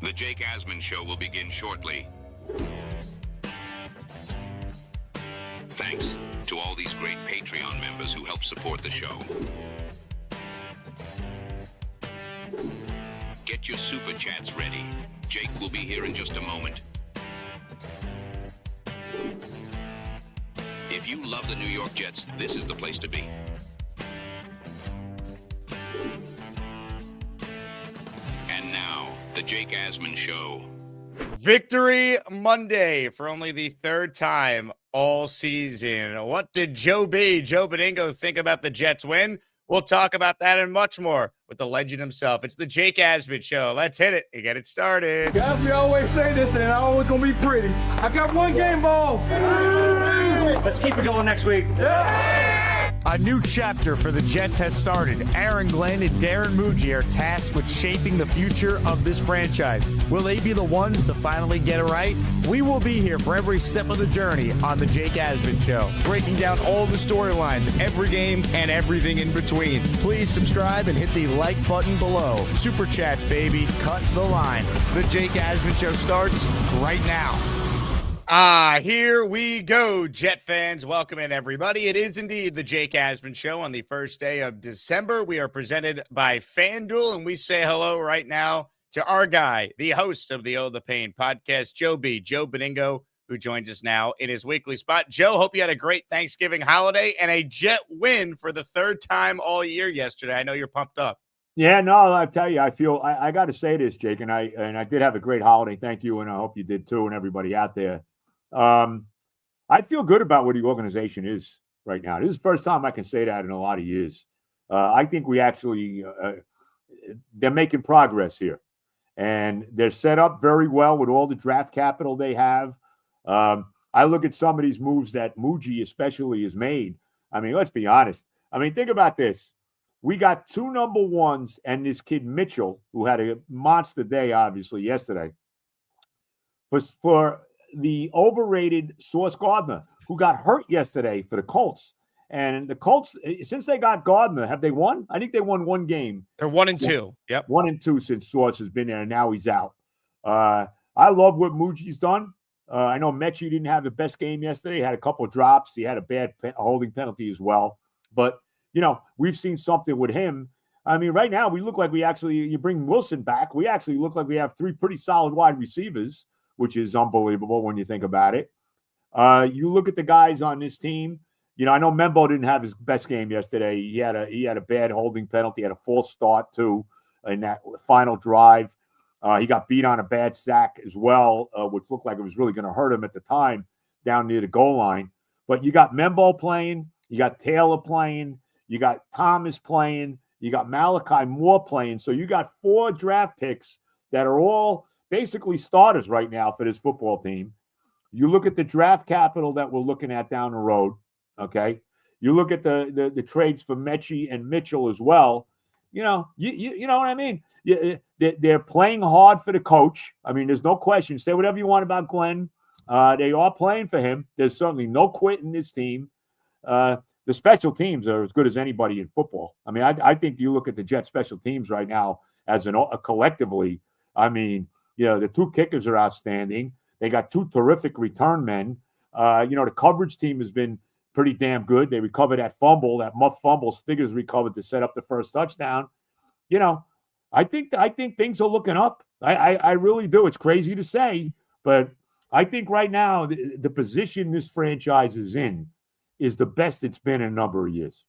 The Jake Asman Show will begin shortly. Thanks to all these great Patreon members who help support the show. Get your super chats ready. Jake will be here in just a moment. If you love the New York Jets, this is the place to be. And now, the Jake Asman Show. Victory Monday for only the third time all season. What did Joe Benigno think about the Jets win? We'll talk about that and much more with the legend himself. It's the Jake Asman Show. Let's hit it and get it started. Guys, we always say this, and it's always going to be pretty. I got one game ball. Let's keep it going next week. A new chapter for the Jets has started. Aaron Glenn and Darren Muji are tasked with shaping the future of this franchise. Will they be the ones to finally get it right? We will be here for every step of the journey on the Jake Asman Show, breaking down all the storylines, every game, and everything in between. Please subscribe and hit the like button below. Super chats, baby. Cut the line. The Jake Asman Show starts right now. Here we go, Jet fans. Welcome in, everybody. It is indeed the Jake Asman Show on the first day of December. We are presented by FanDuel, and we say hello right now to our guy, the host of the Oh the Pain podcast, Joe Benigno, who joins us now in his weekly spot. Joe, hope you had a great Thanksgiving holiday and a Jet win for the third time all year yesterday. I know you're pumped up. Yeah, no, I tell you, I got to say this, Jake, and I did have a great holiday. Thank you, and I hope you did too, and everybody out there. I feel good about where the organization is right now. This is the first time I can say that in a lot of years. I think we actually they're making progress here, and they're set up very well with all the draft capital they have. I look at some of these moves that Muji especially has made. I mean, let's be honest. I mean, think about this. We got 2 number ones and this kid Mitchell, who had a monster day, obviously, yesterday, for the overrated Sauce Gardner, who got hurt yesterday for the Colts. And the Colts, since they got Gardner, have they won? I think they won one game. They're 1-2. Yep. 1-2 since Sauce has been there, and now he's out. I love what Muji's done. I know Mechie didn't have the best game yesterday. He had a couple of drops. He had a bad holding penalty as well. But, you know, we've seen something with him. I mean, right now we look like you bring Wilson back, we actually look like we have 3 pretty solid wide receivers, which is unbelievable when you think about it. You look at the guys on this team. You know, I know Membo didn't have his best game yesterday. He had a bad holding penalty, had a false start too in that final drive. He got beat on a bad sack as well, which looked like it was really going to hurt him at the time down near the goal line. But you got Membo playing, you got Taylor playing, you got Thomas playing, you got Malachi Moore playing. So you got 4 draft picks that are all basically starters right now for this football team. You look at the draft capital that we're looking at down the road, okay? You look at the trades for Mechie and Mitchell as well. You know, you know what I mean? They're playing hard for the coach. I mean, there's no question. Say whatever you want about Glenn. They are playing for him. There's certainly no quit in this team. The special teams are as good as anybody in football. I mean, I think you look at the Jets special teams right now as a collectively, I mean, you know, the 2 kickers are outstanding. They got 2 terrific return men. You know, the coverage team has been pretty damn good. They recovered that muff fumble Stiggers recovered to set up the first touchdown. You know, I think things are looking up. I really do. It's crazy to say, but I think right now the position this franchise is in is the best it's been in a number of years.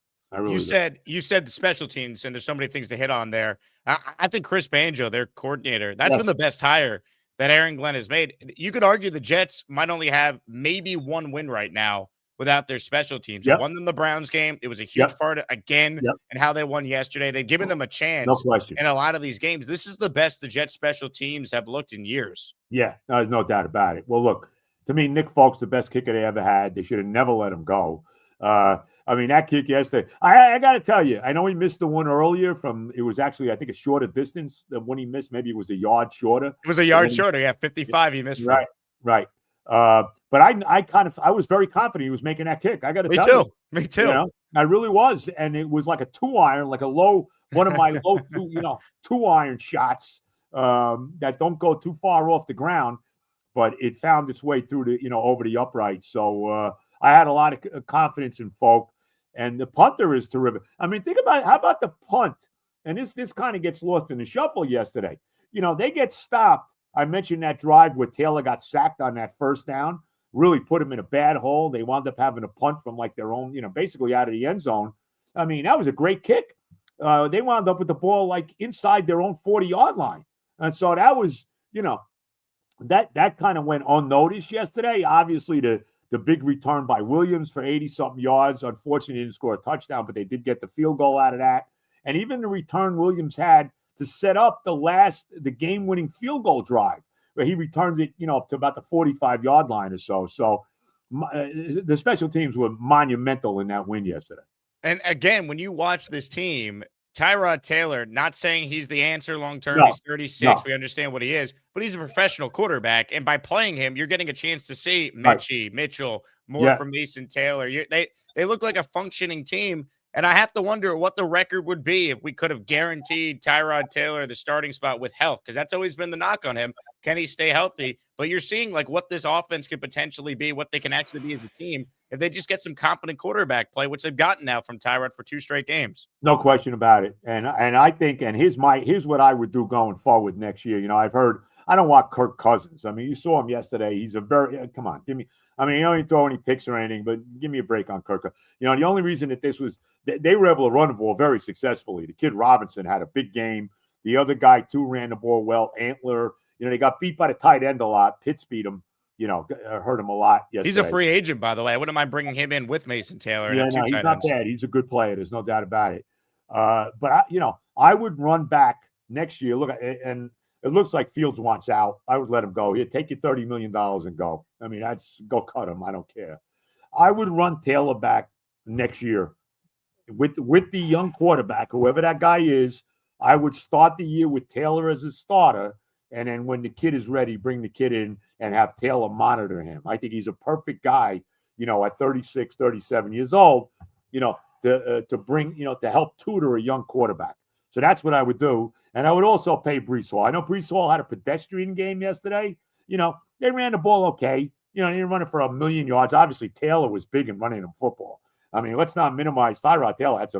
You said the special teams, and there's so many things to hit on there. I think Chris Banjo, their coordinator, that's been the best hire that Aaron Glenn has made. You could argue the Jets might only have maybe 1 win right now without their special teams. They won them the Browns game. It was a huge part again and how they won yesterday. They've given them a chance in a lot of these games. This is the best the Jets special teams have looked in years. Yeah, no doubt about it. Well, look, to me, Nick Folk's the best kicker they ever had. They should have never let him go. I mean, that kick yesterday, I got to tell you, I know he missed the one earlier it was actually, I think, a shorter distance than when he missed. Maybe it was a yard shorter. It was a yard shorter. Yeah, 55 he missed. Right. But I was very confident he was making that kick. I got to tell you. Me too. You know, I really was. And it was like a 2-iron, like a low, one of my low, 2-iron shots that don't go too far off the ground, but it found its way through the, over the upright. So I had a lot of confidence in Folk, and the punter is terrific. I mean, think about how about the punt? And this kind of gets lost in the shuffle yesterday. They get stopped. I mentioned that drive where Taylor got sacked on that first down, really put him in a bad hole. They wound up having a punt from like their own, basically out of the end zone. I mean, that was a great kick. They wound up with the ball like inside their own 40-yard line. And so that was, that kind of went unnoticed yesterday. Obviously, the big return by Williams for 80-something yards. Unfortunately, they didn't score a touchdown, but they did get the field goal out of that. And even the return Williams had to set up the game-winning field goal drive, where he returned it, up to about the 45-yard line or so. So the special teams were monumental in that win yesterday. And again, when you watch this team, Tyrod Taylor, not saying he's the answer long-term. No, he's 36. no. We understand what he is, but he's a professional quarterback. And by playing him, you're getting a chance to see Mitchell, more from Mason Taylor. They look like a functioning team. And I have to wonder what the record would be if we could have guaranteed Tyrod Taylor the starting spot with health, because that's always been the knock on him. Can he stay healthy? But you're seeing like what this offense could potentially be, what they can actually be as a team if they just get some competent quarterback play, which they've gotten now from Tyrod for 2 straight games. No question about it. And I think, and here's what I would do going forward next year. I've heard, I don't want Kirk Cousins. I mean, you saw him yesterday. He's a come on, give me. I mean, he don't even throw any picks or anything, but give me a break on Kirk. The only reason that this was, they were able to run the ball very successfully. The kid Robinson had a big game. The other guy, too, ran the ball well. Antler, they got beat by the tight end a lot. Pitts beat him, hurt him a lot yesterday. He's a free agent, by the way. I wouldn't mind bringing him in with Mason Taylor. Yeah, no, he's not bad. He's a good player. There's no doubt about it. But, I would run back next year. Look, and it looks like Fields wants out. I would let him go. Here, take your $30 million and go. I mean, go cut him. I don't care. I would run Taylor back next year with the young quarterback, whoever that guy is. I would start the year with Taylor as a starter, and then when the kid is ready, bring the kid in and have Taylor monitor him. I think he's a perfect guy, at 36, 37 years old, to bring, to help tutor a young quarterback. So that's what I would do. And I would also pay Breece Hall. I know Breece Hall had a pedestrian game yesterday. They ran the ball okay. They didn't run it for 1,000,000 yards. Obviously, Taylor was big in running them football. I mean, let's not minimize Tyrod Taylor. Had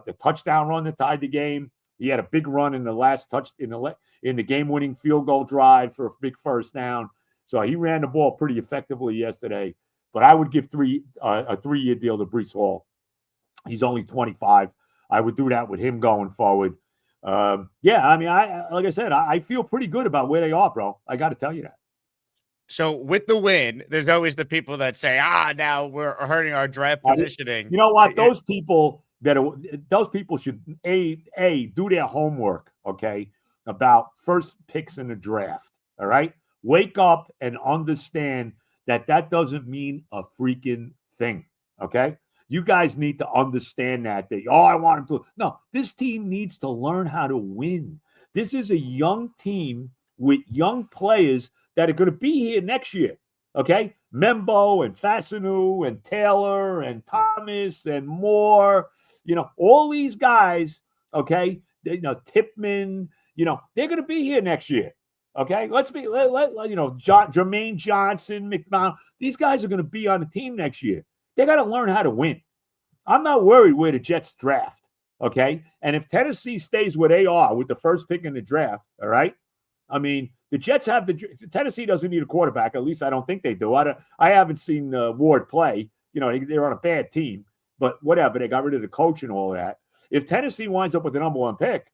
the touchdown run that tied the game. He had a big run in the last touch in the game-winning field goal drive for a big first down. So he ran the ball pretty effectively yesterday. But I would give a 3-year deal to Breece Hall. He's only 25. I would do that with him going forward. I mean, like I said, I feel pretty good about where they are, bro. I got to tell you that. So with the win, there's always the people that say, now we're hurting our draft positioning. You know what? Those people should do their homework, okay, about first picks in the draft. All right, wake up and understand that doesn't mean a freaking thing. Okay. You guys need to understand that I want him to. No, this team needs to learn how to win. This is a young team with young players that are going to be here next year. Okay. Membo and Fassanu and Taylor and Thomas and Moore, all these guys, okay, Tipman, they're going to be here next year. Okay. Jermaine Johnson, McDonald, these guys are going to be on the team next year. They got to learn how to win. I'm not worried where the Jets draft, okay? And if Tennessee stays where they are with the first pick in the draft, all right? I mean, the Jets have Tennessee doesn't need a quarterback. At least I don't think they do. I haven't seen Ward play. They're on a bad team, but whatever. They got rid of the coach and all that. If Tennessee winds up with the number 1 pick,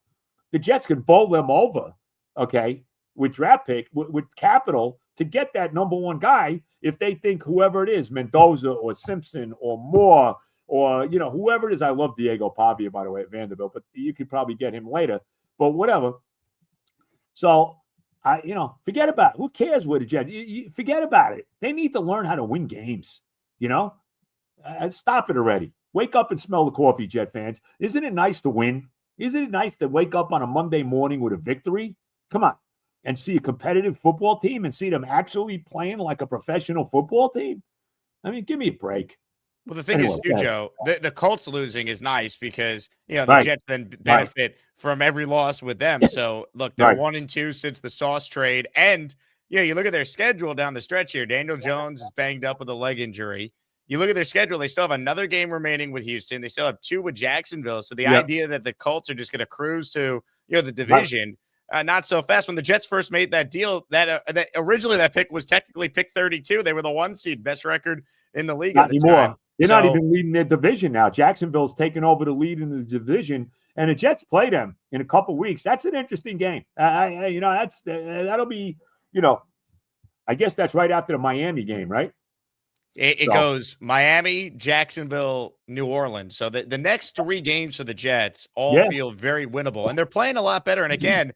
the Jets can bowl them over, okay, with draft pick, with capital to get that number 1 guy if they think whoever it is, Mendoza or Simpson or Moore or, whoever it is. I love Diego Pavia, by the way, at Vanderbilt, but you could probably get him later. But whatever. So, forget about it. Who cares where the Jets? Forget about it. They need to learn how to win games, Stop it already. Wake up and smell the coffee, Jet fans. Isn't it nice to win? Isn't it nice to wake up on a Monday morning with a victory? Come on. And see a competitive football team and see them actually playing like a professional football team? I mean, give me a break. Well, the thing is, too, go ahead. Joe, the Colts losing is nice because, the Right. Jets then benefit from every loss with them. So, look, they're 1-2 since the Sauce trade. And, you look at their schedule down the stretch here. Daniel Jones is banged up with a leg injury. You look at their schedule, they still have another game remaining with Houston. They still have 2 with Jacksonville. So the idea that the Colts are just going to cruise to, the division, not so fast. When the Jets first made that deal, that originally that pick was technically pick 32. They were the 1 seed, best record in the league Not at the anymore. time. They're not even leading their division now. Jacksonville's taken over the lead in the division, and the Jets play them in a couple weeks. That's an interesting game. That'll be, I guess that's right after the Miami game, right? It goes Miami, Jacksonville, New Orleans. So the next 3 games for the Jets all feel very winnable, and they're playing a lot better. And again,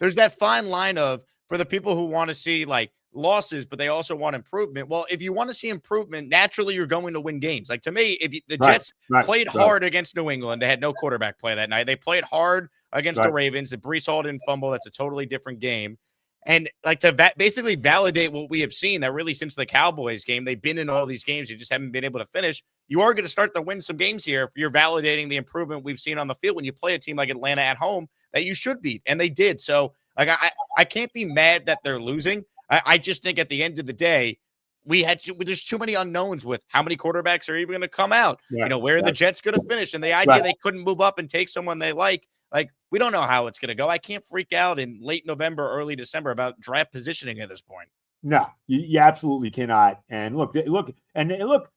there's that fine line of, for the people who want to see losses, but they also want improvement. Well, if you want to see improvement, naturally you're going to win games. To me, if the Jets played hard against New England, they had no quarterback play that night. They played hard against the Ravens. The Brees Hall didn't fumble. That's a totally different game. And to basically validate what we have seen, that really since the Cowboys game, they've been in all these games. They just haven't been able to finish. You are going to start to win some games here if you're validating the improvement we've seen on the field when you play a team like Atlanta at home that you should beat. And they did. So I can't be mad that they're losing. I just think at the end of the day, there's too many unknowns with how many quarterbacks are even going to come out. Where are the Jets going to finish? And the idea they couldn't move up and take someone they like, we don't know how it's going to go. I can't freak out in late November, early December about draft positioning at this point. No, you absolutely cannot. And look,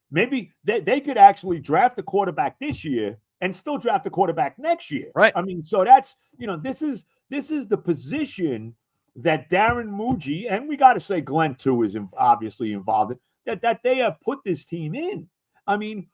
maybe they could actually draft a quarterback this year and still draft a quarterback next year. Right. I mean, so that's, this is the position that Darren Muji, and we got to say Glenn too is obviously involved in, that they have put this team in. I mean,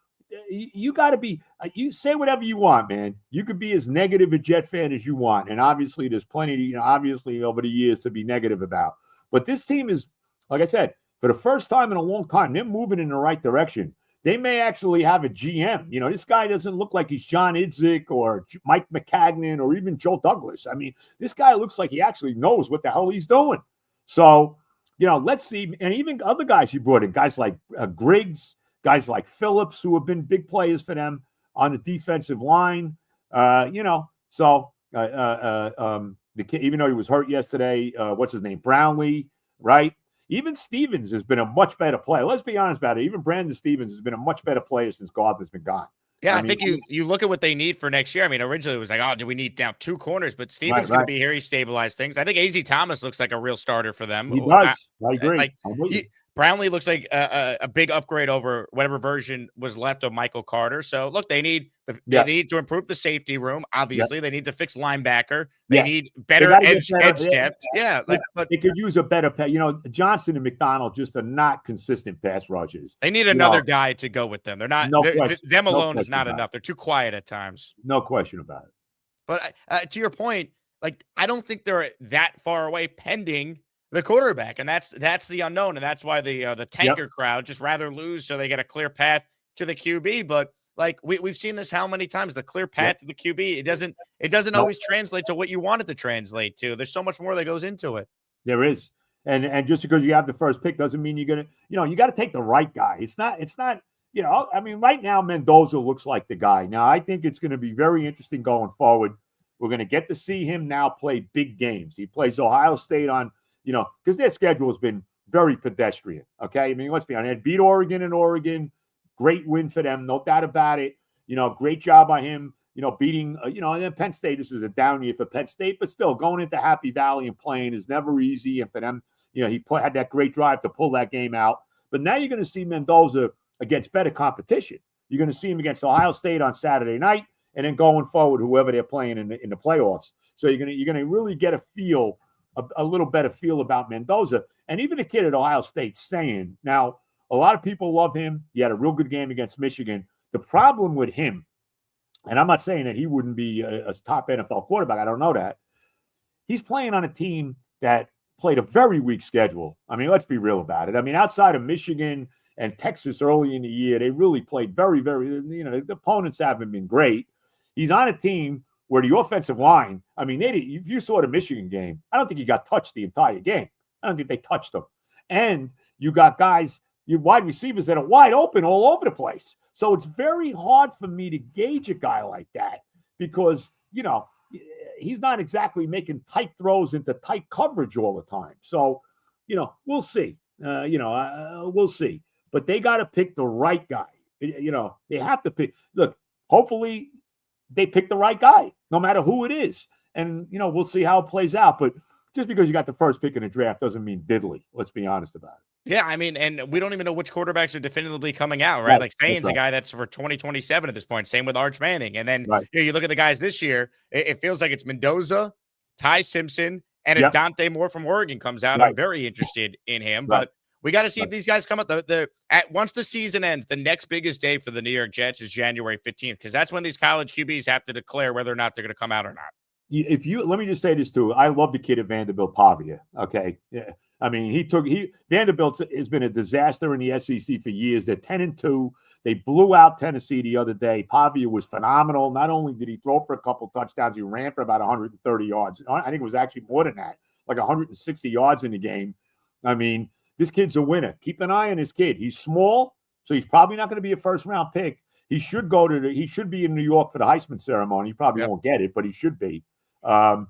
you got to be, you say whatever you want, man. You could be as negative a Jet fan as you want. And obviously there's plenty, obviously over the years to be negative about. But this team is, like I said, for the first time in a long time, they're moving in the right direction. They may actually have a GM. This guy doesn't look like he's John Idzik or Mike McCagnon or even Joe Douglas. I mean, this guy looks like he actually knows what the hell he's doing. So, let's see. And even other guys he brought in, guys like Griggs, guys like Phillips, who have been big players for them on the defensive line. So the kid, even though he was hurt yesterday, what's his name? Brownlee, right? Even Stevens has been a much better player. Let's be honest about it. Even Brandon Stevens has been a much better player since Gardner's been gone. Yeah, I think you look at what they need for next year. I mean, originally it was do we need now 2 corners? But Stevens going to be here. He stabilized things. I think A.Z. Thomas looks like a real starter for them. He does. I agree. Brownlee looks like a big upgrade over whatever version was left of Michael Carter. So, look, they need to improve the safety room. Obviously, they need to fix linebacker. They need better edge depth. But they could use a better pass. Johnson and McDonald just are not consistent pass rushers. They need another guy to go with them. They're not. Them alone is not enough. They're too quiet at times. No question about it. But to your point, I don't think they're that far away pending the quarterback, and that's the unknown, and that's why the tanker crowd just rather lose so they get a clear path to the QB. But we've seen this how many times, the clear path to the QB, it doesn't always translate to what you want it to translate to. There's so much more that goes into it. There is, and just because you have the first pick doesn't mean you're gonna, you got to take the right guy. It's not. I mean, right now Mendoza looks like the guy. Now I think it's going to be very interesting going forward. We're going to get to see him now play big games. He plays Ohio State on. Because their schedule has been very pedestrian. Okay. I mean, let's be honest. Beat Oregon in Oregon. Great win for them. No doubt about it. Great job by him, beating, and then Penn State, this is a down year for Penn State, but still going into Happy Valley and playing is never easy. And for them, he had that great drive to pull that game out. But now you're going to see Mendoza against better competition. You're going to see him against Ohio State on Saturday night, and then going forward, whoever they're playing in the playoffs. So you're going to really get a little better feel about Mendoza. And even the kid at Ohio State saying, now, a lot of people love him. He had a real good game against Michigan. The problem with him, and I'm not saying that he wouldn't be a top NFL quarterback. I don't know that. He's playing on a team that played a very weak schedule. I mean, let's be real about it. I mean, outside of Michigan and Texas early in the year, they really played very, very, the opponents haven't been great. He's on a team where the offensive line, I mean, if you saw the Michigan game, I don't think he got touched the entire game. I don't think they touched him. And you got guys your wide receivers that are wide open all over the place. So it's very hard for me to gauge a guy like that because, he's not exactly making tight throws into tight coverage all the time. So, we'll see. We'll see. But they got to pick the right guy. They have to pick. Look, hopefully they pick the right guy, no matter who it is. And, we'll see how it plays out. But just because you got the first pick in the draft doesn't mean diddly. Let's be honest about it. Yeah, I mean, and we don't even know which quarterbacks are definitively coming out, right? Like Spain's a guy that's for 2027 at this point. Same with Arch Manning. And then you look at the guys this year, it feels like it's Mendoza, Ty Simpson, and if Dante Moore from Oregon comes out, I'm very interested in him. But we got to see if these guys come out. Once the season ends, the next biggest day for the New York Jets is January 15th, because that's when these college QBs have to declare whether or not they're going to come out or not. Let me just say this too. I love the kid at Vanderbilt, Pavia. Okay. Yeah. I mean, Vanderbilt has been a disaster in the SEC for years. They're 10-2. They blew out Tennessee the other day. Pavia was phenomenal. Not only did he throw for a couple touchdowns, he ran for about 130 yards. I think it was actually more than that, like 160 yards in the game. I mean, this kid's a winner. Keep an eye on this kid. He's small, so he's probably not going to be a first-round pick. He should be in New York for the Heisman ceremony. He probably won't get it, but he should be. I'll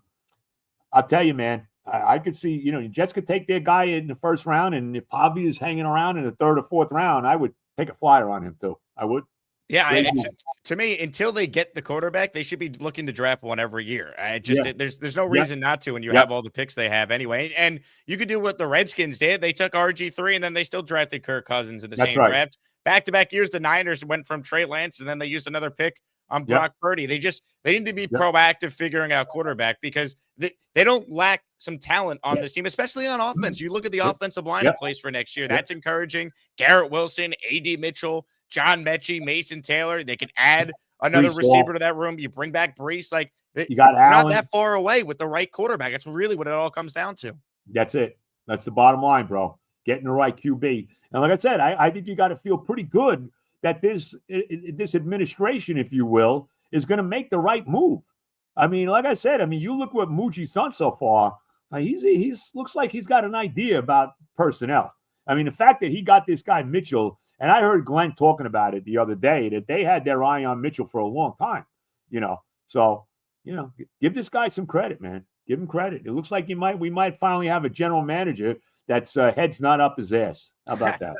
tell you, man, I could see, the Jets could take their guy in the first round, and if Pavia is hanging around in the third or fourth round, I would take a flyer on him too. I would. Yeah, to me, until they get the quarterback, they should be looking to draft one every year. There's no reason not to when you have all the picks they have anyway. And you could do what the Redskins did. They took RG3, and then they still drafted Kirk Cousins in the same draft. Back-to-back years, the Niners went from Trey Lance, and then they used another pick on Brock Purdy. They need to be proactive figuring out quarterback, because they don't lack some talent on this team, especially on offense. You look at the offensive line in place for next year. That's encouraging. Garrett Wilson, A.D. Mitchell, John Mechie, Mason Taylor. They can add another receiver to that room. You bring back Brees. Like, you got Allen. Not that far away with the right quarterback. That's really what it all comes down to. That's it. That's the bottom line, bro. Getting the right QB. And like I said, I think you got to feel pretty good that this administration, if you will, is going to make the right move. I mean, like I said, you look what Muji's done so far. He's looks like he's got an idea about personnel. I mean, the fact that he got this guy Mitchell, and I heard Glenn talking about it the other day, that they had their eye on Mitchell for a long time. So give this guy some credit, man. Give him credit. It looks like we might finally have a general manager that's head's not up his ass. How about that?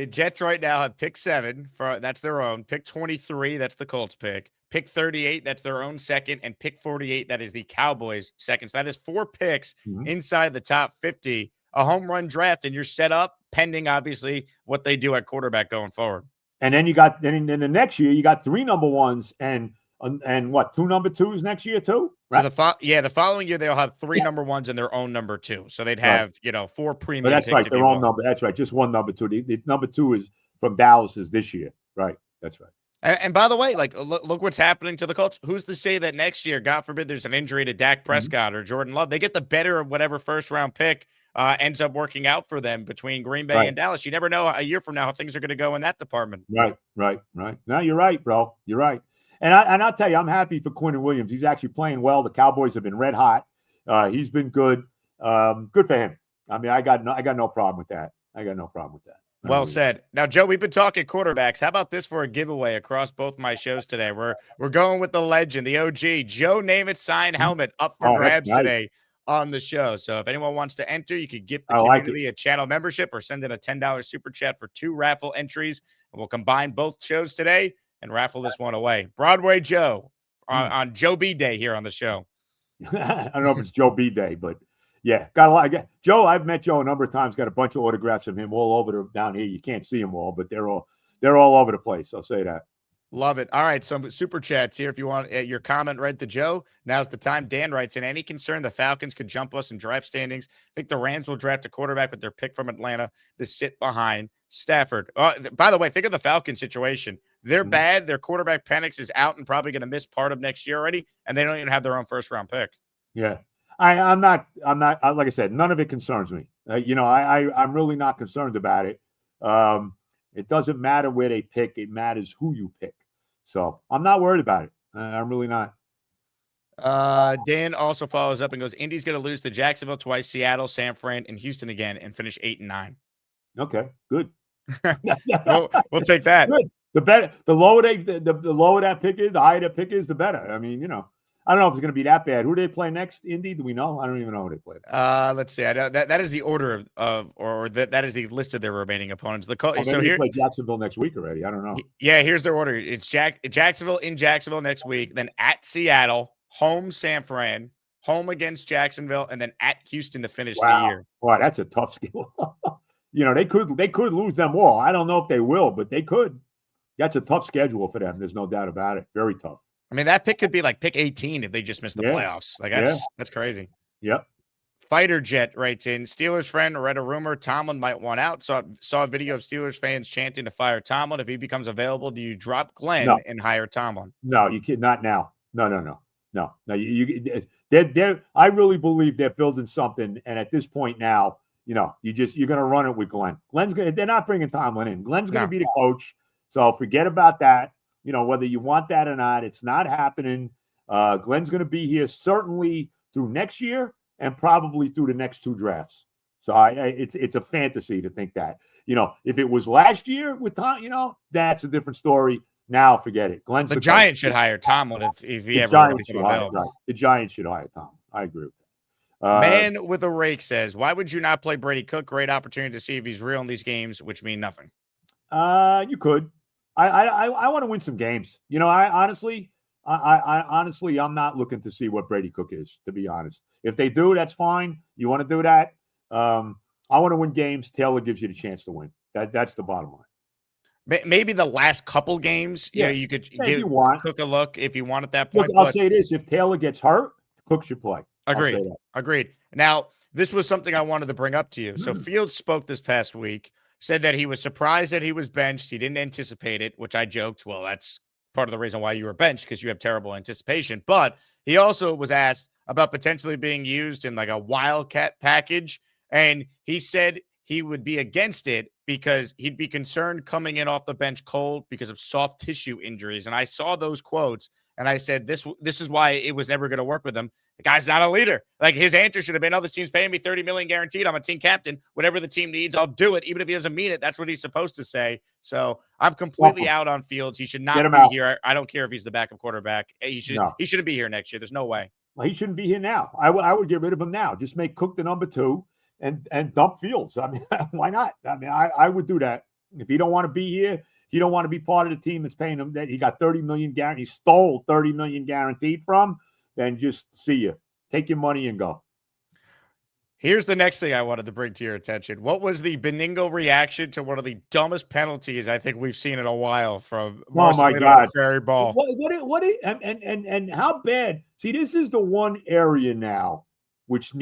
Jets right now have pick 7 that's their own. Pick 23, that's the Colts pick. Pick 38, that's their own second, and pick 48, that is the Cowboys' second. So that is 4 picks inside the top 50, a home run draft, and you're set up pending, obviously, what they do at quarterback going forward. And then in the next year, you got 3 number 1s and what, 2 number 2s next year too? Right? So the following year they'll have 3 number 1s and their own number 2. So they'd have 4 premium. That's right, their own number. That's right, just 1 number 2. The number 2 is from Dallas is this year. Right, that's right. And by the way, like, look what's happening to the Colts. Who's to say that next year, God forbid, there's an injury to Dak Prescott or Jordan Love, they get the better of whatever first-round pick ends up working out for them between Green Bay and Dallas. You never know a year from now how things are going to go in that department. Right. No, you're right, bro. You're right. And I'll tell you, I'm happy for Quinnen Williams. He's actually playing well. The Cowboys have been red hot. He's been good. Good for him. I mean, I got no problem with that. Well said. Now, Joe, we've been talking quarterbacks. How about this for a giveaway across both my shows today? We're going with the legend, the OG, Joe Namath signed helmet up for grabs today on the show. So if anyone wants to enter, you could gift the community a channel membership or send in a $10 super chat for 2 raffle entries. And we'll combine both shows today and raffle this one away. Broadway Joe on Joe B Day here on the show. I don't know if it's Joe B Day, but yeah, got a lot. Joe, I've met Joe a number of times. Got a bunch of autographs of him all over down here. You can't see them all, but they're all over the place. I'll say that. Love it. All right, some super chats here. If you want your comment read to Joe, now's the time. Dan writes in, any concern the Falcons could jump us in draft standings? I think the Rams will draft a quarterback with their pick from Atlanta to sit behind Stafford. By the way, think of the Falcons situation. They're bad. Their quarterback Penix is out and probably going to miss part of next year already, and they don't even have their own first-round pick. Yeah. I'm not, like I said, none of it concerns me. I'm really not concerned about it. It doesn't matter where they pick. It matters who you pick. So I'm not worried about it. I'm really not. Dan also follows up and goes, Indy's going to lose to Jacksonville twice, Seattle, San Fran, and Houston again, and finish 8-9. Okay, good. We'll take that. Good. The better, the lower the lower that pick is, the higher that pick is, the better. I mean, I don't know if it's going to be that bad. Who do they play next? Indy? Do we know? I don't even know who they play. Let's see. I know that is the order that is the list of their remaining opponents. So here play Jacksonville next week already. I don't know. Yeah, here's their order. It's Jacksonville in Jacksonville next week, then at Seattle, home San Fran, home against Jacksonville, and then at Houston to finish the year. Wow, that's a tough schedule. They could lose them all. I don't know if they will, but they could. That's a tough schedule for them. There's no doubt about it. Very tough. I mean, that pick could be like pick 18 if they just miss the playoffs. Like that's crazy. Yep. Fighter Jet writes in, Steelers friend read a rumor Tomlin might want out. Saw a video of Steelers fans chanting to fire Tomlin. If he becomes available, do you drop Glenn and hire Tomlin? No, you can't. Not now. No. I really believe they're building something. And at this point now, you're going to run it with Glenn. They're not bringing Tomlin in. Glenn's going to be the coach. So forget about that. Whether you want that or not, it's not happening. Glenn's going to be here certainly through next year and probably through the next 2 drafts. So it's a fantasy to think that. If it was last year with Tom, that's a different story. Now forget it. Glenn's the Giants should hire Tomlin if he ever becomes available. Right. The Giants should hire Tomlin. I agree with that. Man with a rake says, why would you not play Brady Cook? Great opportunity to see if he's real in these games, which mean nothing. You could. I want to win some games. I honestly, I'm not looking to see what Brady Cook is, to be honest. If they do, that's fine. You want to do that? I want to win games. Taylor gives you the chance to win. That's the bottom line. Maybe the last couple games, you could give Cook a look if you want at that point. Look, I'll say this. If Taylor gets hurt, Cook should play. Agreed. Now, this was something I wanted to bring up to you. So Fields spoke this past week, said that he was surprised that he was benched. He didn't anticipate it, which I joked, well, that's part of the reason why you were benched, because you have terrible anticipation. But he also was asked about potentially being used in like a wildcat package. And he said he would be against it because he'd be concerned coming in off the bench cold because of soft tissue injuries. And I saw those quotes and I said, this is why it was never going to work with him. The guy's not a leader. Like, his answer should have been, this team's paying me $30 million guaranteed. I'm a team captain. Whatever the team needs, I'll do it. Even if he doesn't mean it, that's what he's supposed to say. So I'm completely out on Fields. He should not be here. I don't care if he's the backup quarterback. He shouldn't be here next year. There's no way. Well, he shouldn't be here now. I would get rid of him now. Just make Cook the number 2 and dump Fields. I mean, why not? I mean, I would do that. If he don't want to be here, he don't want to be part of the team that's paying him, that he got $30 million guaranteed. He stole $30 million guaranteed from, then just see you. Take your money and go. Here's the next thing I wanted to bring to your attention. What was the Benigno reaction to one of the dumbest penalties I think we've seen in a while from Prairie Ball? And how bad? See, this is the one area now which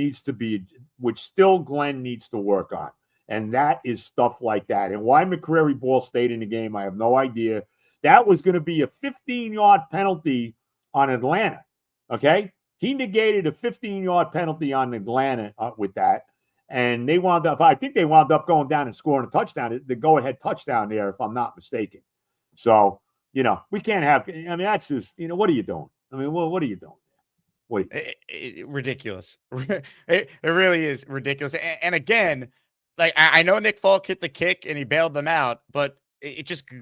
still Glenn needs to work on. And that is stuff like that. And why McCrary Ball stayed in the game, I have no idea. That was going to be a 15-yard penalty on Atlanta. Okay? He negated a 15-yard penalty on Atlanta with that. And they wound up going down and scoring a touchdown, the go-ahead touchdown there, if I'm not mistaken. So, we can't have – I mean, that's just – what are you doing? I mean, what are you doing? Ridiculous. It really is ridiculous. And again, like, I know Nick Folk hit the kick and he bailed them out, but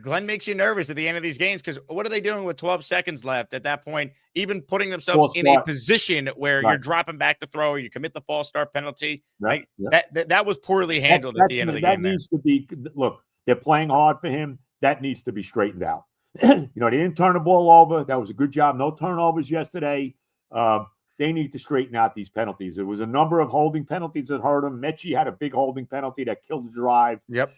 Glenn makes you nervous at the end of these games, because what are they doing with 12 seconds left at that point? Even putting themselves in a position where you're dropping back to throw, or you commit the false start penalty. Right. That was poorly handled at the end of the game. That needs to be, look, they're playing hard for him. That needs to be straightened out. They didn't turn the ball over. That was a good job. No turnovers yesterday. They need to straighten out these penalties. There was a number of holding penalties that hurt them. Mechie had a big holding penalty that killed the drive. Yep.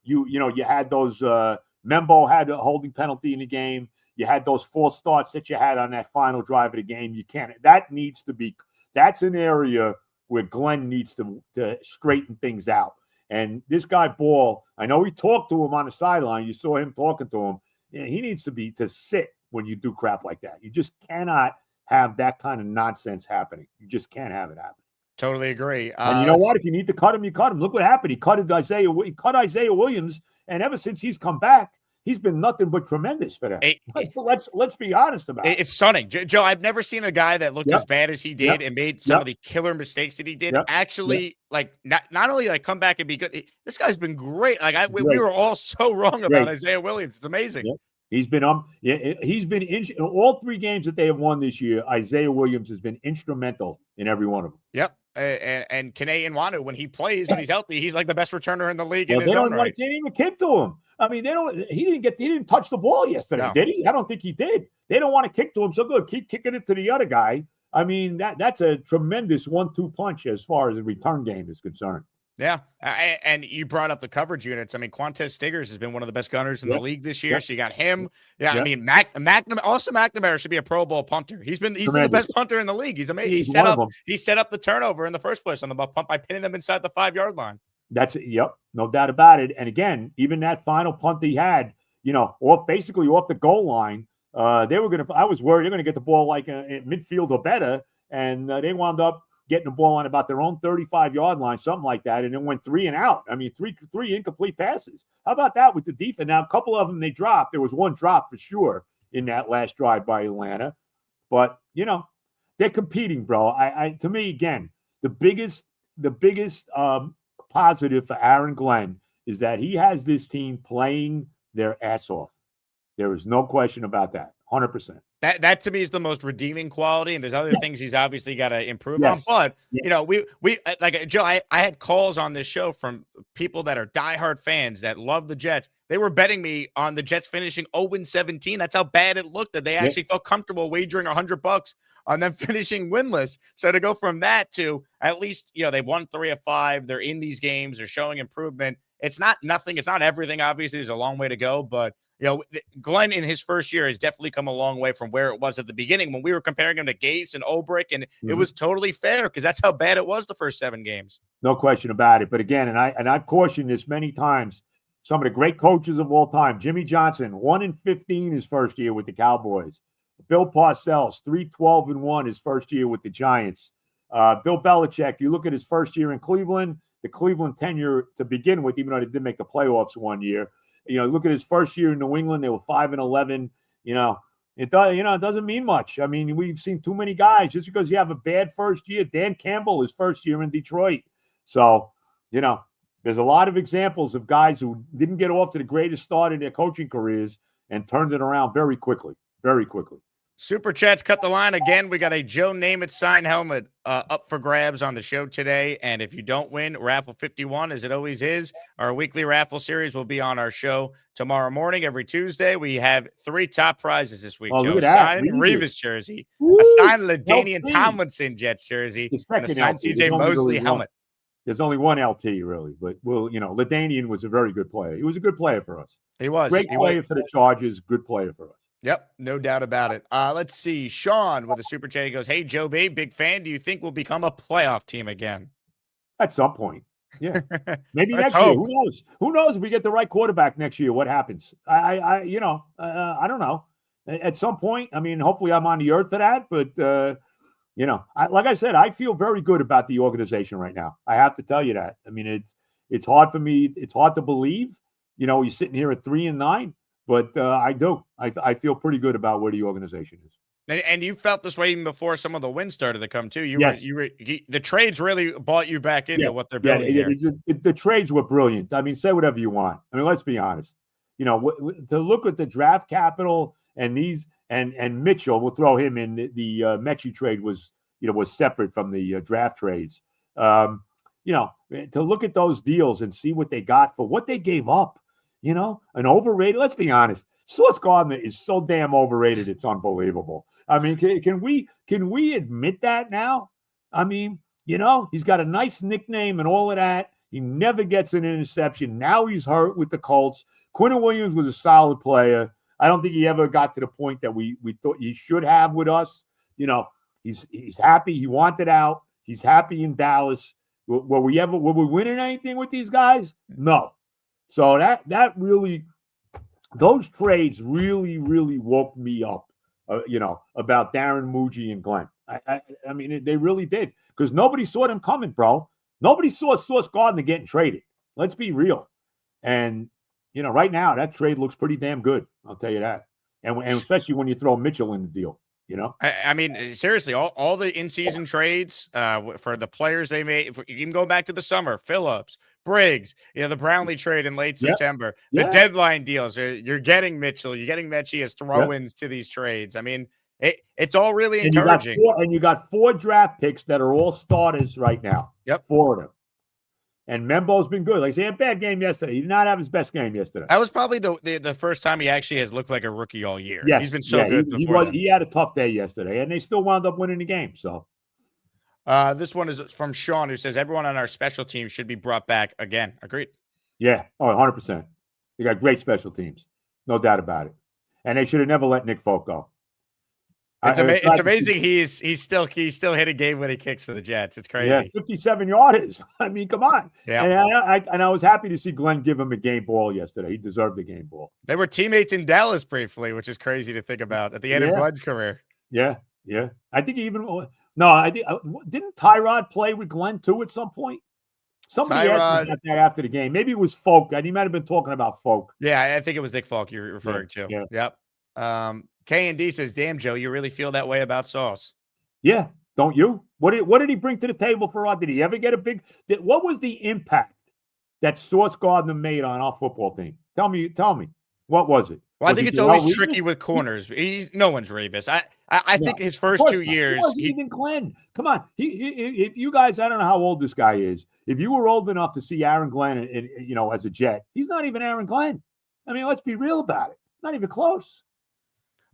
You had those Membo had a holding penalty in the game. You had those false starts that you had on that final drive of the game. That's an area where Glenn needs to straighten things out. And this guy Ball, I know he talked to him on the sideline. You saw him talking to him. Yeah, he needs to sit when you do crap like that. You just cannot have that kind of nonsense happening. You just can't have it happen. Totally agree. And you know what? If you need to cut him, you cut him. Look what happened. He cut Isaiah Williams, and ever since he's come back, he's been nothing but tremendous for them. It- Let's be honest about it. It's stunning. Joe, I've never seen a guy that looked as bad as he did and made some of the killer mistakes that he did actually like not only like come back and be good. This guy's been great. Like we were all so wrong about Isaiah Williams. It's amazing. Yep. He's been in all 3 games that they have won this year. Isaiah Williams has been instrumental in every one of them. Yep. And Kene Nwanu, when he plays, when he's healthy, he's like the best returner in the league. Well, in his own right. They didn't even kick to him. I mean, he didn't touch the ball yesterday, did he? I don't think he did. They don't want to kick to him. So good. Keep kicking it to the other guy. I mean, that's a tremendous 1-2 punch as far as the return game is concerned. Yeah. And you brought up the coverage units. I mean, Quantez Stiggers has been one of the best gunners in the league this year. So you got him. Yeah. I mean, McNamara should be a Pro Bowl punter. He's been the best punter in the league. He's amazing. He set up the turnover in the first place on the buff punt by pinning them inside the 5-yard line. No doubt about it. And again, even that final punt he had, off the goal line, I was worried they're going to get the ball like in midfield or better. And they wound up getting the ball on about their own 35-yard line, something like that, and then went 3 and out. I mean, three incomplete passes. How about that with the defense? Now, a couple of them they dropped. There was one drop for sure in that last drive by Atlanta. But, they're competing, bro. To me, again, the biggest positive for Aaron Glenn is that he has this team playing their ass off. There is no question about that. 100%. That to me is the most redeeming quality, and there's other things he's obviously got to improve on. But we like Joe. I had calls on this show from people that are diehard fans that love the Jets. They were betting me on the Jets finishing 0-17. That's how bad it looked. That they actually felt comfortable wagering $100 on them finishing winless. So to go from that to at least they won 3 of 5. They're in these games. They're showing improvement. It's not nothing. It's not everything. Obviously, there's a long way to go, but. Glenn in his first year has definitely come a long way from where it was at the beginning when we were comparing him to Gase and Ulbrich, and it was totally fair because that's how bad it was the first 7 games. No question about it. But again, and I've cautioned this many times, some of the great coaches of all time, Jimmy Johnson, 1-15 his first year with the Cowboys. Bill Parcells, 3-12-1 his first year with the Giants. Bill Belichick, you look at his first year in Cleveland, the Cleveland tenure to begin with, even though they did make the playoffs one year. Look at his first year in New England; they were 5-11. It doesn't mean much. I mean, we've seen too many guys just because you have a bad first year. Dan Campbell, his first year in Detroit. So, there's a lot of examples of guys who didn't get off to the greatest start in their coaching careers and turned it around very quickly, very quickly. Super Chats cut the line again. We got a Joe Namath signed helmet up for grabs on the show today. And if you don't win, raffle 51, as it always is. Our weekly raffle series will be on our show tomorrow morning, every Tuesday. We have 3 top prizes this week, Joe. A signed Revis jersey, a signed LaDainian Tomlinson Jets jersey, and a signed CJ Mosley helmet. There's only one LT, really. But, LaDainian was a very good player. He was a good player for us. He was. Great player for the Chargers, good player for us. Yep, no doubt about it. Let's see. Sean with a super chat. He goes, "Hey, Joe B, big fan. Do you think we'll become a playoff team again?" At some point. Yeah. Maybe next year. Who knows? Who knows if we get the right quarterback next year, what happens? I don't know. At some point, I mean, hopefully I'm on the earth for that. But, like I said, I feel very good about the organization right now. I have to tell you that. I mean, it's hard for me. It's hard to believe, you're sitting here at 3-9. But I do. I feel pretty good about where the organization is. And you felt this way even before some of the wins started to come too. The trades really bought you back into what they're building here. The trades were brilliant. I mean, say whatever you want. I mean, let's be honest. To look at the draft capital and these and Mitchell, we'll throw him in. The Mechie trade was separate from the draft trades. To look at those deals and see what they got for what they gave up. An overrated, let's be honest, Sauce Gardner is so damn overrated, it's unbelievable. I mean, can we admit that now? I mean, he's got a nice nickname and all of that. He never gets an interception. Now he's hurt with the Colts. Quinton Williams was a solid player. I don't think he ever got to the point that we thought he should have with us. He's happy. He wanted out. He's happy in Dallas. Were we winning anything with these guys? No. So that really, those trades really, really woke me up, about Darren Muji and Glenn. I mean, they really did because nobody saw them coming, bro. Nobody saw Sauce Gardner getting traded. Let's be real. And right now that trade looks pretty damn good. I'll tell you that. And especially when you throw Mitchell in the deal, I mean, seriously, all the in-season trades for the players they made, even going back to the summer, Phillips, Briggs, the Brownlee trade in late Yep. September, the Yeah. deadline deals. You're getting Mitchell, you're getting Mechie as throw-ins to these trades. I mean, it's all really encouraging. You got 4 draft picks that are all starters right now. Yep. 4 of them. And Membo's been good. Like, he had a bad game yesterday. He did not have his best game yesterday. That was probably the first time he actually has looked like a rookie all year. Yes. He's been so good before then. He had a tough day yesterday, and they still wound up winning the game. So, this one is from Sean, who says everyone on our special team should be brought back again. Agreed. Yeah. Oh, 100%. They got great special teams. No doubt about it. And they should have never let Nick Folk go. It's amazing he's still hitting game-winning kicks for the Jets. It's crazy. Yeah, 57 yarders. I mean, come on. Yeah. And I was happy to see Glenn give him a game ball yesterday. He deserved the game ball. They were teammates in Dallas briefly, which is crazy to think about at the end of Glenn's career. Yeah, yeah. I think didn't Tyrod play with Glenn too at some point? Somebody asked me about that after the game. Maybe it was Folk. He might have been talking about Folk. Yeah, I think it was Nick Folk you're referring to. Yeah. Yep. K&D says, damn, Joe, you really feel that way about Sauce? Yeah, don't you? What did he bring to the table for us? Did he ever get what was the impact that Sauce Gardner made on our football team? Tell me. What was it? Well, I think it's always tricky with corners. No one's Revis. I think his first 2 years. Even Glenn. Come on. If you guys, I don't know how old this guy is. If you were old enough to see Aaron Glenn, as a Jet, he's not even Aaron Glenn. I mean, let's be real about it. Not even close.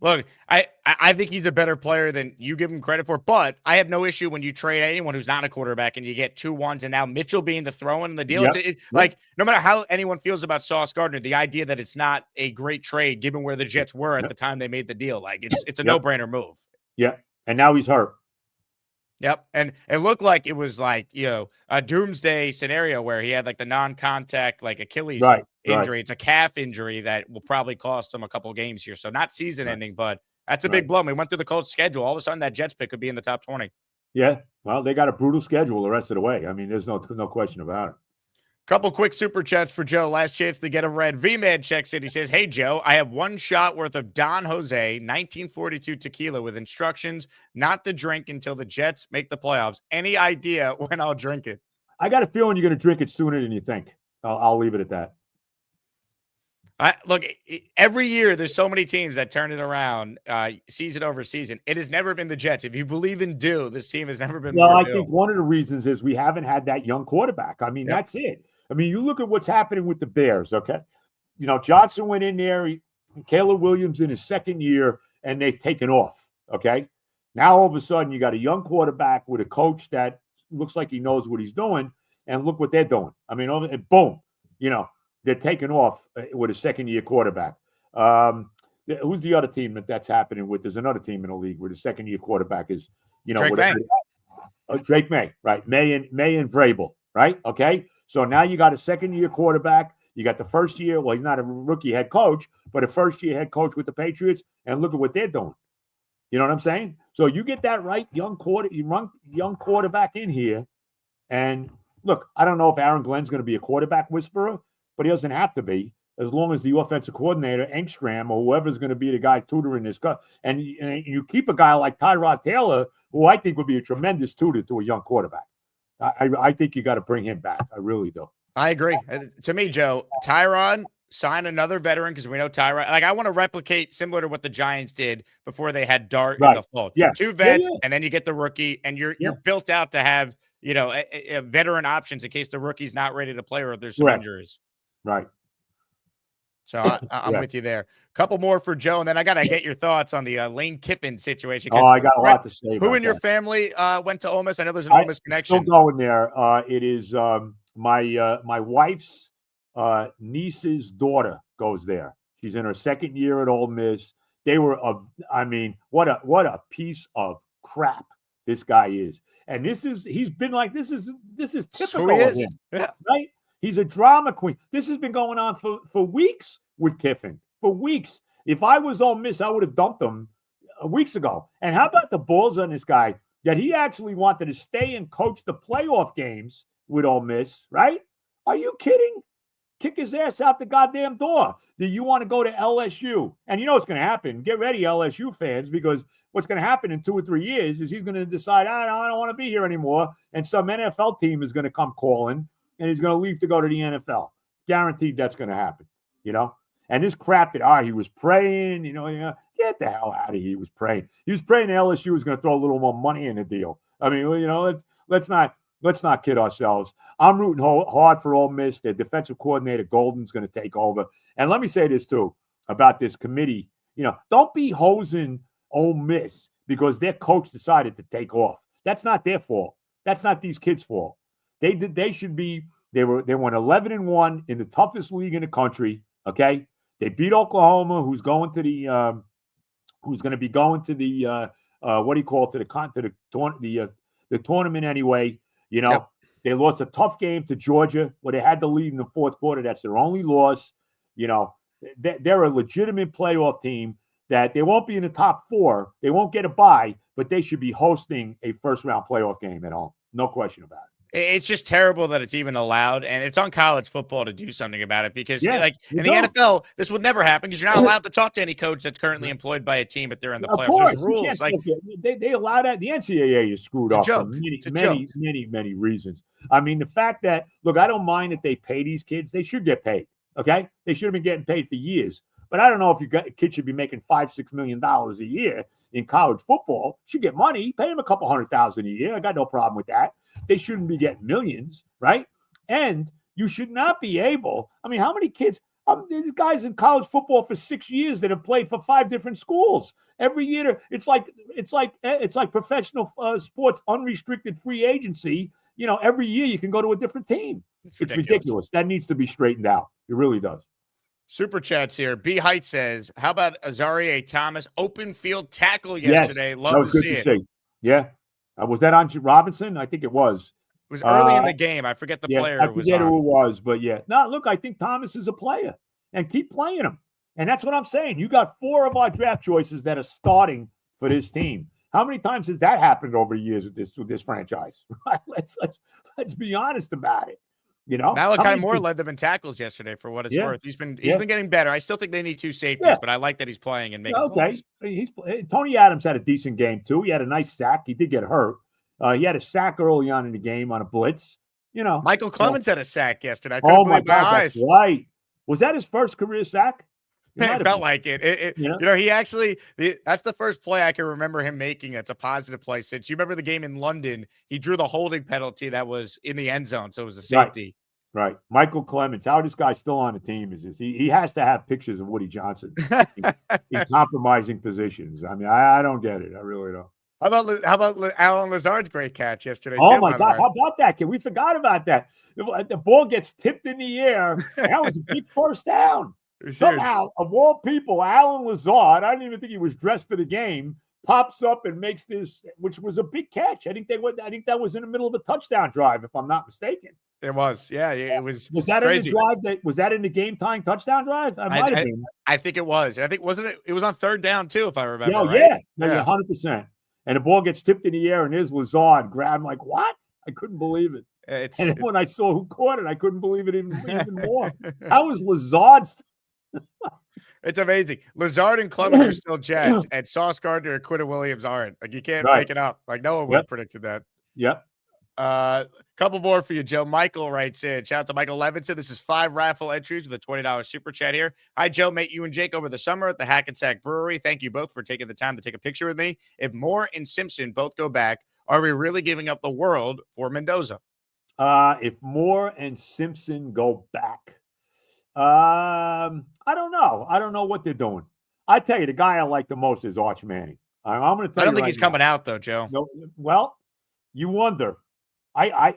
Look, I think he's a better player than you give him credit for, but I have no issue when you trade anyone who's not a quarterback and you get 2 1s and now Mitchell being the throw-in in the deal. Yep. Like, no matter how anyone feels about Sauce Gardner, the idea that it's not a great trade given where the Jets were at the time they made the deal, like it's a no-brainer move. Yeah, and now he's hurt. Yep, and it looked like it was like, a doomsday scenario where he had like the non-contact, like Achilles injury. It's a calf injury that will probably cost him a couple games here. So not season-ending, but that's a big blow. We went through the Colts schedule. All of a sudden, that Jets pick could be in the top 20. Yeah, well, they got a brutal schedule the rest of the way. I mean, there's no question about it. Couple quick super chats for Joe. Last chance to get a red. V-Man checks in. He says, hey, Joe, I have 1 shot worth of Don Jose 1942 tequila with instructions not to drink until the Jets make the playoffs. Any idea when I'll drink it? I got a feeling you're going to drink it sooner than you think. I'll leave it at that. Look, every year there's so many teams that turn it around season over season. It has never been the Jets. If you believe in do, this team has never been. Well, I think one of the reasons is we haven't had that young quarterback. I mean, that's it. I mean, you look at what's happening with the Bears, okay? Johnson went in there, Caleb Williams in his second year, and they've taken off, okay? Now, all of a sudden, you got a young quarterback with a coach that looks like he knows what he's doing, and look what they're doing. I mean, boom, they're taking off with a second-year quarterback. Who's the other team that's happening with? There's another team in the league where the second-year quarterback is, Drake May. Drake May, right? May and Vrabel, right? Okay, so now you got a second-year quarterback. You got the first year. Well, he's not a rookie head coach, but a first-year head coach with the Patriots, and look at what they're doing. You know what I'm saying? So you get that right young quarterback in here, and look, I don't know if Aaron Glenn's going to be a quarterback whisperer, but he doesn't have to be, as long as the offensive coordinator, Engstrom, or whoever's going to be the guy tutoring this guy. And you keep a guy like Tyrod Taylor, who I think would be a tremendous tutor to a young quarterback. I think you got to bring him back. I really do. I agree. To me, Joe, Tyrod, sign another veteran because we know Tyrod. Like, I want to replicate similar to what the Giants did before they had Dart in the fold. Yeah. 2 vets, and then you get the rookie, and you're built out to have, a veteran options in case the rookie's not ready to play or if there's some injuries. Right. So I'm with you there. Couple more for Joe, and then I got to get your thoughts on the Lane Kiffin situation. Oh, I got a lot to say. Who in your family went to Ole Miss? I know there's an Ole Miss connection. Don't go in there. It is my wife's niece's daughter goes there. She's in her second year at Ole Miss. They were what a piece of crap this guy is. And he's been like this is typical of him. Yeah. Right? He's a drama queen. This has been going on for weeks with Kiffin. For weeks. If I was Ole Miss, I would have dumped him weeks ago. And how about the balls on this guy that he actually wanted to stay and coach the playoff games with Ole Miss, right? Are you kidding? kick his ass out the goddamn door. Do you want to go to LSU? And you know what's going to happen. Get ready, LSU fans, because what's going to happen in 2 or 3 years is he's going to decide, I don't want to be here anymore. And some NFL team is going to come calling, and he's going to leave to go to the NFL. Guaranteed that's going to happen, you know? And this crap that, he was praying, get the hell out of here. He was praying. He was praying LSU was going to throw a little more money in the deal. I mean, let's not kid ourselves. I'm rooting hard for Ole Miss. Their defensive coordinator, Golden's going to take over. And let me say this, too, about this committee. Don't be hosing Ole Miss because their coach decided to take off. That's not their fault. That's not these kids' fault. They went 11-1 in the toughest league in the country, okay? They beat Oklahoma, who's going to the who's going to be going to the the tournament anyway. Yep. They lost a tough game to Georgia where they had the lead in the fourth quarter. That's their only loss. They're a legitimate playoff team that they won't be in the top 4. They won't get a bye, but they should be hosting a first-round playoff game at home. No question about it. It's just terrible that it's even allowed, and it's on college football to do something about it because, in the don't. NFL, this would never happen because you're not allowed to talk to any coach that's currently employed by a team if they're in the playoffs. Of course, there's rules. They allow that. The NCAA is screwed up for many reasons. I mean, the fact that, look, I don't mind that they pay these kids. They should get paid, okay? They should have been getting paid for years. But I don't know if a kid should be making $5-6 million a year in college football. Should get money. Pay him a couple $100,000 a year. I got no problem with that. They shouldn't be getting millions, right? And you should not be able. I mean, how many kids? These guys in college football for 6 years that have played for 5 different schools. Every year, it's like professional sports, unrestricted free agency. Every year you can go to a different team. It's ridiculous. That needs to be straightened out. It really does. Super chats here. B Height says, "How about Azareye'h Thomas open field tackle yesterday? Yes, Love to see it." Yeah, was that on Robinson? I think it was. It was early in the game. I forget the player. I forget who it was, but yeah. No, look, I think Thomas is a player, and keep playing him. And that's what I'm saying. You got 4 of our draft choices that are starting for this team. How many times has that happened over the years with this franchise? Right? Let's be honest about it. Malachi Moore led them in tackles yesterday for what it's worth. He's been getting better. I still think they need 2 safeties, but I like that he's playing and making okay. Plays. Tony Adams had a decent game too. He had a nice sack. He did get hurt. He had a sack early on in the game on a blitz. Michael Clemens had a sack yesterday. I couldn't believe my eyes. That's right. Was that his first career sack? It felt like it. He actually, that's the first play I can remember him making. That's a positive play since you remember the game in London. He drew the holding penalty that was in the end zone. So it was a safety. Right. Michael Clemens. How this guy's still on the team is this. He has to have pictures of Woody Johnson in compromising positions. I mean, I don't get it. I really don't. How about Alan Lazard's great catch yesterday? Oh, my God. How about that, kid? We forgot about that. The ball gets tipped in the air. That was a big first down. Somehow, of all people, Alan Lazard, I didn't even think he was dressed for the game, pops up and makes this, which was a big catch. I think that was in the middle of a touchdown drive, if I'm not mistaken. It was, yeah. It was. Was that crazy. In the drive? Was that in the game-tying touchdown drive? I think it was. I think wasn't it? It was on 3rd down too, if I remember. Right? Yeah, 100%. And the ball gets tipped in the air, and there's Lazard grabbed. Like, what? I couldn't believe it. And then when I saw who caught it, I couldn't believe it even more. How was Lazard? It's amazing. Lazard and Clemens are still Jets, and Sauce Gardner and Quinton Williams aren't. Like, you can't make it up. Like, no one would have predicted that. Yep. Couple more for you, Joe. Michael writes in. Shout out to Michael Levinson. This is 5 raffle entries with a $20 super chat here. Hi, Joe. Met you and Jake over the summer at the Hackensack Brewery. Thank you both for taking the time to take a picture with me. If Moore and Simpson both go back, are we really giving up the world for Mendoza? If Moore and Simpson go back, I don't know. I don't know what they're doing. I tell you, the guy I like the most is Arch Manning. I'm going to tell you. I don't think he's coming out though, Joe. No, well, you wonder.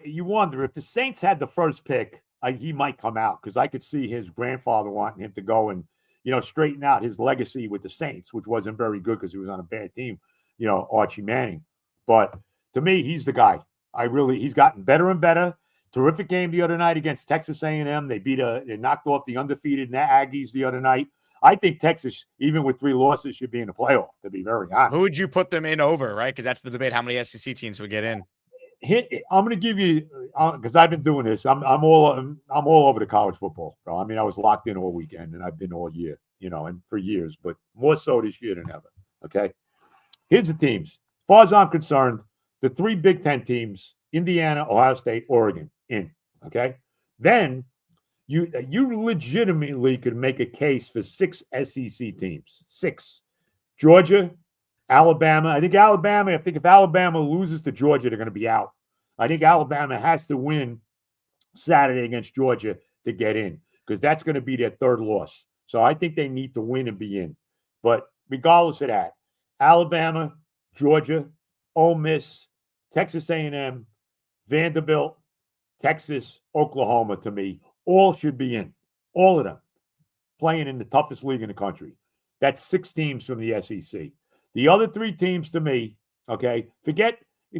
You wonder if the Saints had the first pick, he might come out because I could see his grandfather wanting him to go and straighten out his legacy with the Saints, which wasn't very good because he was on a bad team. Archie Manning. But to me, he's the guy. He's gotten better and better. Terrific game the other night against Texas A&M. They knocked off the undefeated Aggies the other night. I think Texas, even with 3 losses, should be in the playoff, to be very honest. Who would you put them in over, right? Because that's the debate. How many SEC teams would get in? I'm going to give you because I've been doing this. I'm all over the college football, bro. I mean, I was locked in all weekend, and I've been all year, and for years, but more so this year than ever. Okay, here's the teams. As far as I'm concerned, the 3 Big Ten teams: Indiana, Ohio State, Oregon. In. Okay, then you legitimately could make a case for 6 SEC teams. 6: Georgia, Alabama. I think if Alabama loses to Georgia, they're going to be out. I think Alabama has to win Saturday against Georgia to get in because that's going to be their 3rd loss. So I think they need to win and be in. But regardless of that, Alabama, Georgia, Ole Miss, Texas A&M, Vanderbilt, Texas, Oklahoma, to me, all should be in. All of them playing in the toughest league in the country. That's 6 teams from the SEC. The other 3 teams to me, okay,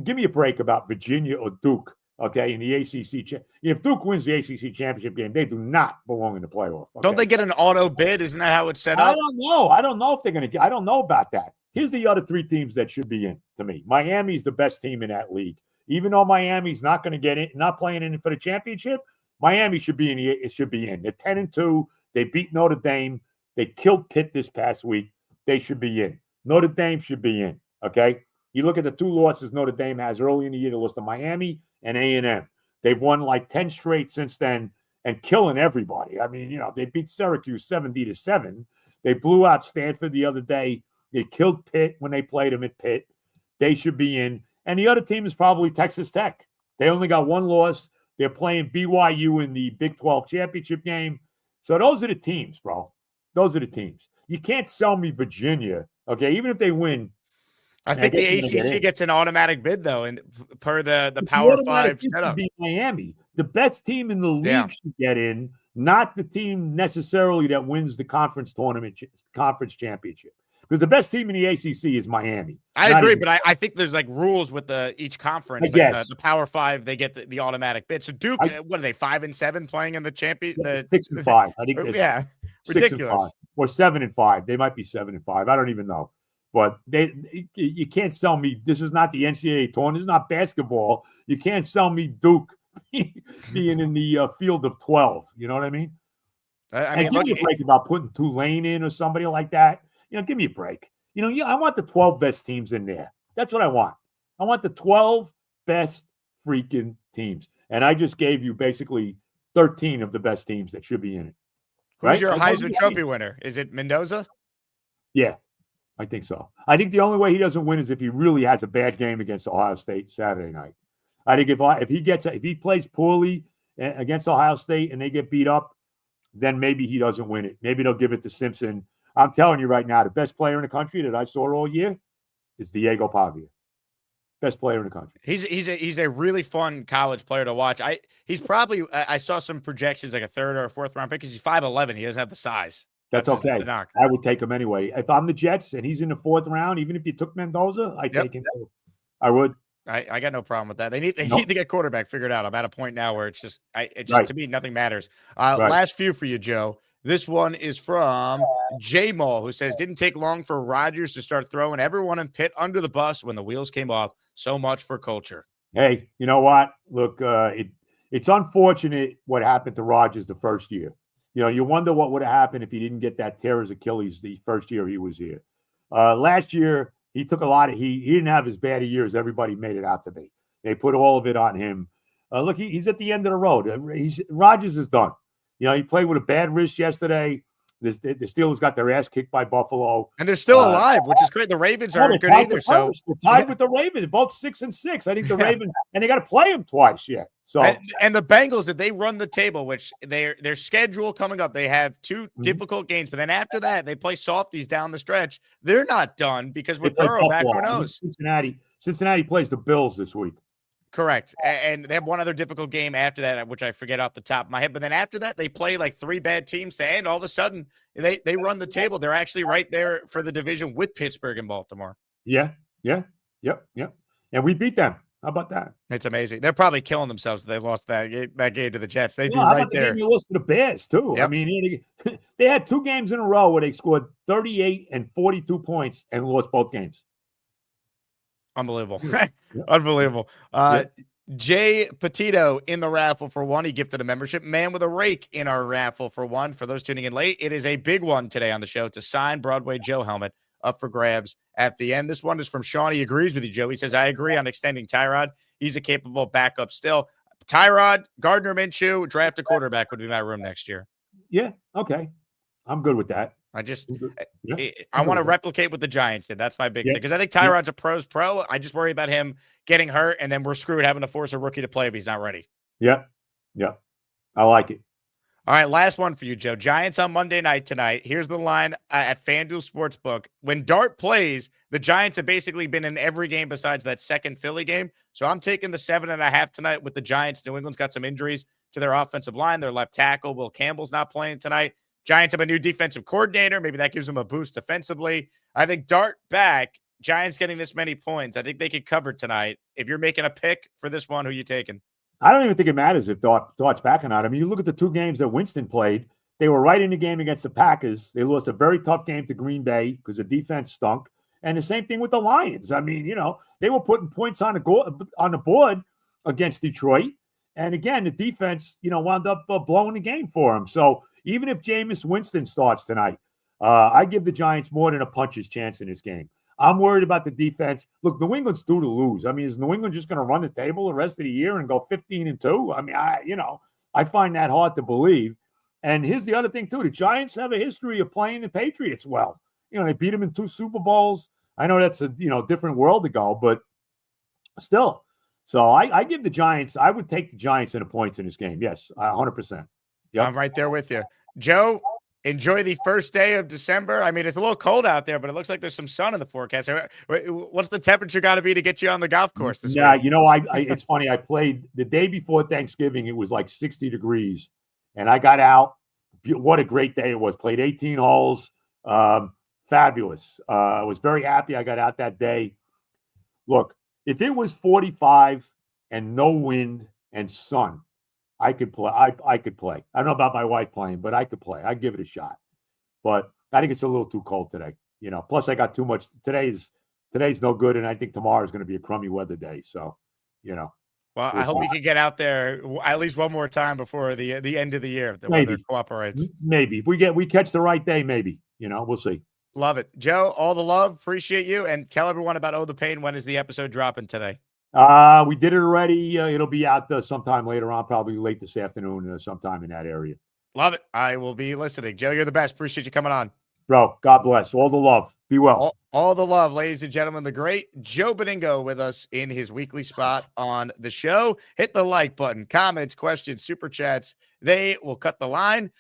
give me a break about Virginia or Duke, okay, in the ACC. If Duke wins the ACC championship game, they do not belong in the playoff. Okay? Don't they get an auto bid? Isn't that how it's set up? I don't know. I don't know if they're going to get – I don't know about that. Here's the other 3 teams that should be in to me. Miami's the best team in that league. Even though Miami's not going to get in, not playing in for the championship, Miami should be in. It should be in. They're 10-2. They beat Notre Dame. They killed Pitt this past week. They should be in. Notre Dame should be in, okay? You look at the 2 losses Notre Dame has early in the year. They lost to Miami and A&M. They've won like 10 straight since then and killing everybody. I mean, they beat Syracuse 70-7. They blew out Stanford the other day. They killed Pitt when they played them at Pitt. They should be in. And the other team is probably Texas Tech. They only got 1 loss. They're playing BYU in the Big 12 championship game. So those are the teams, bro. Those are the teams. You can't sell me Virginia. Okay, even if they win, I think the ACC gets an automatic bid though, and per the Power 5 setup. Be Miami, the best team in the league should get in, not the team necessarily that wins the conference championship. Because the best team in the ACC is Miami. I agree, but I think there's like rules with each conference. Like the Power 5, they get the automatic bid. So Duke, what are they, 5-7 playing in the champion? 6-5. I think. Yeah, ridiculous. Or 7-5. They might be 7-5. I don't even know. But you can't sell me. This is not the NCAA tournament. This is not basketball. You can't sell me Duke being in the field of 12. You know what I mean? I mean, give me a break about putting Tulane in or somebody like that. Give me a break. I want the 12 best teams in there. That's what I want. I want the 12 best freaking teams. And I just gave you basically 13 of the best teams that should be in it. Who's your Heisman Trophy winner? Is it Mendoza? Yeah, I think so. I think the only way he doesn't win is if he really has a bad game against Ohio State Saturday night. I think if he plays poorly against Ohio State and they get beat up, then maybe he doesn't win it. Maybe they'll give it to Simpson. I'm telling you right now, the best player in the country that I saw all year is Diego Pavia. Best player in the country. He's a really fun college player to watch. He's probably I saw some projections like a 3rd or a 4th round pick because he's 5'11". He doesn't have the size. That's okay. I would take him anyway. If I'm the Jets and he's in the 4th round, even if you took Mendoza, I'd take him too. I would. I got no problem with that. They need to get quarterback figured out. I'm at a point now where it's just to me nothing matters. Last few for you, Joe. This one is from J Mall, who says, didn't take long for Rodgers to start throwing everyone in Pitt under the bus when the wheels came off. So much for culture. Hey, you know what? Look, it's unfortunate what happened to Rodgers the first year. You wonder what would have happened if he didn't get that tear his Achilles the first year he was here. Last year, he took a lot of he didn't have as bad a year as everybody made it out to be. They put all of it on him. Look, he's at the end of the road. Rodgers is done. He played with a bad wrist yesterday. The Steelers got their ass kicked by Buffalo. And they're still alive, which is great. The Ravens aren't good either. So they're tied with the Ravens, both 6-6. I think the Ravens, and they got to play them twice yet. So and the Bengals, if they run the table, which their schedule coming up, they have 2 difficult games, but then after that, they play softies down the stretch. They're not done because with Burrow back, who knows? Cincinnati plays the Bills this week. Correct. And they have one other difficult game after that, which I forget off the top of my head. But then after that, they play like 3 bad teams to end. All of a sudden, they run the table. They're actually right there for the division with Pittsburgh and Baltimore. Yeah. Yep. And we beat them. How about that? It's amazing. They're probably killing themselves if they lost that game to the Jets. They'd be right right there. They lost to the Bears, too. Yep. I mean, they had 2 games in a row where they scored 38 and 42 points and lost both games. Unbelievable. Unbelievable. Jay Petito in the raffle for one. He gifted a membership. Man with a Rake in our raffle for one. For those tuning in late, it is a big one today on the show to sign Broadway Joe helmet up for grabs at the end. This one is from Sean. He agrees with you, Joe. He says, I agree on extending Tyrod. He's a capable backup still. Tyrod, Gardner Minshew, draft a quarterback would be my room next year. Yeah. Okay. I'm good with that. I just, Yeah. I want to replicate what the Giants did. That's my big thing. Because I think Tyrod's a pro's pro. I just worry about him getting hurt, and then we're screwed having to force a rookie to play if he's not ready. Yep. Yep. I like it. All right, last one for you, Joe. Giants on Monday night tonight. Here's the line at FanDuel Sportsbook. When Dart plays, the Giants have basically been in every game besides that second Philly game. So I'm taking the 7.5 tonight with the Giants. New England's got some injuries to their offensive line. Their left tackle, Will Campbell's not playing tonight. Giants have a new defensive coordinator. Maybe that gives them a boost defensively. I think Dart back, Giants getting this many points. I think they could cover tonight. If you're making a pick for this one, who you taking? I don't even think it matters if Dart's back or not. I mean, you look at the two games that Winston played. They were right in the game against the Packers. They lost a very tough game to Green Bay because the defense stunk. And the same thing with the Lions. I mean, they were putting points on the board against Detroit. And again, the defense, wound up blowing the game for them. So even if Jameis Winston starts tonight, I give the Giants more than a puncher's chance in this game. I'm worried about the defense. Look, New England's due to lose. I mean, is New England just going to run the table the rest of the year and go 15-2? I mean, I find that hard to believe. And here's the other thing, too. The Giants have a history of playing the Patriots well. They beat them in 2 Super Bowls. I know that's a, different world ago, but still. So I give the Giants, I would take the Giants in the points in this game. Yes, 100%. Yep. I'm right there with you. Joe, enjoy the first day of December. I mean, it's a little cold out there, but it looks like there's some sun in the forecast. What's the temperature got to be to get you on the golf course this week? It's funny. I played the day before Thanksgiving. It was like 60 degrees, and I got out. What a great day it was. Played 18 holes. Fabulous. I was very happy I got out that day. Look, if it was 45 and no wind and sun, I could play. I could play. I don't know about my wife playing, but I could play. I'd give it a shot. But I think it's a little too cold today. Plus I got too much. Today's no good, and I think tomorrow is going to be a crummy weather day. So, Well, I hope you can get out there at least one more time before the end of the year if the weather cooperates. Maybe if we catch the right day, maybe. We'll see. Love it. Joe, all the love. Appreciate you. And tell everyone about Oh the Pain. When is the episode dropping today? We did it already. It'll be out sometime later on, probably late this afternoon, sometime in that area. Love it. I will be listening. Joe, you're the best. Appreciate you coming on. Bro, God bless. All the love. Be well. All the love, ladies and gentlemen. The great Joe Benigno with us in his weekly spot on the show. Hit the like button, comments, questions, super chats. They will cut the line.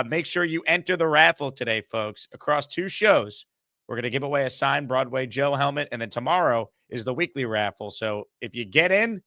Make sure you enter the raffle today, folks. Across 2 shows, we're going to give away a signed Broadway Joe helmet. And then tomorrow is the weekly raffle. So if you get in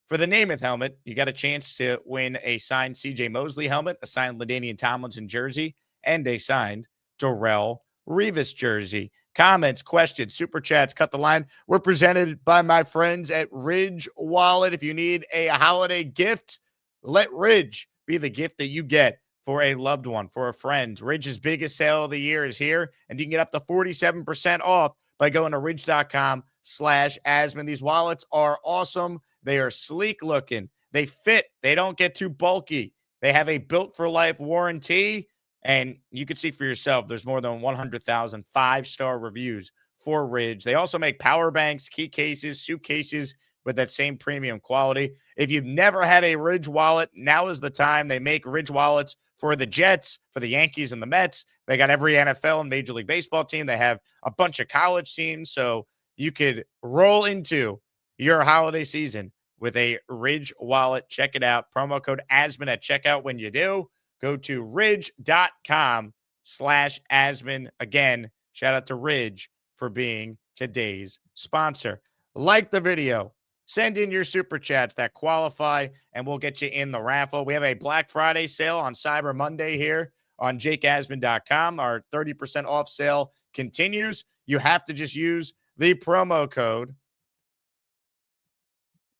for the Namath helmet, you got a chance to win a signed CJ Mosley helmet, a signed LaDainian Tomlinson jersey, and a signed Darrelle Revis jersey. Comments, questions, super chats, cut the line. We're presented by my friends at Ridge Wallet. If you need a holiday gift, let Ridge be the gift that you get for a loved one, for a friend. Ridge's biggest sale of the year is here, and you can get up to 47% off by going to ridge.com/Asman. These wallets are awesome. They are sleek looking. They fit. They don't get too bulky. They have a built-for-life warranty, and you can see for yourself, there's more than 100,000 5-star reviews for Ridge. They also make power banks, key cases, suitcases with that same premium quality. If you've never had a Ridge wallet, now is the time. They make Ridge wallets for the Jets, for the Yankees and the Mets. They got every NFL and Major League Baseball team. They have a bunch of college teams, so you could roll into your holiday season with a Ridge wallet. Check it out. Promo code Asman at checkout when you do. Go to ridge.com/Asman. Again, shout out to Ridge for being today's sponsor. Like the video. Send in your super chats that qualify, and we'll get you in the raffle. We have a Black Friday sale on Cyber Monday here on jakeasman.com. Our 30% off sale continues. You have to just use the promo code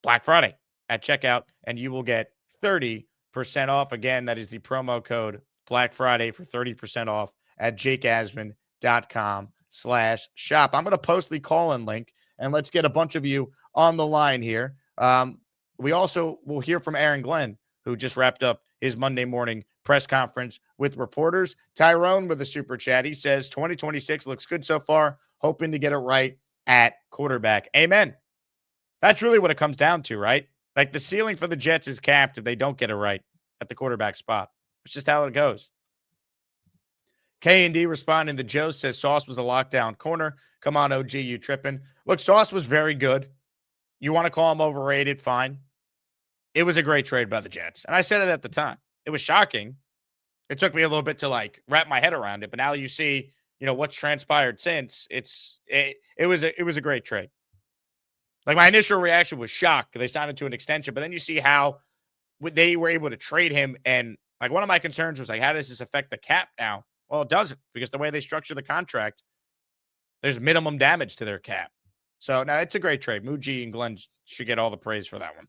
Black Friday at checkout, and you will get 30% off. Again, that is the promo code Black Friday for 30% off at jakeasman.com/shop. I'm going to post the call-in link, and let's get a bunch of you on the line here. We also will hear from Aaron Glenn, who just wrapped up his Monday morning press conference with reporters. Tyrone with a super chat. He says 2026 looks good so far, hoping to get it right at quarterback. Amen. That's really what it comes down to, right? Like the ceiling for the Jets is capped if they don't get it right at the quarterback spot. It's just how it goes. K&D responding to Joe says Sauce was a lockdown corner. Come on, OG, you tripping. Look, Sauce was very good. You want to call him overrated, fine. It was a great trade by the Jets. And I said it at the time. It was shocking. It took me a little bit to like wrap my head around it. But now you see, what's transpired since. It was a great trade. Like my initial reaction was shock. They signed him to an extension. But then you see how they were able to trade him. And like one of my concerns was like, how does this affect the cap now? Well, it doesn't, because the way they structure the contract, there's minimum damage to their cap. So now it's a great trade. Muji and Glenn should get all the praise for that one.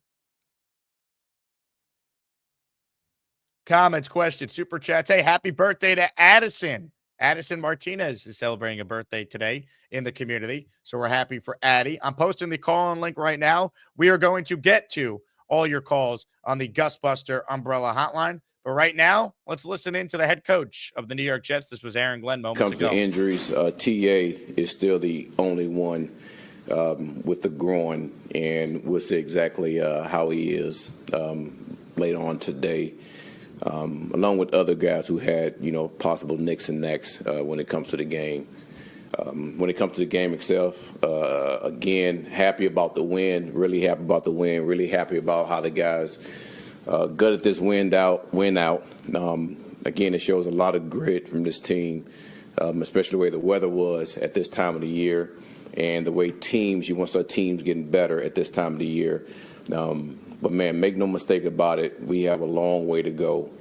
Comments, questions, super chats. Hey, happy birthday to Addison. Addison Martinez is celebrating a birthday today in the community. So we're happy for Addie. I'm posting the call-in link right now. We are going to get to all your calls on the Gusbuster Umbrella Hotline. But right now, let's listen in to the head coach of the New York Jets. This was Aaron Glenn moments ago. Comes to injuries, TA is still the only one with the groin, and we'll see exactly how he is later on today, along with other guys who had, possible nicks and necks when it comes to the game. When it comes to the game itself, again, happy about the win, really happy about the win, really happy about how the guys gutted this win out. Again, it shows a lot of grit from this team, especially the way the weather was at this time of the year and the way you want to start teams getting better at this time of the year. But, man, make no mistake about it, we have a long way to go.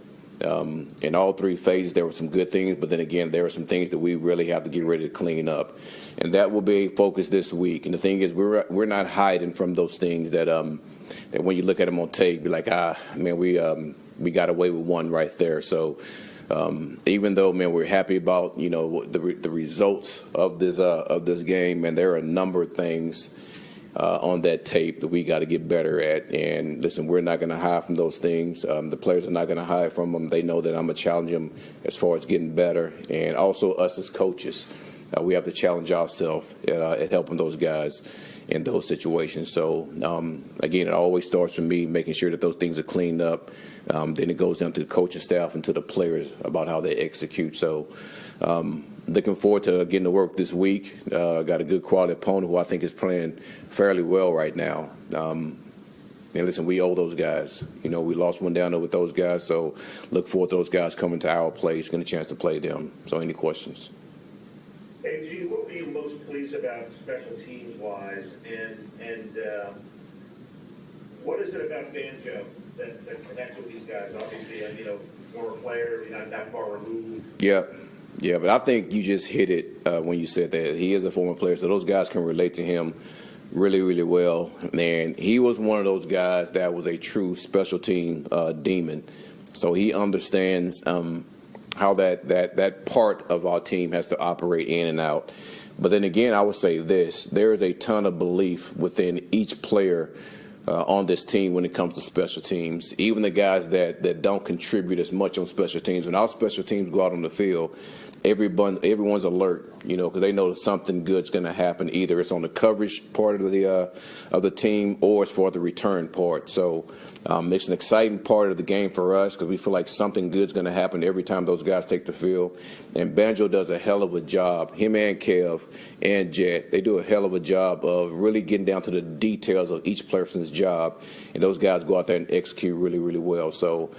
In all three phases, there were some good things, but then again, there are some things that we really have to get ready to clean up. And that will be a focus this week. And the thing is, we're not hiding from those things that when you look at them on tape, be like, man, we got away with one right there. So even though, man, we're happy about, the results of this game, and there are a number of things on that tape that we got to get better at. And listen, we're not going to hide from those things. The players are not going to hide from them. They know that I'm going to challenge them as far as getting better. And also us as coaches, we have to challenge ourselves at helping those guys in those situations. So, again, it always starts with me making sure that those things are cleaned up. Then it goes down to the coaching staff and to the players about how they execute. So, looking forward to getting to work this week. Got a good quality opponent who I think is playing fairly well right now. And listen, we owe those guys. We lost one down there with those guys. So look forward to those guys coming to our place, getting a chance to play them. So any questions? Hey, G, what were you most pleased about special teams-wise? And what is it about Banjo that connects with these guys? Obviously, former player, you're not that far removed. Yeah, but I think you just hit it when you said that. He is a former player, so those guys can relate to him really, really well. And he was one of those guys that was a true special team demon. So he understands how that part of our team has to operate in and out. But then again, I would say this. There is a ton of belief within each player on this team when it comes to special teams. Even the guys that don't contribute as much on special teams. When our special teams go out on the field, everyone's alert, because they know that something good's going to happen. Either it's on the coverage part of the team or it's for the return part. So it's an exciting part of the game for us because we feel like something good's going to happen every time those guys take the field. And Banjo does a hell of a job. Him and Kev and Jet, they do a hell of a job of really getting down to the details of each person's job. And those guys go out there and execute really, really well. So,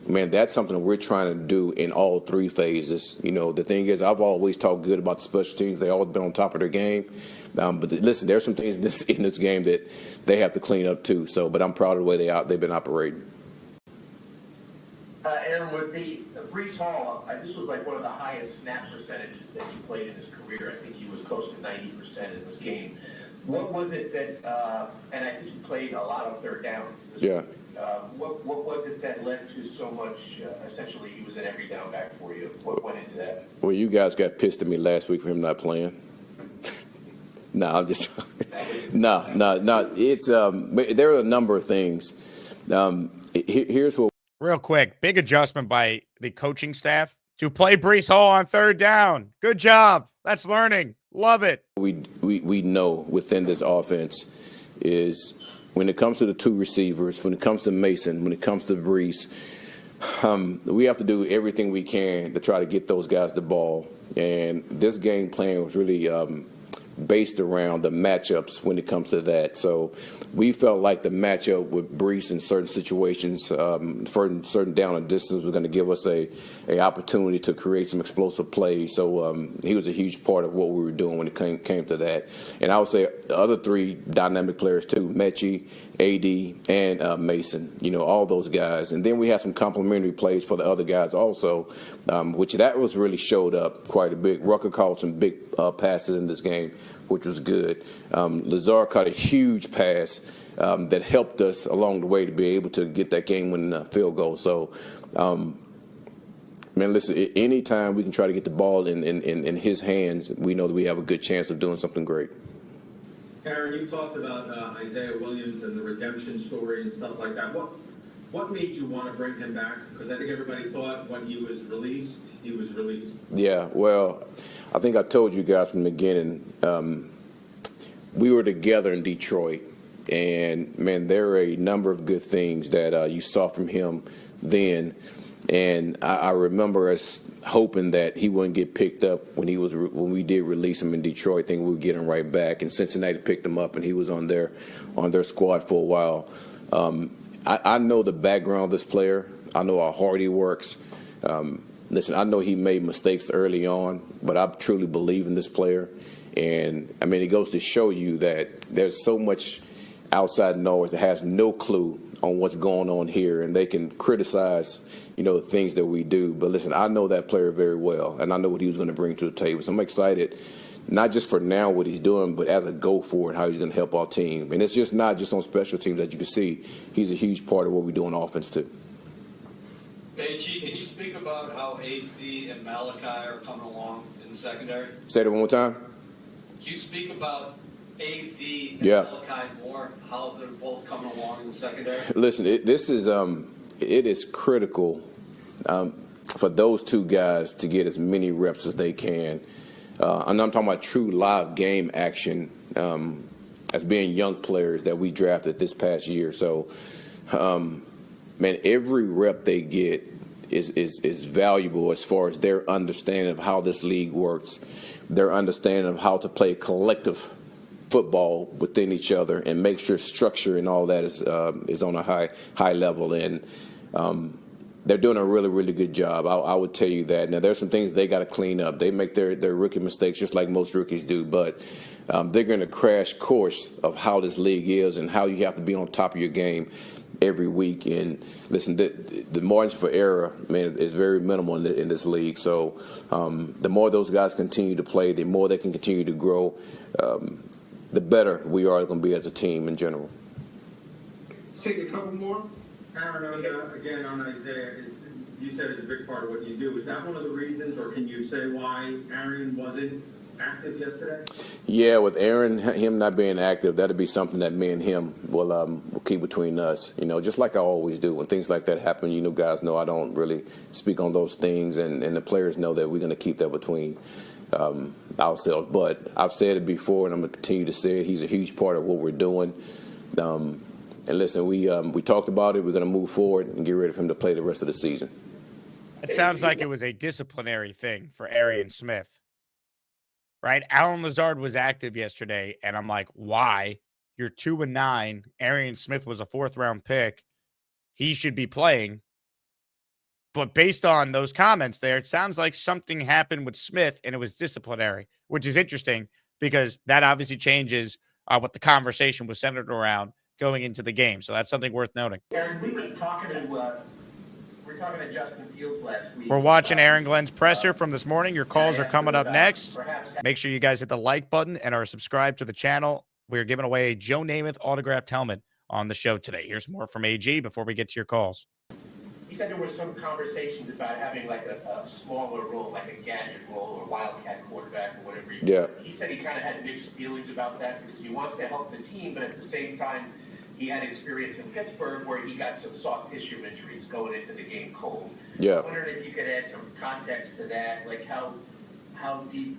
man, that's something we're trying to do in all three phases. The thing is, I've always talked good about the special teams. They've always been on top of their game. But listen, there's some things in this game that they have to clean up too. So, but I'm proud of the way they've been operating. Aaron, with the Brees Hall, this was like one of the highest snap percentages that he played in his career. I think he was close to 90% in this game. What was it that, and I think he played a lot of third down. Yeah. What was it that led to so much, essentially he was an every down back for you? What went into that? Well, you guys got pissed at me last week for him not playing. No, I'm just No. It's there are a number of things. Here's what. Real quick, big adjustment by the coaching staff to play Breece Hall on third down. Good job. That's learning. Love it. We know within this offense is when it comes to the two receivers, when it comes to Mason, when it comes to Breece, we have to do everything we can to try to get those guys the ball. And this game plan was really based around the matchups when it comes to that. So we felt like the matchup with Breece in certain situations, for certain down and distance, was going to give us a opportunity to create some explosive plays. So he was a huge part of what we were doing when it came to that. And I would say the other three dynamic players too, Mechie, AD, and Mason, all those guys. And then we had some complementary plays for the other guys also, which that was really showed up quite a bit. Rucker called some big passes in this game, which was good. Lazard caught a huge pass that helped us along the way to be able to get that game-winning field goal. So, man, listen, anytime we can try to get the ball in his hands, we know that we have a good chance of doing something great. Aaron, you talked about Isaiah Williams and the redemption story and stuff like that. What made you want to bring him back? Because I think everybody thought when he was released, he was released. Yeah, well, I think I told you guys from the beginning, we were together in Detroit. And, man, there are a number of good things that you saw from him then. And I remember us hoping that he wouldn't get picked up when we did release him in Detroit. Think we would get him right back. And Cincinnati picked him up, and he was on their squad for a while. I know the background of this player. I know how hard he works. Listen, I know he made mistakes early on, but I truly believe in this player. And, I mean, it goes to show you that there's so much outside noise that has no clue on what's going on here, and they can criticize, the things that we do. But, listen, I know that player very well, and I know what he was going to bring to the table. So I'm excited, not just for now what he's doing, but as a go-forward, how he's going to help our team. And it's just not just on special teams. As you can see, he's a huge part of what we do on offense, too. AG, can you speak about how AZ and Malachi are coming along in the secondary? Say that one more time. Can you speak about AZ and Malachi more, how they're both coming along in the secondary? Listen, it is critical for those two guys to get as many reps as they can. And I'm talking about true live game action as being young players that we drafted this past year. So, man, every rep they get is valuable as far as their understanding of how this league works, their understanding of how to play collective football within each other and make sure structure and all that is on a high level. And they're doing a really, really good job. I would tell you that. Now, there's some things they got to clean up. They make their rookie mistakes just like most rookies do, but they're going to crash course of how this league is and how you have to be on top of your game every week. And listen, the margin for error, man, is very minimal in this league. So the more those guys continue to play, the more they can continue to grow, the better we are going to be as a team in general. Take a couple more. Aaron, again on Isaiah, you said it's a big part of what you do. Is that one of the reasons, or can you say why Aaron wasn't active yesterday? Yeah, with Aaron, him not being active, that'll be something that me and him will keep between us. Just like I always do. When things like that happen, guys know I don't really speak on those things, and the players know that we're going to keep that between ourselves. But I've said it before, and I'm going to continue to say it. He's a huge part of what we're doing. And listen, we talked about it. We're going to move forward and get ready for him to play the rest of the season. It sounds like it was a disciplinary thing for Arian Smith, right? Alan Lazard was active yesterday, and I'm like, why? You're 2-9. Arian Smith was a 4th-round pick. He should be playing. But based on those comments there, it sounds like something happened with Smith, and it was disciplinary, which is interesting because that obviously changes what the conversation was centered around going into the game. So that's something worth noting. Aaron, we were talking to Justin Fields last week. We're watching Aaron Glenn's presser from this morning. Your calls are coming up next. Make sure you guys hit the like button and are subscribed to the channel. We're giving away a Joe Namath autographed helmet on the show today. Here's more from AG before we get to your calls. he said there were some conversations about having like a smaller role, like a gadget role or wildcat quarterback or whatever. He said he kind of had mixed feelings about that because he wants to help the team, but at the same time, he had experience in Pittsburgh where he got some soft tissue injuries going into the game cold. I wondered if you could add some context to that, like how deep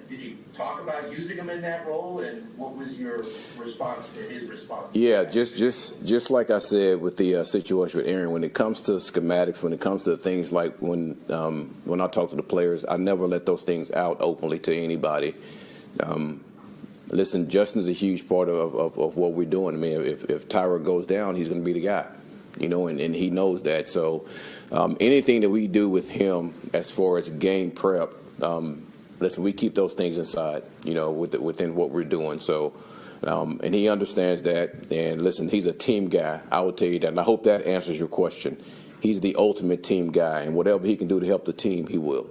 did you talk about using him in that role, and what was your response to his response? Yeah, just like I said with the situation with Aaron, when it comes to schematics, when it comes to things like when I talk to the players, I never let those things out openly to anybody. Listen, Justin's a huge part of what we're doing. I mean, if Tyra goes down, he's going to be the guy, and he knows that. So anything that we do with him as far as game prep, listen, we keep those things inside, within what we're doing. So, and he understands that. And listen, he's a team guy. I will tell you that. And I hope that answers your question. He's the ultimate team guy, and whatever he can do to help the team, he will.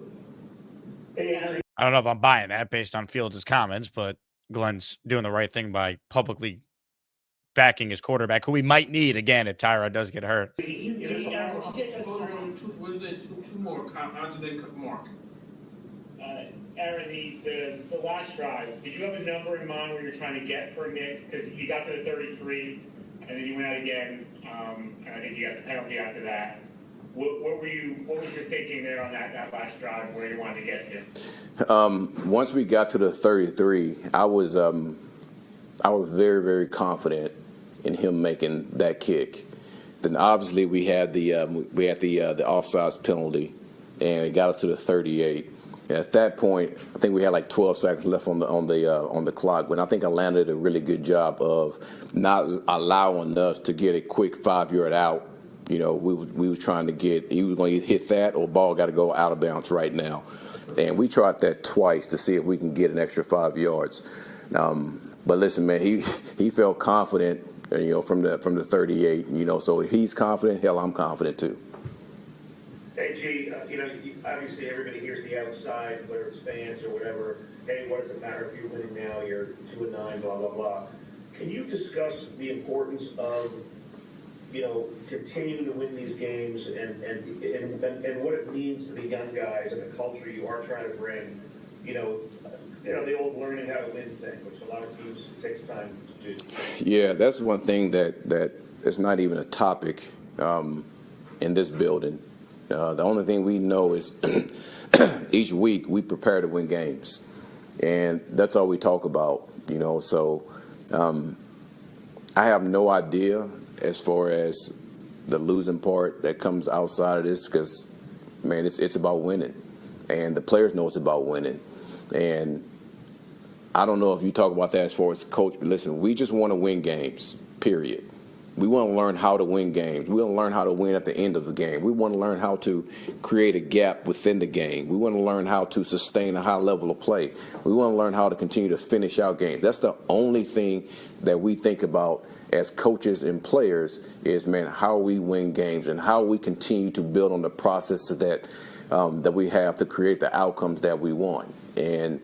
I don't know if I'm buying that based on Fields' comments, but Glenn's doing the right thing by publicly backing his quarterback, who we might need again if Tyra does get hurt. Two more. How did they cut Mark? Aaron, the last drive, did you have a number in mind where you're trying to get for Nick? Because you got to the 33, and then you went out again, and I think you got the penalty after that. What was your thinking there on that last drive where you wanted to get to? Once we got to the 33, I was very, very confident in him making that kick. Then obviously we had the offsides penalty, and it got us to the 38. And at that point, I think we had like 12 seconds left on the clock. But I think Atlanta did a really good job of not allowing us to get a quick 5-yard out. We were trying to get, he was going to hit that or ball got to go out of bounds right now. And we tried that twice to see if we can get an extra 5 yards. But listen, man, he felt confident, from the 38. So if he's confident, hell, I'm confident too. Hey, G, obviously everybody hears the outside, whether it's fans or whatever. Hey, what does it matter if you're winning now? You're 2-9, blah blah blah. Can you discuss the importance of continuing to win these games and what it means to the young guys and the culture you are trying to bring? The old learning how to win thing, which a lot of teams takes time to do. Yeah, that's one thing that is not even a topic in this building. The only thing we know is each week we prepare to win games, and that's all we talk about. So I have no idea as far as the losing part that comes outside of this, because, man, it's about winning, and the players know it's about winning. And I don't know if you talk about that as far as coach, but listen, we just want to win games, period. We want to learn how to win games. We want to learn how to win at the end of the game. We want to learn how to create a gap within the game. We want to learn how to sustain a high level of play. We want to learn how to continue to finish out games. That's the only thing that we think about as coaches and players is, man, how we win games and how we continue to build on the process that we have to create the outcomes that we want. And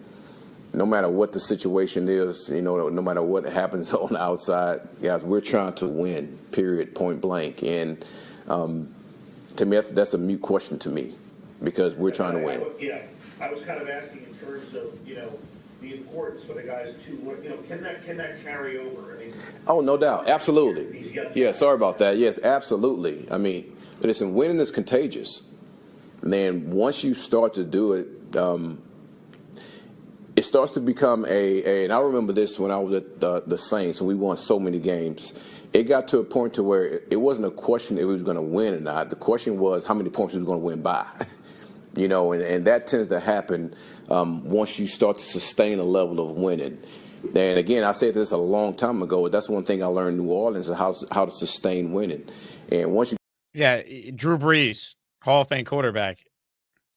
no matter what the situation is, no matter what happens on the outside, guys, we're trying to win, period, point blank. And to me, that's a mute question to me, because we're trying to win. I was kind of asking in terms of, the importance for the guys too. Can that carry over? I mean, oh, no doubt. Absolutely. Yeah, sorry about that. Yes, absolutely. I mean, listen, winning is contagious. And then once you start to do it, it starts to become and I remember this when I was at the Saints and we won so many games. It got to a point to where it wasn't a question if we was going to win or not. The question was how many points we was going to win by. And that tends to happen once you start to sustain a level of winning. And again, I said this a long time ago. That's one thing I learned in New Orleans is how to sustain winning. And once you, Drew Brees, Hall of Fame quarterback,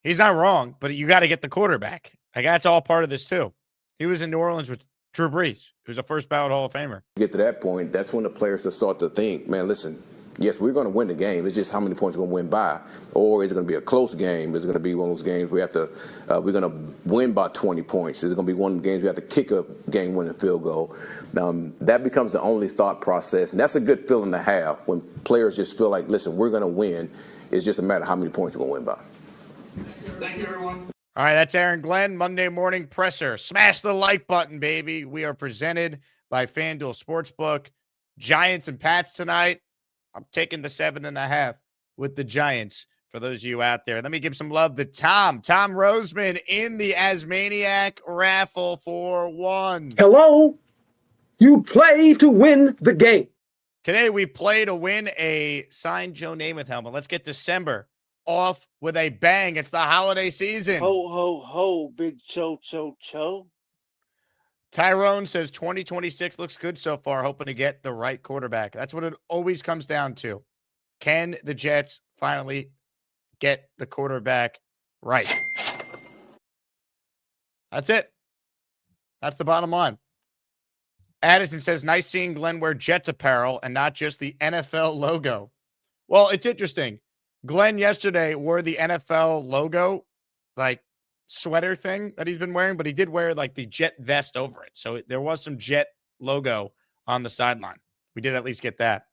he's not wrong, but you got to get the quarterback. Like, that's all part of this too. He was in New Orleans with Drew Brees, who's a first ballot Hall of Famer. Get to that point, that's when the players start to think, man, listen, yes, we're going to win the game. It's just how many points we're going to win by. Or is it going to be a close game? Is it going to be one of those games we have to we're going to win by 20 points? Is it going to be one of the games we have to kick a game-winning field goal? That becomes the only thought process. And that's a good feeling to have when players just feel like, listen, we're going to win. It's just a matter of how many points you're going to win by. Thank you, everyone. All right, that's Aaron Glenn, Monday Morning Presser. Smash the like button, baby. We are presented by FanDuel Sportsbook. Giants and Pats tonight. I'm taking the 7.5 with the Giants for those of you out there. Let me give some love to Tom Roseman in the Asmaniac raffle for one. Hello? You play to win the game. Today we play to win a signed Joe Namath helmet. Let's get December off with a bang. It's the holiday season. Ho, ho, ho, big cho. Tyrone says 2026 looks good so far, hoping to get the right quarterback. That's what it always comes down to. Can the Jets finally get the quarterback right? That's it. That's the bottom line. Addison says, nice seeing Glenn wear Jets apparel and not just the NFL logo. Well, it's interesting. Glenn yesterday wore the NFL logo, like sweater thing that he's been wearing, but he did wear like the Jet vest over it. So there was some Jet logo on the sideline. We did at least get that.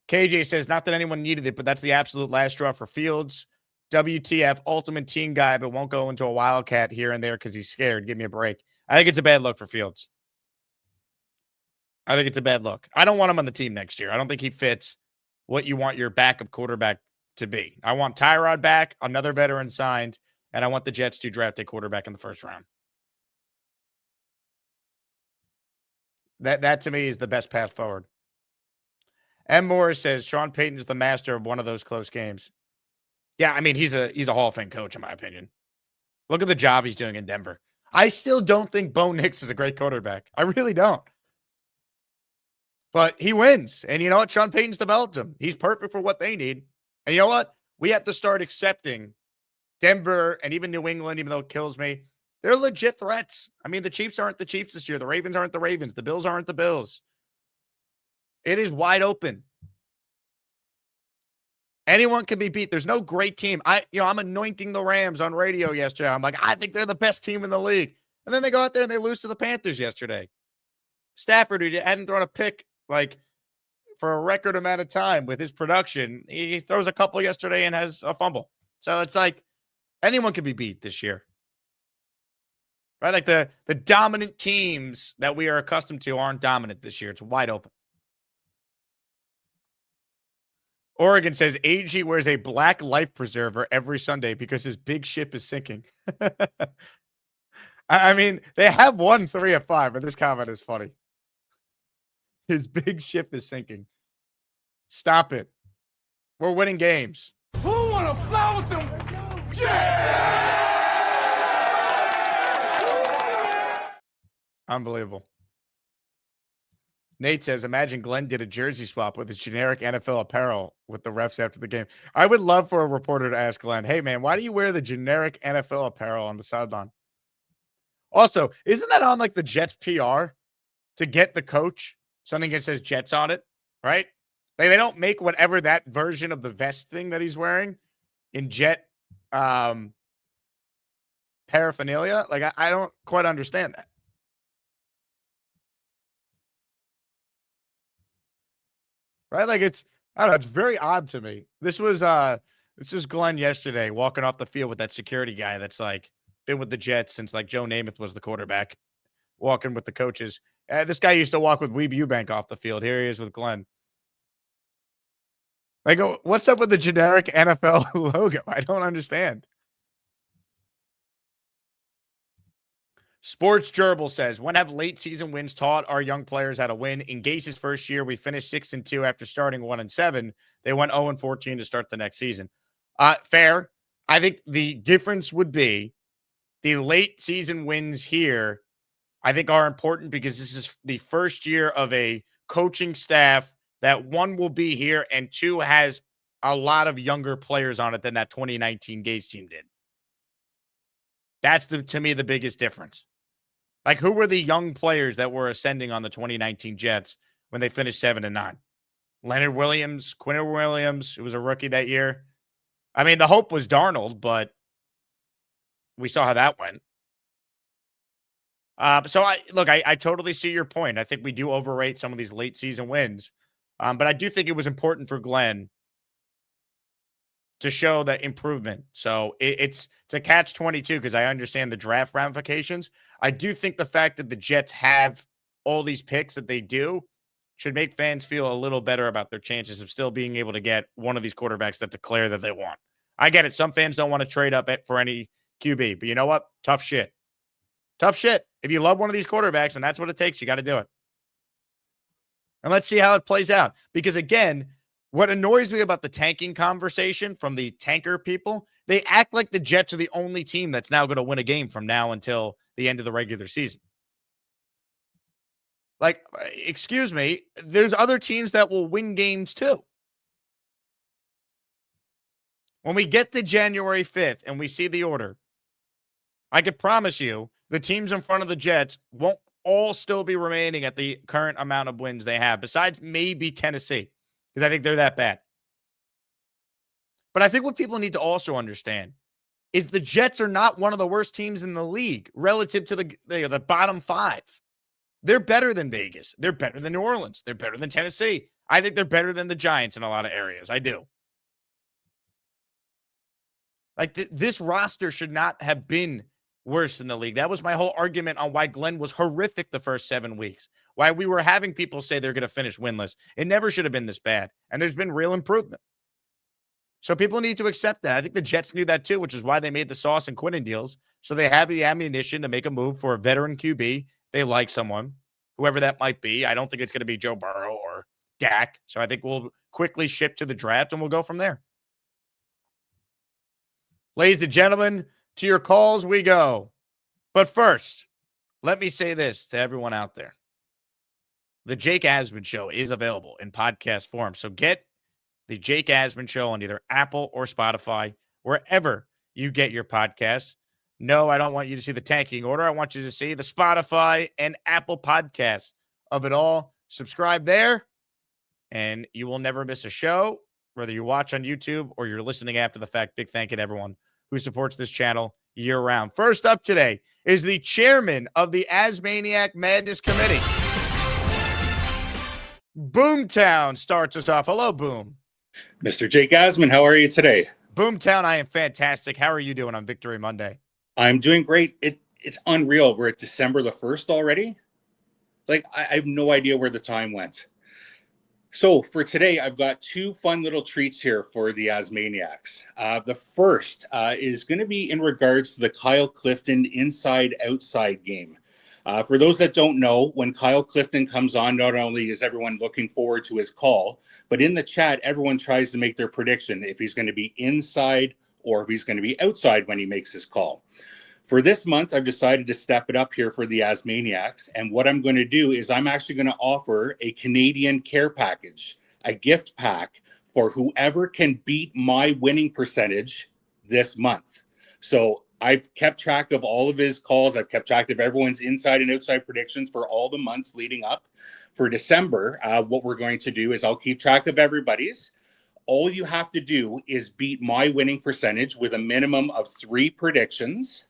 KJ says, not that anyone needed it, but that's the absolute last straw for Fields. WTF, ultimate team guy, but won't go into a Wildcat here and there because he's scared. Give me a break. I think it's a bad look for Fields. I think it's a bad look. I don't want him on the team next year. I don't think he fits what you want your backup quarterback to be. I want Tyrod back, another veteran signed, and I want the Jets to draft a quarterback in the first round. That to me is the best path forward. M. Morris says Sean Payton is the master of one of those close games. Yeah, I mean, he's a Hall of Fame coach, in my opinion. Look at the job he's doing in Denver. I still don't think Bo Nix is a great quarterback. I really don't. But he wins. And you know what? Sean Payton's developed him. He's perfect for what they need. And you know what? We have to start accepting Denver and even New England, even though it kills me. They're legit threats. I mean, the Chiefs aren't the Chiefs this year. The Ravens aren't the Ravens. The Bills aren't the Bills. It is wide open. Anyone can be beat. There's no great team. I'm anointing the Rams on radio yesterday. I'm like, I think they're the best team in the league. And then they go out there and they lose to the Panthers yesterday. Stafford, who hadn't thrown a pick like for a record amount of time with his production, he throws a couple yesterday and has a fumble. So it's like anyone can be beat this year. Right? Like the dominant teams that we are accustomed to aren't dominant this year. It's wide open. Oregon says AG wears a black life preserver every Sunday because his big ship is sinking. I mean, they have won 3 of 5, but this comment is funny. His big ship is sinking. Stop it. We're winning games. Who want to fly with them? Unbelievable. Nate says, imagine Glenn did a jersey swap with his generic NFL apparel with the refs after the game. I would love for a reporter to ask Glenn, hey, man, why do you wear the generic NFL apparel on the sideline? Also, isn't that on like the Jets PR to get the coach something that says Jets on it, right? Like they don't make whatever that version of the vest thing that he's wearing in Jet paraphernalia. Like I don't quite understand that. Right? Like I don't know, it's very odd to me. This was Glenn yesterday walking off the field with that security guy that's like been with the Jets since like Joe Namath was the quarterback, walking with the coaches. This guy used to walk with Weeb Eubank off the field. Here he is with Glenn. Like, what's up with the generic NFL logo? I don't understand. Sports Gerbil says, when have late season wins taught our young players how to win? In Gase's first year, we finished 6-2 after starting 1-7. They went 0-14 to start the next season. Fair. I think the difference would be the late season wins here, I think, are important because this is the first year of a coaching staff that, one, will be here, and two, has a lot of younger players on it than that 2019 Gase team did. That's, to me, the biggest difference. Like, who were the young players that were ascending on the 2019 Jets when they finished 7-9? Leonard Williams, Quinn Williams, who was a rookie that year. I mean, the hope was Darnold, but we saw how that went. So I totally see your point. I think we do overrate some of these late season wins. But I do think it was important for Glenn to show the improvement. So it's a catch-22 because I understand the draft ramifications. I do think the fact that the Jets have all these picks that they do should make fans feel a little better about their chances of still being able to get one of these quarterbacks that declare that they want. I get it. Some fans don't want to trade up for any QB, but you know what? Tough shit. Tough shit. If you love one of these quarterbacks and that's what it takes, you got to do it. And let's see how it plays out. Because again, what annoys me about the tanking conversation from the tanker people, they act like the Jets are the only team that's now going to win a game from now until the end of the regular season. Like, excuse me, there's other teams that will win games too. When we get to January 5th and we see the order, I could promise you the teams in front of the Jets won't all still be remaining at the current amount of wins they have, besides maybe Tennessee, because I think they're that bad. But I think what people need to also understand is the Jets are not one of the worst teams in the league relative to the bottom five. They're better than Vegas. They're better than New Orleans. They're better than Tennessee. I think they're better than the Giants in a lot of areas. I do. Like this roster should not have been worse in the league. That was my whole argument on why Glenn was horrific the first 7 weeks. Why we were having people say they're going to finish winless. It never should have been this bad. And there's been real improvement. So people need to accept that. I think the Jets knew that too, which is why they made the Sauce and Quinnen deals. So they have the ammunition to make a move for a veteran QB. They like someone, whoever that might be. I don't think it's going to be Joe Burrow or Dak. So I think we'll quickly shift to the draft and we'll go from there. Ladies and gentlemen, to your calls we go. But first, let me say this to everyone out there. The Jake Asman Show is available in podcast form. So get the Jake Asman Show on either Apple or Spotify, wherever you get your podcasts. No, I don't want you to see the tanking order. I want you to see the Spotify and Apple podcasts of it all. Subscribe there, and you will never miss a show, whether you watch on YouTube or you're listening after the fact. Big thank you to everyone who supports this channel year-round. First up today is the chairman of the Asmaniac Madness Committee. Boomtown starts us off. Hello, Boom. Mr. Jake Asman, how are you today? Boomtown, I am fantastic. How are you doing on Victory Monday? I'm doing great. It's unreal. We're at December the 1st already. Like, I have no idea where the time went. So for today, I've got 2 fun little treats here for the Asmaniacs. The first is going to be in regards to the Kyle Clifton inside-outside game. For those that don't know, when Kyle Clifton comes on, not only is everyone looking forward to his call, but in the chat, everyone tries to make their prediction if he's going to be inside or if he's going to be outside when he makes his call. For this month, I've decided to step it up here for the Asmaniacs. And what I'm going to do is I'm actually going to offer a Canadian care package, a gift pack for whoever can beat my winning percentage this month. So I've kept track of all of his calls. I've kept track of everyone's inside and outside predictions for all the months leading up. For December, what we're going to do is I'll keep track of everybody's. All you have to do is beat my winning percentage with a minimum of 3 predictions.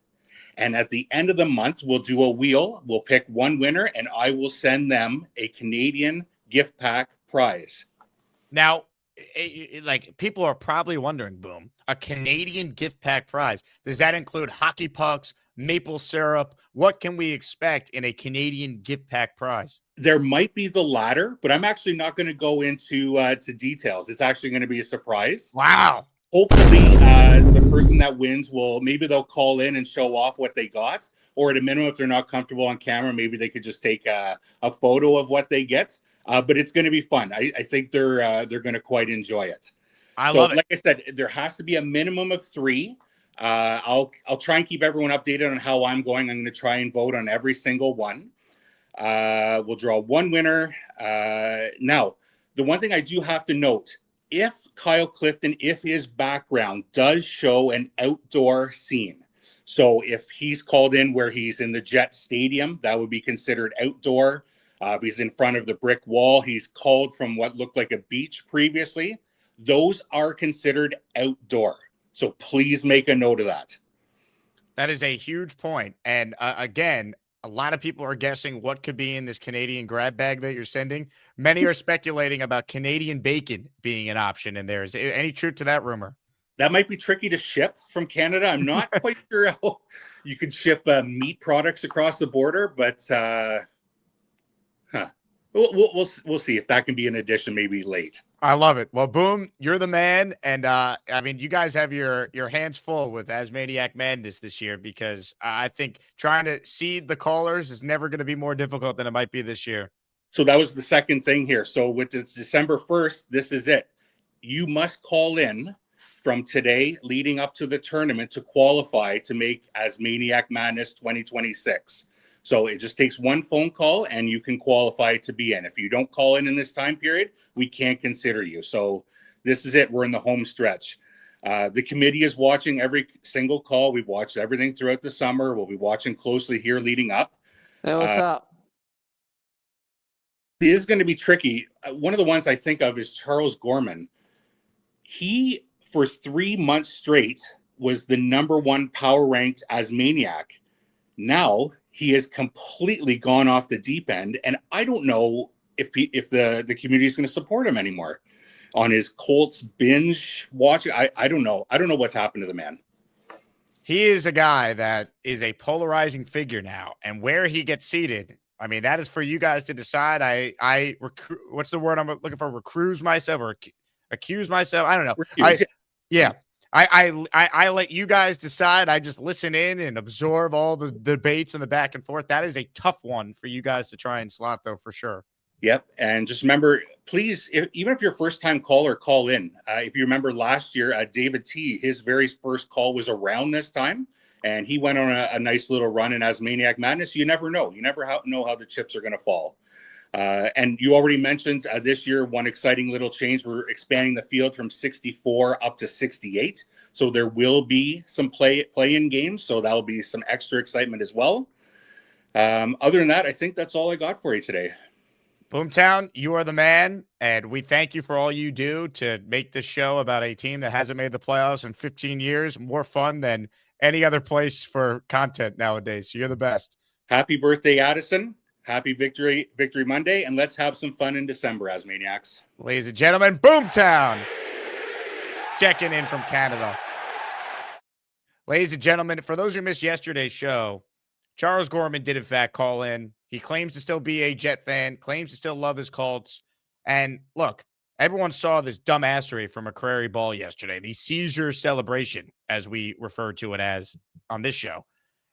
And at the end of the month, we'll do a wheel. We'll pick one winner, and I will send them a Canadian gift pack prize. Now, like, people are probably wondering, Boom, a Canadian gift pack prize. Does that include hockey pucks, maple syrup? What can we expect in a Canadian gift pack prize? There might be the latter, but I'm actually not going to go into to details. It's actually going to be a surprise. Wow. Hopefully, the person that wins maybe they'll call in and show off what they got, or at a minimum, if they're not comfortable on camera, maybe they could just take a photo of what they get. But it's going to be fun. I think they're going to quite enjoy it. I love it. Like I said, there has to be a minimum of 3. I'll try and keep everyone updated on how I'm going. I'm going to try and vote on every single one. We'll draw one winner. Now, the one thing I do have to note, if Kyle Clifton, if his background does show an outdoor scene, so if he's called in where he's in the Jet Stadium, that would be considered outdoor. If he's in front of the brick wall, he's called from what looked like a beach previously, those are considered outdoor. So please make a note of that. That is a huge point. And again, a lot of people are guessing what could be in this Canadian grab bag that you're sending. Many are speculating about Canadian bacon being an option in there. Is there any truth to that rumor? That might be tricky to ship from Canada. I'm not quite sure how you could ship meat products across the border, but we'll see if that can be an addition maybe late. I love it. Well, Boom, you're the man. And I mean, you guys have your hands full with Asmaniac Madness this year, because I think trying to seed the callers is never going to be more difficult than it might be this year. So that was the second thing here. So with this December 1st, this is it. You must call in from today leading up to the tournament to qualify to make Asmaniac Madness 2026. So it just takes one phone call and you can qualify to be in. If you don't call in this time period, we can't consider you. So this is it. We're in the home stretch. The committee is watching every single call. We've watched everything throughout the summer. We'll be watching closely here leading up. Hey, what's up? It is going to be tricky. One of the ones I think of is Charles Gorman. He, for 3 months straight, was the #1 power ranked Asmaniac. Now he has completely gone off the deep end, and I don't know if the community is going to support him anymore on his Colts binge watching. I don't know. I don't know what's happened to the man. He is a guy that is a polarizing figure now, and where he gets seated, I mean, that is for you guys to decide. What's the word I'm looking for? Recruise myself or accuse myself? I don't know. I let you guys decide. I just listen in and absorb all the debates and the back and forth. That is a tough one for you guys to try and slot, though, for sure. Yep. And just remember, please, even if you're a first-time caller, call in. If you remember last year, David T., his very first call was around this time, and he went on a nice little run in Asmaniac Madness. You never know. You never know how the chips are going to fall. And you already mentioned this year, one exciting little change. We're expanding the field from 64 up to 68. So there will be some play-in games. So that'll be some extra excitement as well. Other than that, I think that's all I got for you today. Boomtown, you are the man, and we thank you for all you do to make this show about a team that hasn't made the playoffs in 15 years more fun than any other place for content nowadays. So you're the best. Happy birthday, Addison. Happy Victory Monday, and let's have some fun in December, Asmaniacs. Ladies and gentlemen, Boomtown checking in from Canada. Ladies and gentlemen, for those who missed yesterday's show, Charles Gorman did in fact call in. He claims to still be a Jet fan, claims to still love his Colts. And look, everyone saw this dumbassery from McCrary Ball yesterday, the seizure celebration, as we refer to it as on this show.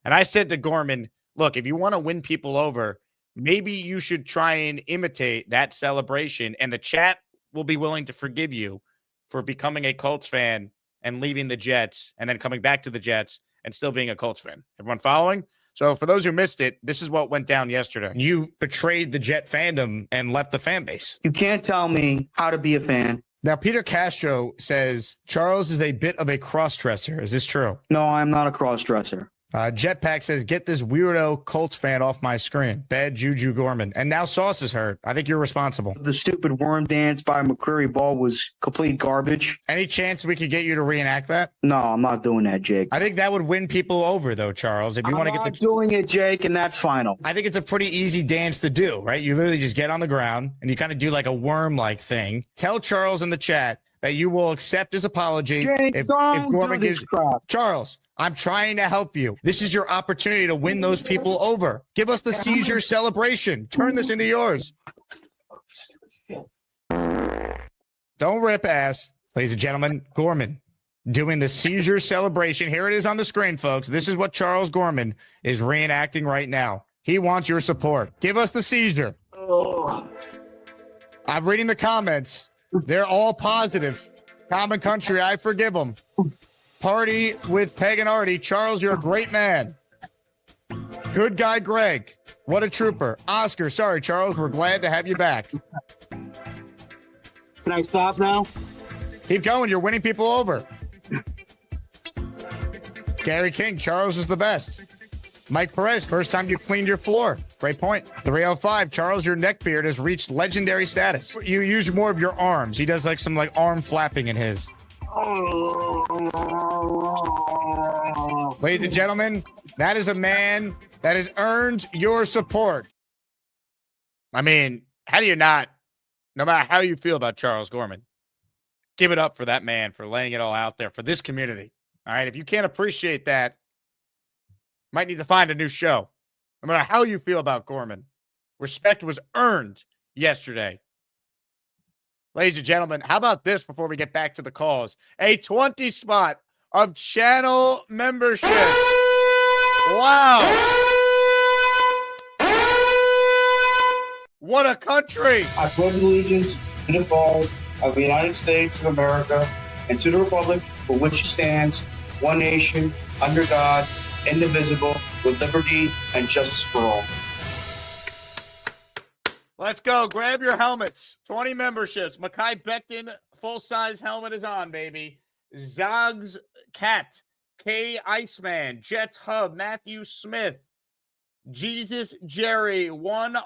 And I said to Gorman, look, if you want to win people over, maybe you should try and imitate that celebration, and the chat will be willing to forgive you for becoming a Colts fan and leaving the Jets and then coming back to the Jets and still being a Colts fan. Everyone following? So for those who missed it, this is what went down yesterday. You betrayed the Jet fandom and left the fan base. You can't tell me how to be a fan. Now, Peter Castro says Charles is a bit of a cross-dresser. Is this true? No, I'm not a cross-dresser. Jetpack says, get this weirdo Colts fan off my screen. Bad Juju Gorman. And now Sauce is hurt. I think you're responsible. The stupid worm dance by McCrary Ball was complete garbage. Any chance we could get you to reenact that? No, I'm not doing that, Jake. I think that would win people over, though, Charles. If you want to get doing it, Jake, and that's final. I think it's a pretty easy dance to do, right? You literally just get on the ground and you kind of do like a worm-like thing. Tell Charles in the chat that you will accept his apology Jake, if don't Gorman do this gives crap. Charles. I'm trying to help you. This is your opportunity to win those people over. Give us the seizure celebration. Turn this into yours. Don't rip ass. Ladies and gentlemen, Gorman doing the seizure celebration. Here it is on the screen, folks. This is what Charles Gorman is reenacting right now. He wants your support. Give us the seizure. I'm reading the comments. They're all positive. Common Country, I forgive them. Party with Peg and Artie. Charles, you're a great man. Good guy, Greg. What a trooper. Oscar, sorry, Charles. We're glad to have you back. Can I stop now? Keep going. You're winning people over. Gary King, Charles is the best. Mike Perez, first time you cleaned your floor. Great point. 305, Charles, your neckbeard has reached legendary status. You use more of your arms. He does like some like arm flapping in his. Ladies and gentlemen, that is a man that has earned your support. I mean, how do you not, no matter how you feel about Charles Gorman, Give it up for that man for laying it all out there for this community. All right. If you can't appreciate that, might need to find a new show. No matter how you feel about Gorman, respect was earned yesterday. Ladies and gentlemen, how about this before we get back to the calls? A 20 spot of channel membership. Wow. What a country. I pledge allegiance to the flag of the United States of America and to the republic for which it stands, one nation, under God, indivisible, with liberty and justice for all. Let's go. Grab your helmets. 20 memberships. Makai Becton, full-size helmet is on, baby. Zogs Cat, K Iceman, Jets Hub, Matthew Smith, Jesus Jerry, 1R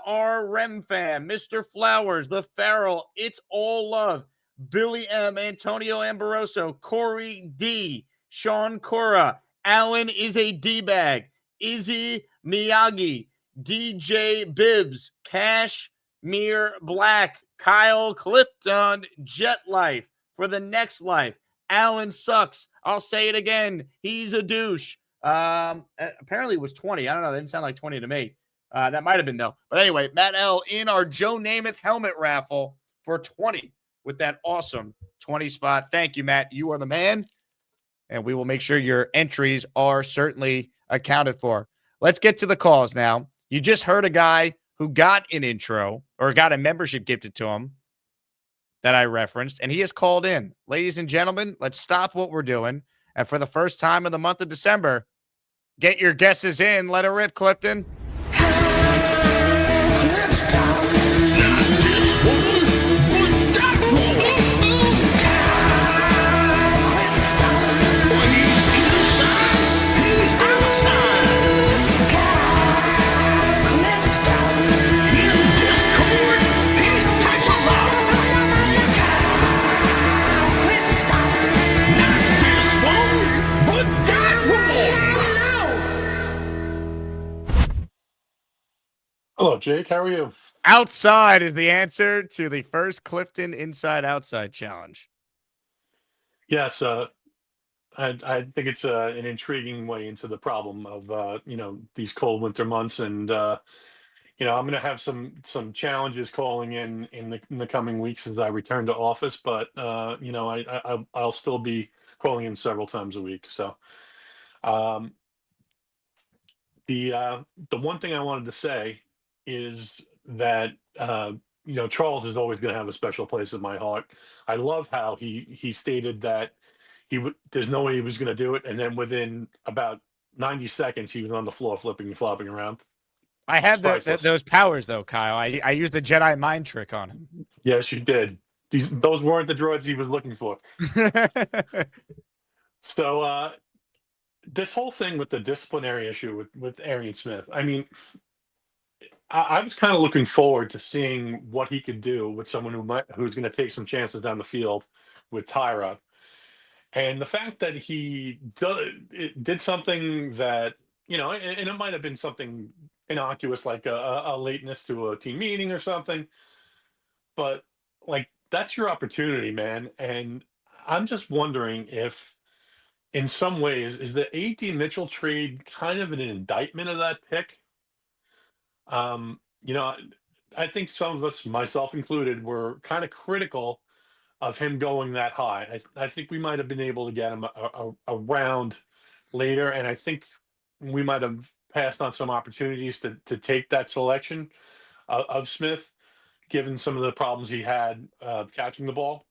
Remfam, Mr. Flowers, The Farrell, It's All Love, Billy M, Antonio Amoroso, Corey D, Sean Cora, Allen is a D-bag, Izzy Miyagi, DJ Bibbs, Cash Mere Black, Kyle Clifton, Jet Life for the next life. Allen sucks. I'll say it again. He's a douche. Apparently it was 20. I don't know. That didn't sound like 20 to me. That might have been though. But anyway, Matt L in our Joe Namath helmet raffle for 20 with that awesome 20 spot. Thank you, Matt. You are the man. And we will make sure your entries are certainly accounted for. Let's get to the calls now. You just heard a guy who got an intro or got a membership gifted to him that I referenced, and he has called in. Ladies and gentlemen, let's stop what we're doing. And for the first time in the month of December, get your guesses in. Let it rip, Clifton. Hello, Jake. How are you? Outside is the answer to the first Clifton Inside Outside challenge. Yes, I think it's an intriguing way into the problem of these cold winter months, and I'm going to have some challenges calling in the coming weeks as I return to office, but I'll still be calling in several times a week. So the one thing I wanted to say is that Charles is always going to have a special place in my heart. I love how he stated that there's no way he was going to do it, and then within about 90 seconds he was on the floor flipping and flopping around. I had those powers though, Kyle. I used the Jedi mind trick on him. Yes, you did. Those weren't the droids he was looking for. So this whole thing with the disciplinary issue with Arian Smith, I mean, I was kind of looking forward to seeing what he could do with someone who's going to take some chances down the field with Tyra. And the fact that he did something that, and it might have been something innocuous like a lateness to a team meeting or something, but like that's your opportunity, man. And I'm just wondering if in some ways is the A.D. Mitchell trade kind of an indictment of that pick? I think some of us, myself included, were kind of critical of him going that high. I think we might have been able to get him a round later, and I think we might have passed on some opportunities to take that selection of Smith, given some of the problems he had catching the ball.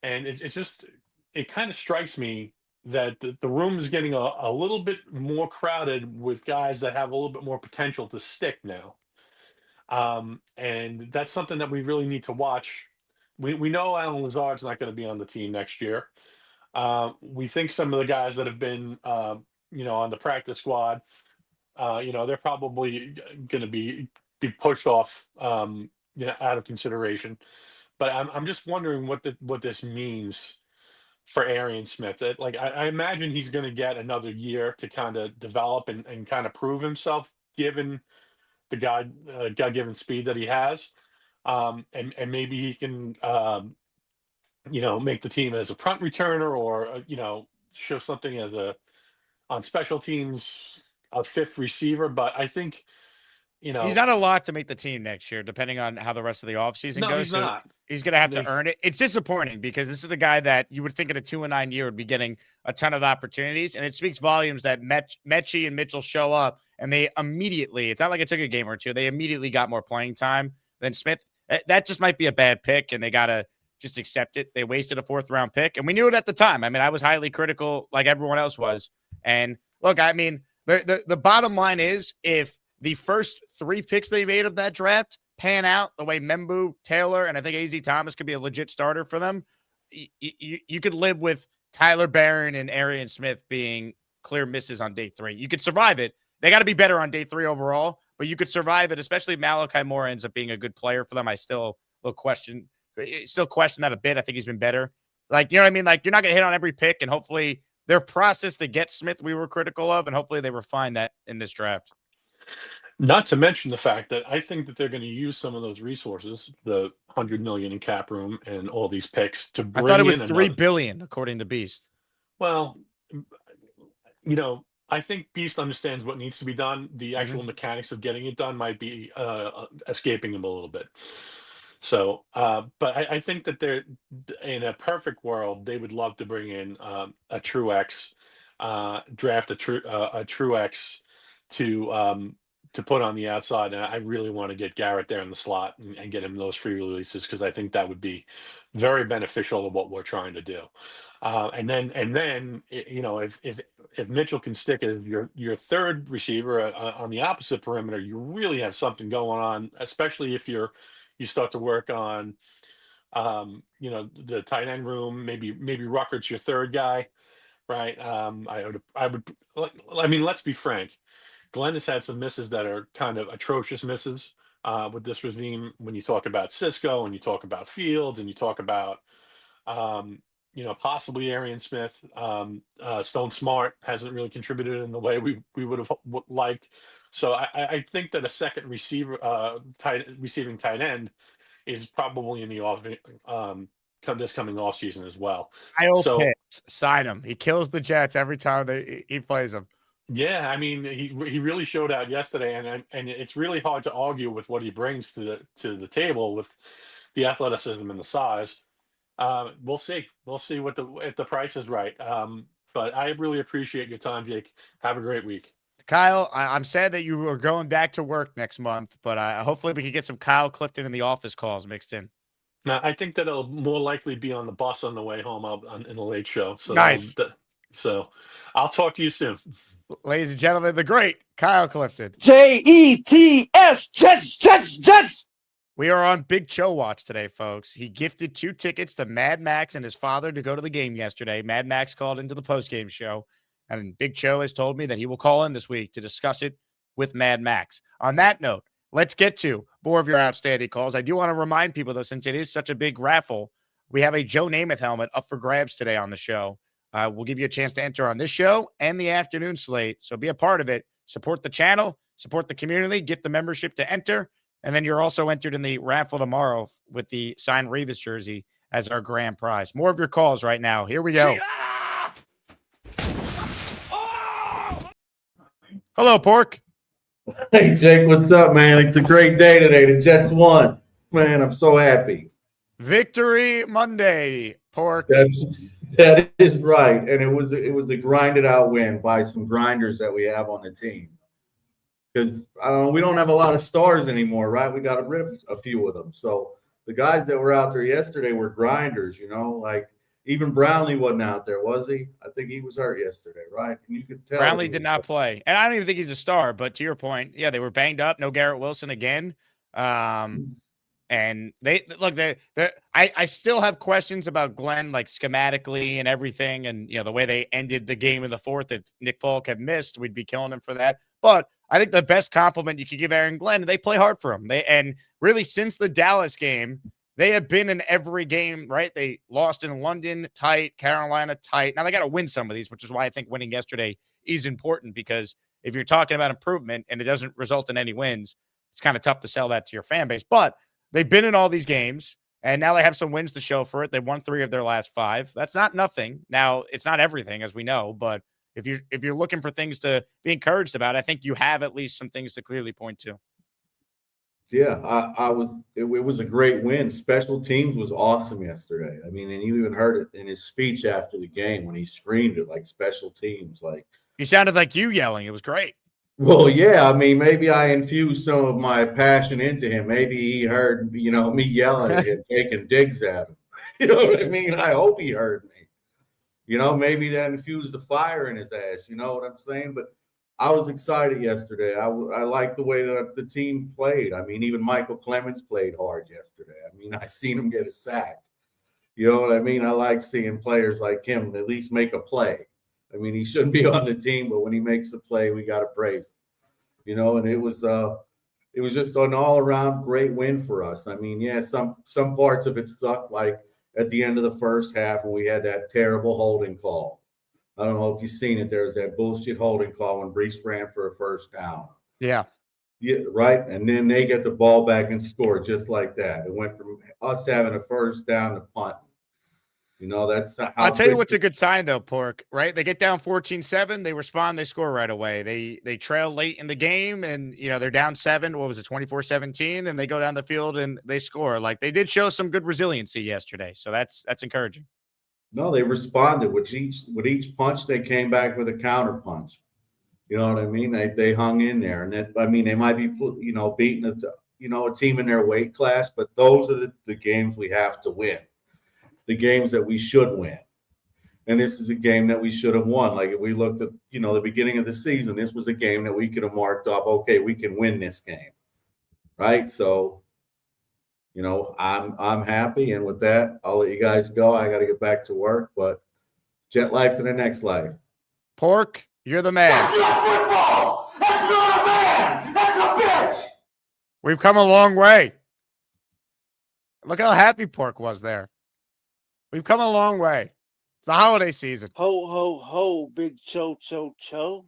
And it kind of strikes me that the room is getting a little bit more crowded with guys that have a little bit more potential to stick now. And that's something that we really need to watch. We know Alan Lazard's not going to be on the team next year. We think some of the guys that have been, on the practice squad, they're probably going to be pushed off, out of consideration. But I'm just wondering what this means for Arian Smith. I imagine he's going to get another year to kind of develop and kind of prove himself, given the God-given speed that he has. And maybe he can make the team as a punt returner or, show something as on special teams, a fifth receiver. But I think, He's not a lot to make the team next year, depending on how the rest of the offseason no, goes. he's So not. he's going to have to earn it. It's disappointing because this is a guy that you would think in a 2-9 year would be getting a ton of opportunities. And it speaks volumes that Mechie and Mitchell show up and they immediately, it's not like it took a game or two, they immediately got more playing time than Smith. That just might be a bad pick, and they got to just accept it. They wasted a 4th-round pick, and we knew it at the time. I mean, I was highly critical like everyone else was. And look, I mean, the bottom line is if the first 3 picks they made of that draft pan out the way Membu, Taylor, and I think A.Z. Thomas could be a legit starter for them, you could live with Tyler Barron and Arian Smith being clear misses on day 3. You could survive it. They got to be better on day 3 overall, but you could survive it, especially if Malachi Moore ends up being a good player for them. I still question that a bit. I think he's been better. Like, you know what I mean? Like, you're not going to hit on every pick, and hopefully their process to get Smith we were critical of, and hopefully they refine that in this draft. Not to mention the fact that I think that they're going to use some of those resources, the $100 million in cap room and all these picks, to bring in. I thought it was $3 billion, according to Beast. Well, I think Beast understands what needs to be done. The actual mechanics of getting it done might be escaping him a little bit. So, but I think that they're in a perfect world, they would love to bring in a true X, draft a true X to put on the outside. And I really want to get Garrett there in the slot and get him those free releases, because I think that would be very beneficial to what we're trying to do. And then if Mitchell can stick as your third receiver on the opposite perimeter, you really have something going on, especially if you start to work on the tight end room. Maybe Ruckert's your third guy, right? I mean, let's be frank. Glenn has had some misses that are kind of atrocious misses with this regime. When you talk about Cisco and you talk about Fields and you talk about, possibly Arian Smith, Stone Smart hasn't really contributed in the way we would have liked. So I think that a second receiver, receiving tight end is probably in the this coming off season as well. So sign him. He kills the Jets every time he plays them. Yeah, I mean, he really showed out yesterday, and it's really hard to argue with what he brings to the table with the athleticism and the size. We'll see if the price is right. But I really appreciate your time, Jake. Have a great week. Kyle, I'm sad that you are going back to work next month, but hopefully we can get some Kyle Clifton in the office calls mixed in. Now, I think that it'll more likely be on the bus on the way home in the late show. So nice. So I'll talk to you soon. Ladies and gentlemen, the great Kyle Clifton. Jets, Jets. We are on Big Cho watch today, folks. He gifted 2 tickets to Mad Max and his father to go to the game yesterday. Mad Max called into the postgame show, and Big Cho has told me that he will call in this week to discuss it with Mad Max. On that note, let's get to more of your outstanding calls. I do want to remind people, though, since it is such a big raffle, we have a Joe Namath helmet up for grabs today on the show. We'll give you a chance to enter on this show and the afternoon slate. So be a part of it. Support the channel, support the community, get the membership to enter. And then you're also entered in the raffle tomorrow with the signed Revis jersey as our grand prize. More of your calls right now. Here we go. Hello, Pork. Hey, Jake, what's up, man? It's a great day today. The Jets won. Man, I'm so happy. Victory Monday, Pork. That is right. And it was the grinded out win by some grinders that we have on the team. Because we don't have a lot of stars anymore, right? We got to rip a few of them. So the guys that were out there yesterday were grinders, like even Brownlee wasn't out there, was he? I think he was hurt yesterday, right? And you could tell Brownlee did not play. And I don't even think he's a star, but to your point, yeah, they were banged up. No Garrett Wilson again. And I still have questions about Glenn, like schematically and everything. And, the way they ended the game in the 4th that Nick Folk had missed, we'd be killing him for that. But I think the best compliment you could give Aaron Glenn, they play hard for him. And really since the Dallas game, they have been in every game, right? They lost in London, tight, Carolina, tight. Now they got to win some of these, which is why I think winning yesterday is important, because if you're talking about improvement and it doesn't result in any wins, it's kind of tough to sell that to your fan base. But they've been in all these games. And now they have some wins to show for it. They won 3 of their last 5. That's not nothing. Now, it's not everything, as we know, but if you're looking for things to be encouraged about, I think you have at least some things to clearly point to. Yeah, it was a great win. Special teams was awesome yesterday. I mean, and you even heard it in his speech after the game when he screamed it like special teams. Like, he sounded like you yelling. It was great. Well, yeah, I mean, maybe I infused some of my passion into him. Maybe he heard, me yelling at him, taking digs at him. You know what I mean? I hope he heard me. Maybe that infused the fire in his ass. You know what I'm saying? But I was excited yesterday. I liked the way that the team played. I mean, even Michael Clemens played hard yesterday. I mean, I seen him get a sack. You know what I mean? I like seeing players like him at least make a play. I mean, he shouldn't be on the team, but when he makes a play, we got to praise him. And it was just an all-around great win for us. I mean, yeah, some parts of it sucked, like at the end of the first half when we had that terrible holding call. I don't know if you've seen it. There's that bullshit holding call when Brees ran for a first down. Yeah. Yeah, right. And then they get the ball back and score just like that. It went from us having a first down to punting. That's how. I'll tell you what's a good sign, though, Pork, right? They get down 14-7. They respond. They score right away. They trail late in the game, and, they're down 7. What was it, 24-17? And they go down the field, and they score. Like, they did show some good resiliency yesterday. So that's encouraging. No, they responded. With each punch, they came back with a counter punch. You know what I mean? They hung in there. And they might be, beating a team in their weight class, but those are the games we have to win. The games that we should win. And this is a game that we should have won. Like if we looked at, the beginning of the season, this was a game that we could have marked off, okay, we can win this game. Right? So, I'm happy. And with that, I'll let you guys go. I got to get back to work, but jet life to the next life. Pork, you're the man. That's not football. That's not a man. That's a bitch. We've come a long way. Look how happy Pork was there. We've come a long way. It's the holiday season. Ho, ho, ho, big cho, cho, cho.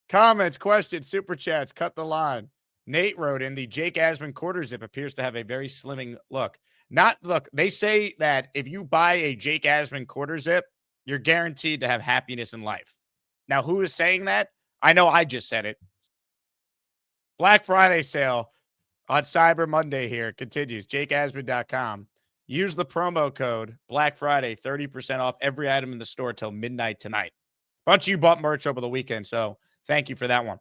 Comments, questions, super chats, cut the line. Nate wrote in, the Jake Asman quarter zip appears to have a very slimming look. They say that if you buy a Jake Asman quarter zip, you're guaranteed to have happiness in life. Now, who is saying that? I know I just said it. Black Friday sale on Cyber Monday here continues. JakeAsman.com. Use the promo code Black Friday, 30% off every item in the store till midnight tonight. Bunch of you bought merch over the weekend, so thank you for that one.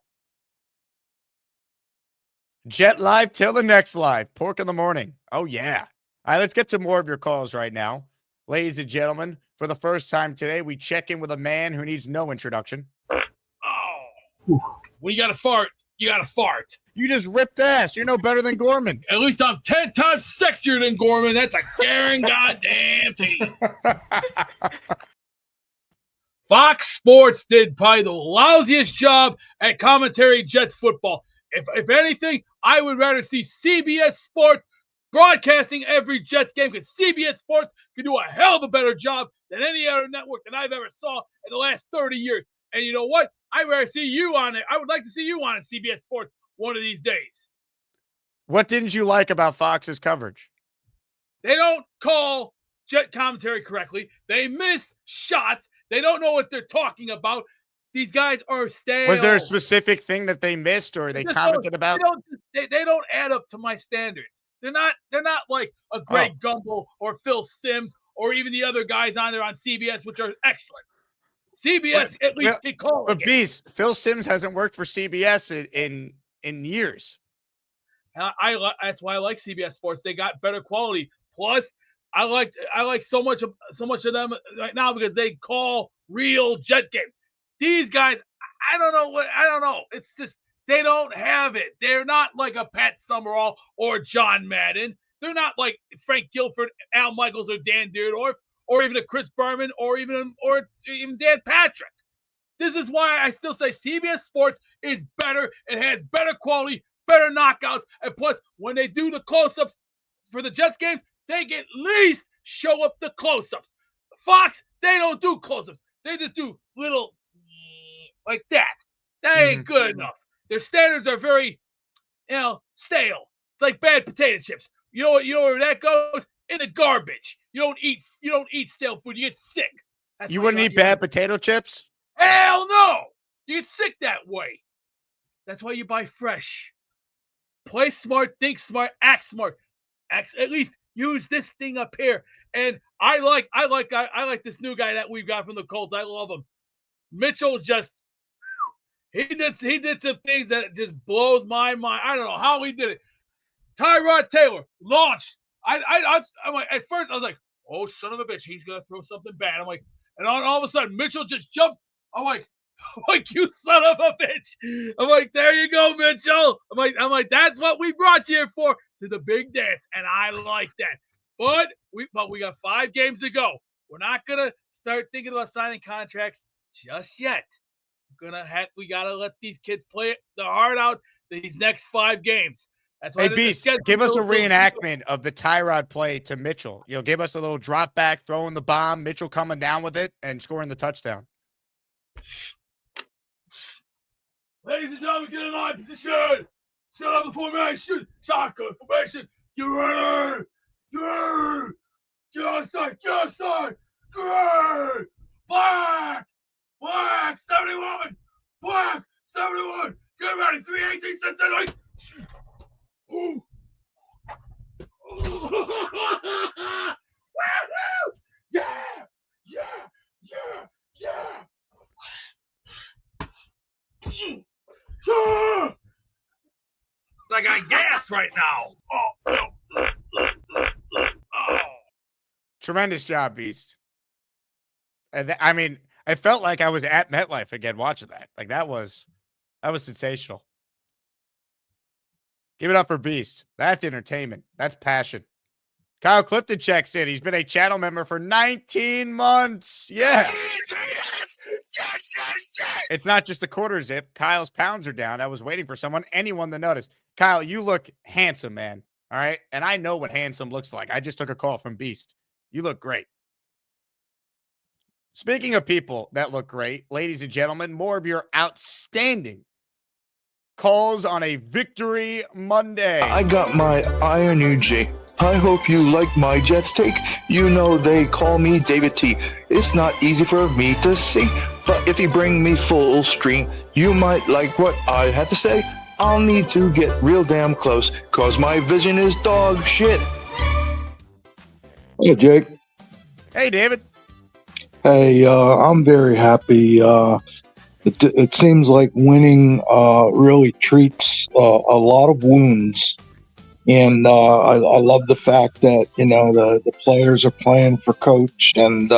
Jet live till the next live. Pork in the morning. Oh, yeah. All right, let's get to more of your calls right now. Ladies and gentlemen, for the first time today, we check in with a man who needs no introduction. Oh, when you got to fart, you got to fart. You just ripped ass. You're no better than Gorman. At least I'm 10 times sexier than Gorman. That's a Karen goddamn team. Fox Sports did probably the lousiest job at commentary Jets football. If anything, I would rather see CBS Sports broadcasting every Jets game because CBS Sports can do a hell of a better job than any other network that I've ever saw in the last 30 years. And you know what? I'd rather see you on it. I would like to see you on it, CBS Sports one of these days. What didn't you like about Fox's coverage? They don't call Jet commentary correctly. They miss shots. They don't know what they're talking about. These guys are stale. Was there a specific thing that they missed or they commented about? They don't add up to my standards. They're not like a Greg Gumbel or Phil Simms or even the other guys on there on CBS, which are excellent. CBS at least they call it. But Beast, Phil Simms hasn't worked for CBS in years. That's why I like CBS Sports. They got better quality. Plus, I like so much of them right now because they call real Jet games. These guys, I don't know. It's just they don't have it. They're not like a Pat Summerall or John Madden. They're not like Frank Guilford, Al Michaels, or Dan Dierdorf, or even a Chris Berman, or even Dan Patrick. This is why I still say CBS Sports is better. It has better quality, better knockouts, and plus when they do the close-ups for the Jets games, they at least show up the close-ups. Fox, they don't do close-ups. They just do little like that. That ain't good enough. Their standards are very, stale. It's like bad potato chips. You know where that goes? in the garbage. You don't eat stale food. You get sick. You wouldn't eat bad potato chips? Hell no! You get sick that way. That's why you buy fresh. Play smart, think smart, act smart. At least use this thing up here. And I like this new guy that we've got from the Colts. I love him. Mitchell he did some things that just blows my mind. I don't know how he did it. Tyrod Taylor launched. I'm like, at first I was like, oh son of a bitch, he's gonna throw something bad. I'm like, and all of a sudden Mitchell just jumps. I'm like, you son of a bitch. I'm like, there you go, Mitchell. I'm like, that's what we brought you here for, to the big dance, and I like that. But we got 5 games to go. We're not gonna start thinking about signing contracts just yet. We gotta let these kids play the heart out these next 5 games. That's why hey, Beast, give us a reenactment of the Tyrod play to Mitchell. Give us a little drop back, throwing the bomb, Mitchell coming down with it, and scoring the touchdown. Ladies and gentlemen, get in line position. Set up the formation. Shotgun formation. Get ready. Get outside. Great. Black. 71. Black. 71. Get ready. 318. Set that right. Ooh. Woohoo! Yeah. I got gas right now. Tremendous job, Beast. And I felt like I was at MetLife again watching that. Like that was sensational. Give it up for Beast. That's entertainment. That's passion. Kyle Clifton checks in. He's been a channel member for 19 months. Yeah. It's not just a quarter zip. Kyle's pounds are down. I was waiting for anyone to notice. Kyle, you look handsome, man. All right. And I know what handsome looks like. I just took a call from Beast. You look great. Speaking of people that look great, ladies and gentlemen, more of your outstanding calls on a Victory Monday. I got my Iron UJ. I hope you like my Jets take. You know they call me David T. It's not easy for me to see, but if you bring me full stream, you might like what I had to say. I'll need to get real damn close, cause my vision is dog shit. Hey, Jake. Hey, David. Hey, I'm very happy. It seems like winning really treats a lot of wounds. And I love the fact that, the players are playing for coach, and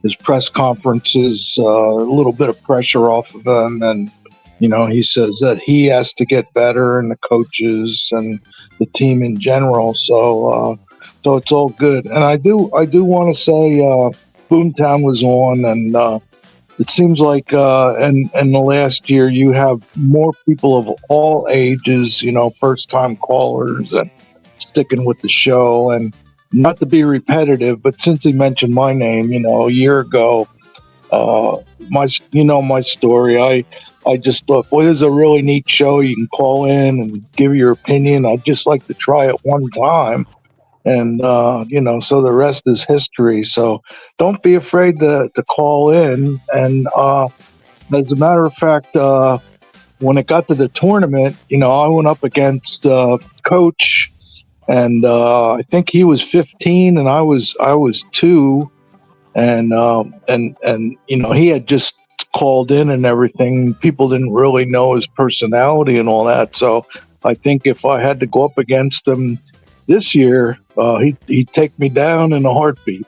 his press conferences, a little bit of pressure off of him. And, he says that he has to get better, and the coaches and the team in general. So it's all good. And I do want to say Boomtown was on, and it seems like in the last year you have more people of all ages, first-time callers and sticking with the show. And not to be repetitive, but since he mentioned my name, a year ago, my story. I just thought, boy, this is a really neat show. You can call in and give your opinion. I'd just like to try it one time. And, so the rest is history. So don't be afraid to call in. And as a matter of fact, when it got to the tournament, I went up against Coach, and I think he was 15 and I was 2. And he had just called in and everything. People didn't really know his personality and all that. So I think if I had to go up against him this year, he'd take me down in a heartbeat.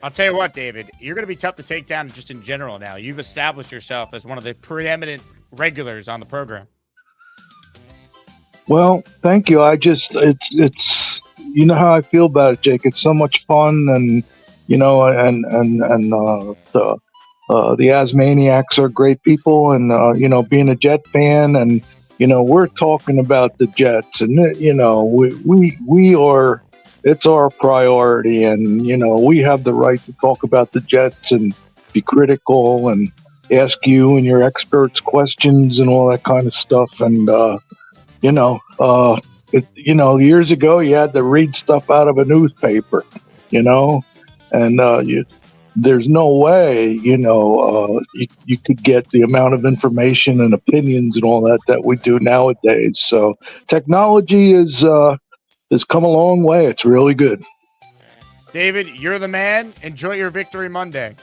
I'll tell you what, David, you're going to be tough to take down just in general now. You've established yourself as one of the preeminent regulars on the program. Well, thank you. It's how I feel about it, Jake. It's so much fun, and the Asmaniacs are great people, and being a Jet fan, and we're talking about the Jets, and we are. It's our priority, and we have the right to talk about the Jets and be critical and ask you and your experts questions and all that kind of stuff. And Years ago you had to read stuff out of a newspaper, and there's no way, you could get the amount of information and opinions and all that we do nowadays. So technology has come a long way. It's really good. David, you're the man. Enjoy your victory Monday.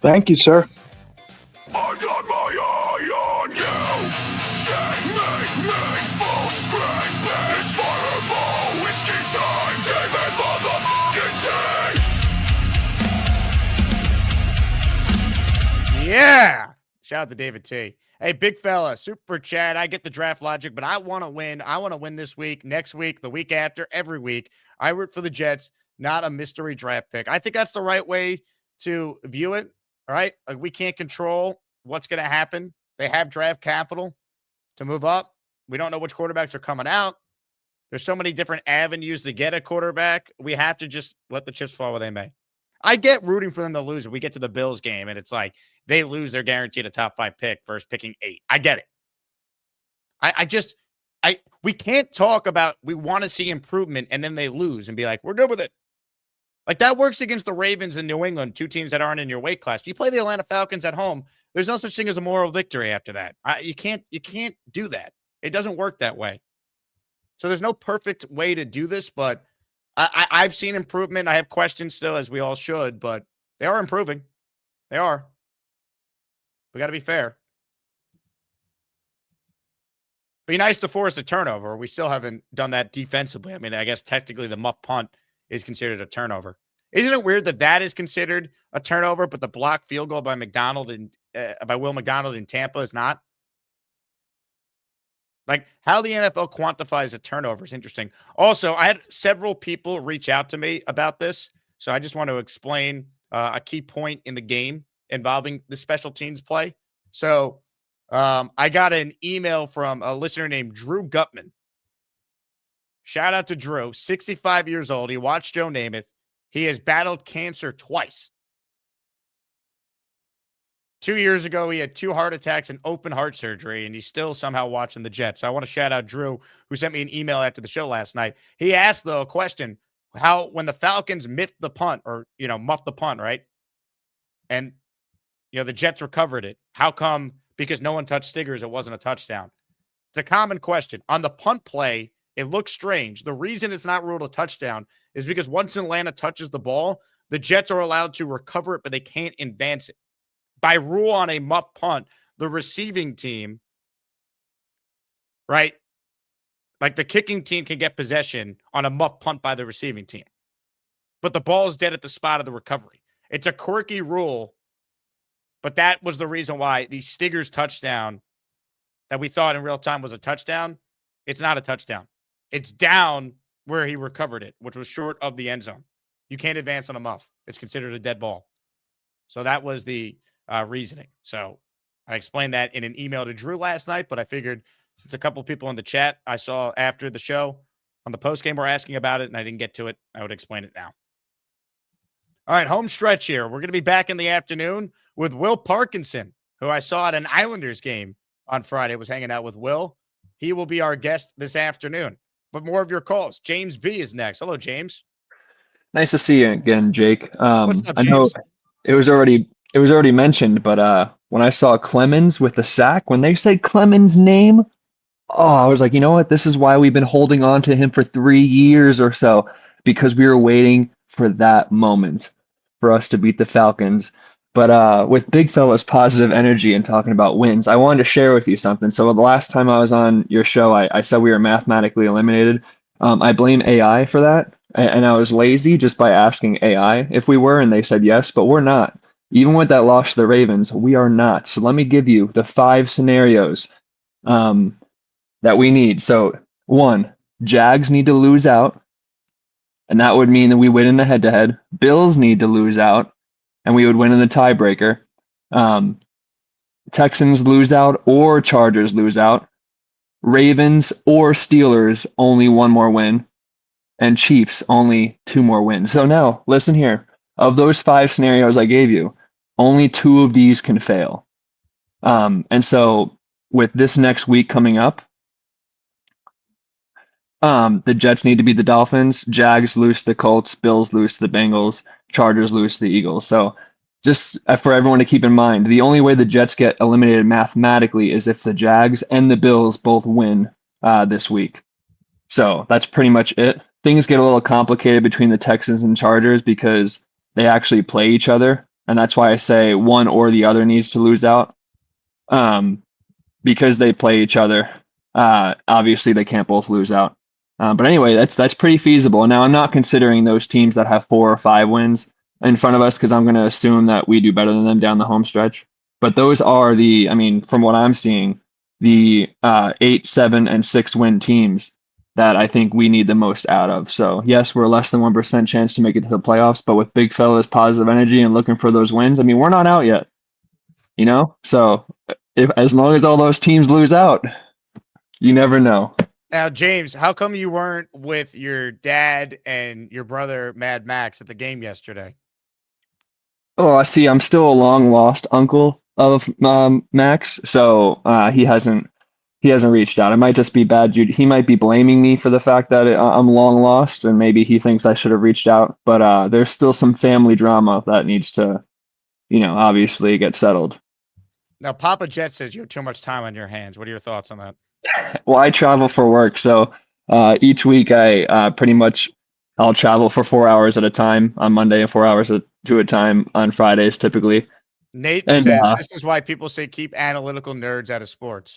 Thank you, sir. I got my eye on you. Checkmate me, full screen, bitch. Fireball, whiskey time, David motherfucking T. Yeah. Shout out to David T. Hey, big fella, super chat. I get the draft logic, but I want to win. I want to win this week, next week, the week after, every week. I root for the Jets, not a mystery draft pick. I think that's the right way to view it. All right. Like, we can't control what's going to happen. They have draft capital to move up. We don't know which quarterbacks are coming out. There's so many different avenues to get a quarterback. We have to just let the chips fall where they may. I get rooting for them to lose. If we get to the Bills game and it's like they lose, they're guaranteed a top 5 pick versus picking 8. I get it. We can't talk about we want to see improvement and then they lose and be like, we're good with it. Like, that works against the Ravens and New England, 2 teams that aren't in your weight class. You play the Atlanta Falcons at home. There's no such thing as a moral victory after that. You can't do that. It doesn't work that way. So there's no perfect way to do this, but I've seen improvement. I have questions still, as we all should, but they are improving. They are. We got to be fair. Be nice to force a turnover. We still haven't done that defensively. I mean, I guess technically the muff punt is considered a turnover. Isn't it weird that is considered a turnover, but the blocked field goal by Will McDonald in Tampa is not? Like, how the NFL quantifies a turnover is interesting. Also, I had several people reach out to me about this, so I just want to explain a key point in the game involving the special teams play. So I got an email from a listener named Drew Gutman. Shout out to Drew, 65 years old. He watched Joe Namath. He has battled cancer twice. 2 years ago, he had 2 heart attacks and open heart surgery, and he's still somehow watching the Jets. So I want to shout out Drew, who sent me an email after the show last night. He asked, though, a question, how when the Falcons miffed the punt or, muffed the punt, right? And, the Jets recovered it. How come? Because no one touched Stiggers, it wasn't a touchdown. It's a common question. On the punt play, it looks strange. The reason it's not ruled a touchdown is because once Atlanta touches the ball, the Jets are allowed to recover it, but they can't advance it. By rule on a muff punt, the receiving team, right? Like the kicking team can get possession on a muff punt by the receiving team. But the ball is dead at the spot of the recovery. It's a quirky rule, but that was the reason why the Stiggers touchdown that we thought in real time was a touchdown, it's not a touchdown. It's down where he recovered it, which was short of the end zone. You can't advance on a muff. It's considered a dead ball. So that was the reasoning. So I explained that in an email to Drew last night, but I figured since a couple of people in the chat I saw after the show on the postgame were asking about it and I didn't get to it, I would explain it now. All right, home stretch here. We're going to be back in the afternoon with Will Parkinson, who I saw at an Islanders game on Friday. Was hanging out with Will. He will be our guest this afternoon. But more of your calls. James B is next. Hello, James. Nice to see you again, Jake. What's up, James? I know it was already mentioned, but when I saw Clemens with the sack, when they said Clemens' name, I was like, you know what? This is why we've been holding on to him for 3 years or so, because we were waiting for that moment for us to beat the Falcons. But with big fella's positive energy and talking about wins, I wanted to share with you something. So the last time I was on your show, I said we were mathematically eliminated. I blame AI for that. And I was lazy just by asking AI if we were, and they said yes, but we're not. Even with that loss to the Ravens, we are not. So let me give you the 5 scenarios that we need. So 1, Jags need to lose out, and that would mean that we win in the head-to-head. Bills need to lose out, and we would win in the tiebreaker. Texans lose out or Chargers lose out. Ravens or Steelers, only 1 more win. And Chiefs, only 2 more wins. So now, listen here. Of those 5 scenarios I gave you, only 2 of these can fail. And so with this next week coming up, The Jets need to beat the Dolphins. Jags lose to the Colts. Bills lose to the Bengals. Chargers lose to the Eagles. So just for everyone to keep in mind, the only way the Jets get eliminated mathematically is if the Jags and the Bills both win this week. So that's pretty much it. Things get a little complicated between the Texans and Chargers because they actually play each other. And that's why I say one or the other needs to lose out. Because they play each other. Obviously, they can't both lose out. But anyway, that's pretty feasible. Now, I'm not considering those teams that have 4 or 5 wins in front of us because I'm going to assume that we do better than them down the home stretch. But those are from what I'm seeing, the 8, 7, and 6 win teams that I think we need the most out of. So, yes, we're less than 1% chance to make it to the playoffs, but with big fellas, positive energy, and looking for those wins, we're not out yet. So as long as all those teams lose out, you never know. Now, James, how come you weren't with your dad and your brother, Mad Max, at the game yesterday? Oh, I see. I'm still a long lost uncle of Max, so he hasn't reached out. It might just be bad. He might be blaming me for the fact that I'm long lost, and maybe he thinks I should have reached out. But there's still some family drama that needs to, obviously get settled. Now, Papa Jet says you have too much time on your hands. What are your thoughts on that? Well, I travel for work, so each week I'll travel for 4 hours at a time on Monday and 4 hours to a time on Fridays typically. Nate says this is why people say keep analytical nerds out of sports.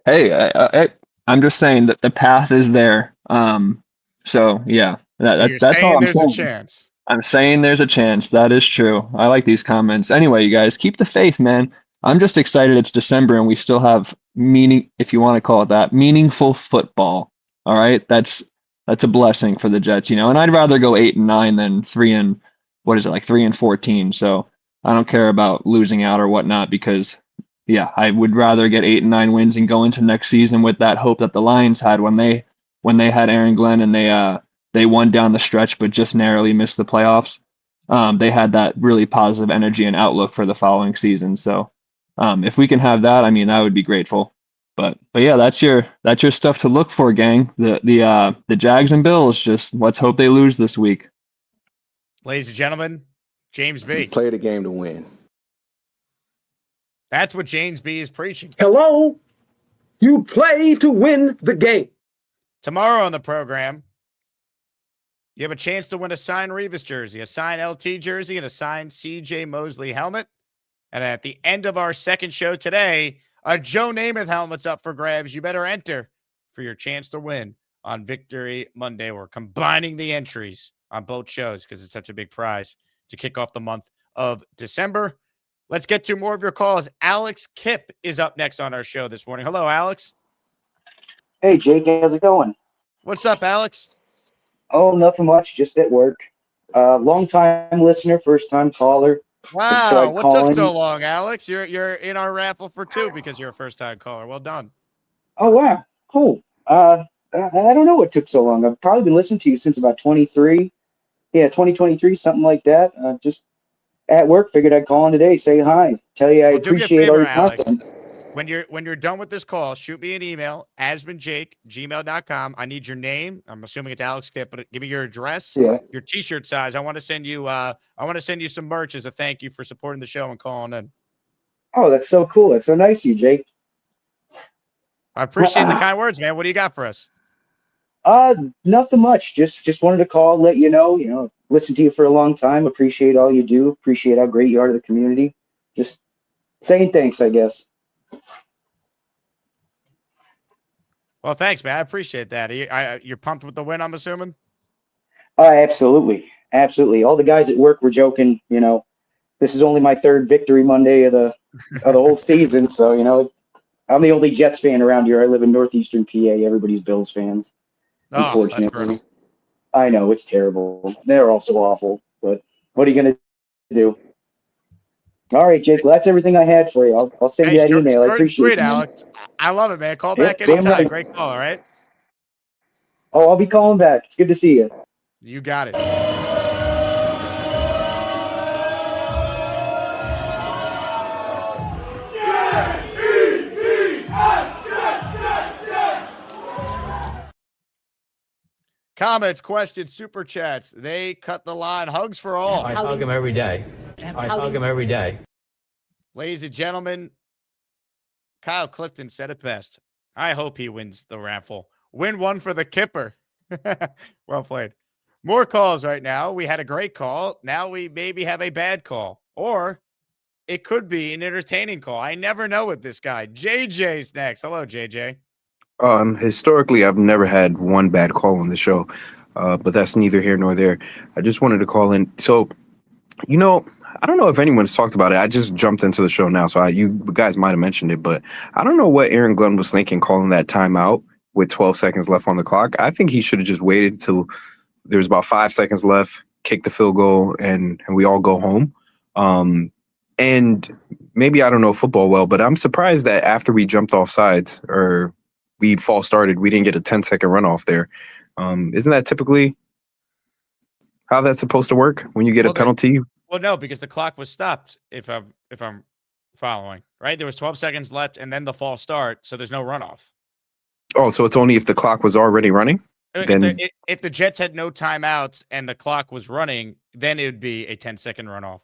Hey, I'm just saying that the path is there. So yeah, that's all I'm saying. There's a chance. I'm saying there's a chance. That is true. I like these comments. Anyway, you guys, keep the faith, man. I'm just excited it's December and we still have if you want to call it that, meaningful football. All right. That's a blessing for the Jets, and I'd rather go 8-9 than 3-14. So I don't care about losing out or whatnot because I would rather get 8 and 9 wins and go into next season with that hope that the Lions had when they had Aaron Glenn and they won down the stretch, but just narrowly missed the playoffs. They had that really positive energy and outlook for the following season. So if we can have that, I would be grateful. But yeah, that's your stuff to look for, gang. The Jags and Bills. Just let's hope they lose this week. Ladies and gentlemen, James B. Play the game to win. That's what James B is preaching. Hello, you play to win the game. Tomorrow on the program, you have a chance to win a signed Revis jersey, a signed LT jersey, and a signed CJ Mosley helmet. And at the end of our second show today, a Joe Namath helmet's up for grabs. You better enter for your chance to win on Victory Monday. We're combining the entries on both shows because it's such a big prize to kick off the month of December. Let's get to more of your calls. Alex Kipp is up next on our show this morning. Hello, Alex. Hey, Jake. How's it going? What's up, Alex? Oh, nothing much. Just at work. Long-time listener, first-time caller. Wow, what took so long, Alex? You're in our raffle for 2 because you're a first-time caller. Well done. Oh, wow. Cool. I don't know what took so long. I've probably been listening to you since about 2023, something like that. Just at work, figured I'd call in today, say hi, tell you I appreciate all your content. When you're done with this call, shoot me an email, asmanjake@gmail.com. I need your name. I'm assuming it's Alex Kipp, but give me your address, your T-shirt size. I want to send you some merch as a thank you for supporting the show and calling in. Oh, that's so cool. That's so nice of you, Jake. I appreciate the kind words, man. What do you got for us? Nothing much. Just wanted to call, let you know, listen to you for a long time. Appreciate all you do. Appreciate how great you are to the community. Just saying thanks, I guess. Well, thanks, man. I appreciate that. You're pumped with the win, I'm assuming? Absolutely. Absolutely. All the guys at work were joking, this is only my 3rd Victory Monday of the whole season. So, I'm the only Jets fan around here. I live in northeastern PA. Everybody's Bills fans. Unfortunately. I know, it's terrible. They're also awful, but what are you going to do? All right, Jake. Well, that's everything I had for you. I'll send you that email. I appreciate it. Alex. I love it, man. Call back anytime. Great call, all right? Oh, I'll be calling back. It's good to see you. You got it. Comments, questions, super chats. They cut the line. Hugs for all. I hug him every day. I hug him every day. Ladies and gentlemen, Kyle Clifton said it best. I hope he wins the raffle. Win one for the Kipper. Well played. More calls right now. We had a great call. Now we maybe have a bad call. Or it could be an entertaining call. I never know with this guy. JJ's next. Hello, JJ. Historically, I've never had one bad call on the show, but that's neither here nor there. I just wanted to call in. So, I don't know if anyone's talked about it. I just jumped into the show now, so you guys might have mentioned it, but I don't know what Aaron Glenn was thinking calling that timeout with 12 seconds left on the clock. I think he should have just waited till there was about 5 seconds left, kick the field goal, and we all go home. And maybe I don't know football well, but I'm surprised that after we jumped off sides or we false started, we didn't get a 10-second runoff there. Isn't that typically how that's supposed to work when you get a penalty? Well, no, because the clock was stopped. If I'm following, right, there was 12 seconds left, and then the false start, so there's no runoff. Oh, so it's only if the clock was already running? Then If the Jets had no timeouts and the clock was running, then it would be a 10-second runoff.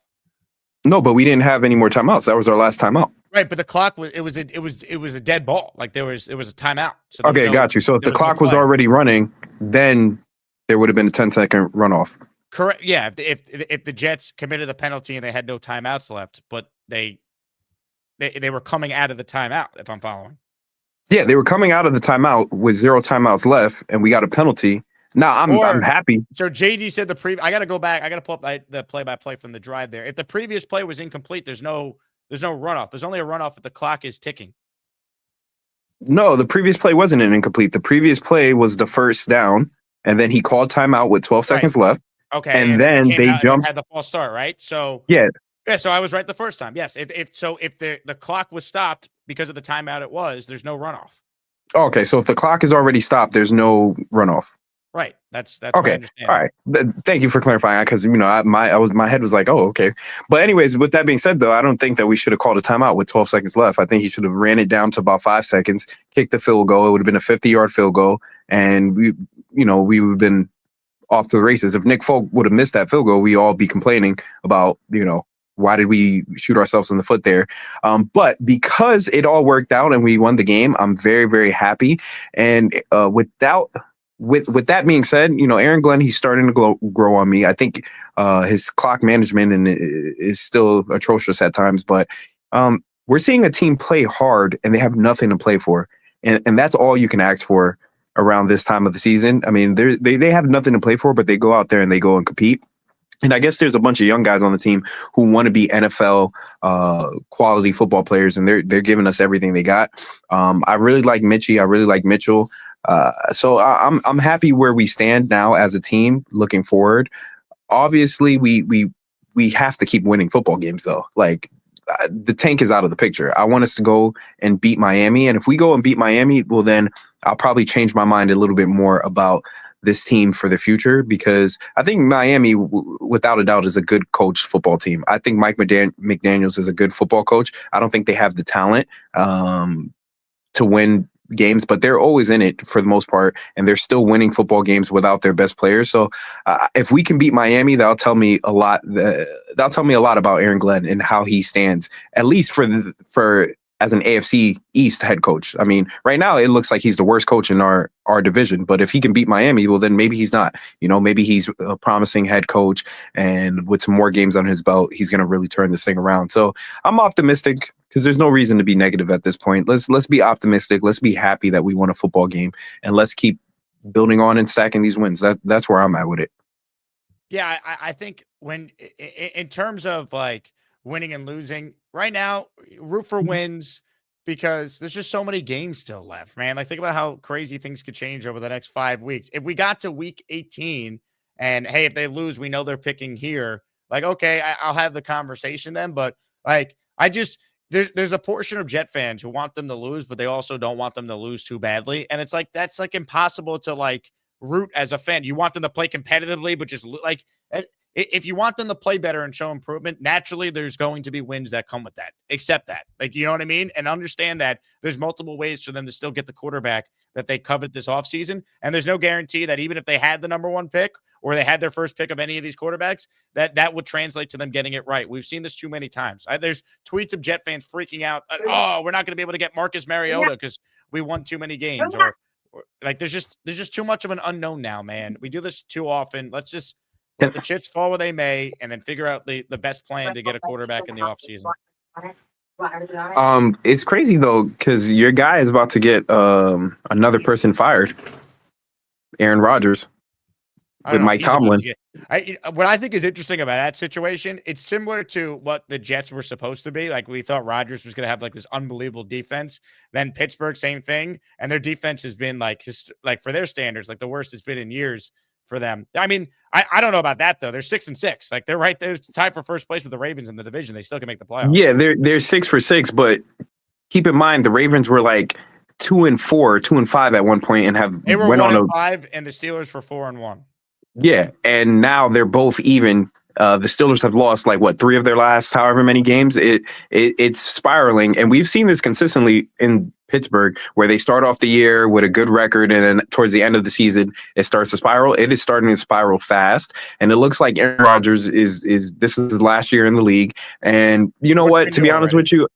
No, but we didn't have any more timeouts. That was our last timeout. Right, but the clock was it was a dead ball. Like it was a timeout. So Okay, got you. So if the clock was already running, then there would have been a 10-second runoff. Correct. Yeah, if the Jets committed the penalty and they had no timeouts left, but they were coming out of the timeout, if I'm following. Yeah, they were coming out of the timeout with 0 timeouts left, and we got a penalty. Now I'm happy. So JD said I got to go back. I got to pull up the play-by-play from the drive there. If the previous play was incomplete, there's no runoff. There's only a runoff if the clock is ticking. No, the previous play wasn't an incomplete. The previous play was the first down, and then he called timeout with 12 seconds left. Okay, and then they jumped. Had the false start, right? So yeah. So I was right the first time. Yes. If the clock was stopped because of the timeout, there's no runoff. Okay, so if the clock is already stopped, there's no runoff. Right. That's okay. All right. Thank you for clarifying, because my head was like, oh, okay. But anyways, with that being said, though, I don't think that we should have called a timeout with 12 seconds left. I think he should have ran it down to about 5 seconds, kicked the field goal. It would have been a 50-yard field goal, and we would have been off to the races. If Nick Folk would have missed that field goal, we all be complaining about why did we shoot ourselves in the foot there? But because it all worked out and we won the game, I'm very, very happy. And with that being said, Aaron Glenn, he's starting to grow on me. I think his clock management is still atrocious at times, but we're seeing a team play hard and they have nothing to play for. And that's all you can ask for around this time of the season. I mean, they have nothing to play for, but they go out there and they go and compete. And I guess there's a bunch of young guys on the team who want to be NFL quality football players, and they're giving us everything they got. I really like Mitchie. I really like Mitchell. So I'm happy where we stand now as a team looking forward. Obviously, we have to keep winning football games, though. Like, the tank is out of the picture. I want us to go and beat Miami. And if we go and beat Miami, well, then I'll probably change my mind a little bit more about this team for the future, because I think Miami, without a doubt, is a good coached football team. I think Mike McDaniels is a good football coach. I don't think they have the talent to win games, but they're always in it for the most part, and they're still winning football games without their best players. So if we can beat Miami, that'll tell me a lot. That'll tell me a lot about Aaron Glenn and how he stands, at least for as an AFC East head coach. I mean, right now it looks like he's the worst coach in our division, but if he can beat Miami, well, then maybe he's not. Maybe he's a promising head coach, and with some more games on his belt, he's going to really turn this thing around. So I'm optimistic, because there's no reason to be negative at this point. Let's be optimistic. Let's be happy that we won a football game, and let's keep building on and stacking these wins. That's where I'm at with it. Yeah, I think when in terms of like winning and losing right now, root for wins, because there's just so many games still left, man. Like, think about how crazy things could change over the next 5 weeks. If we got to week 18 and hey, if they lose, we know they're picking here. Like, okay, I'll have the conversation then. But like, there's a portion of Jet fans who want them to lose, but they also don't want them to lose too badly. And it's like, that's like impossible to like root as a fan. You want them to play competitively, but just like, if you want them to play better and show improvement, naturally there's going to be wins that come with that. Accept that. Like, you know what I mean? And understand that there's multiple ways for them to still get the quarterback that they covered this offseason. And there's no guarantee that even if they had the number one pick or they had their first pick of any of these quarterbacks, that would translate to them getting it right. We've seen this too many times. There's tweets of Jet fans freaking out. Oh, we're not going to be able to get Marcus Mariota because we won too many games. Or like there's just too much of an unknown now, man. We do this too often. Let's just let the chips fall where they may and then figure out the best plan to get a quarterback in the offseason. It's crazy though, because your guy is about to get another person fired. Aaron Rodgers with Mike Tomlin. What I think is interesting about that situation, it's similar to what the Jets were supposed to be. Like, we thought Rodgers was going to have like this unbelievable defense. Then Pittsburgh, same thing. And their defense has been like for their standards, like the worst it's been in years for them. I mean, I don't know about that though. They're 6-6. Like, they're right there tied for first place with the Ravens in the division. They still can make the playoffs. Yeah, they're 6 for 6, but keep in mind the Ravens were like 2-4, 2-5 at one point and they were 1-5, and the Steelers were 4-1. Yeah, and now they're both even. The Steelers have lost like 3 of their last however many games. It's spiraling, and we've seen this consistently in Pittsburgh, where they start off the year with a good record, and then towards the end of the season, it starts to spiral. It is starting to spiral fast, and it looks like Aaron Rodgers is this is his last year in the league. And you know what? To be honest with you,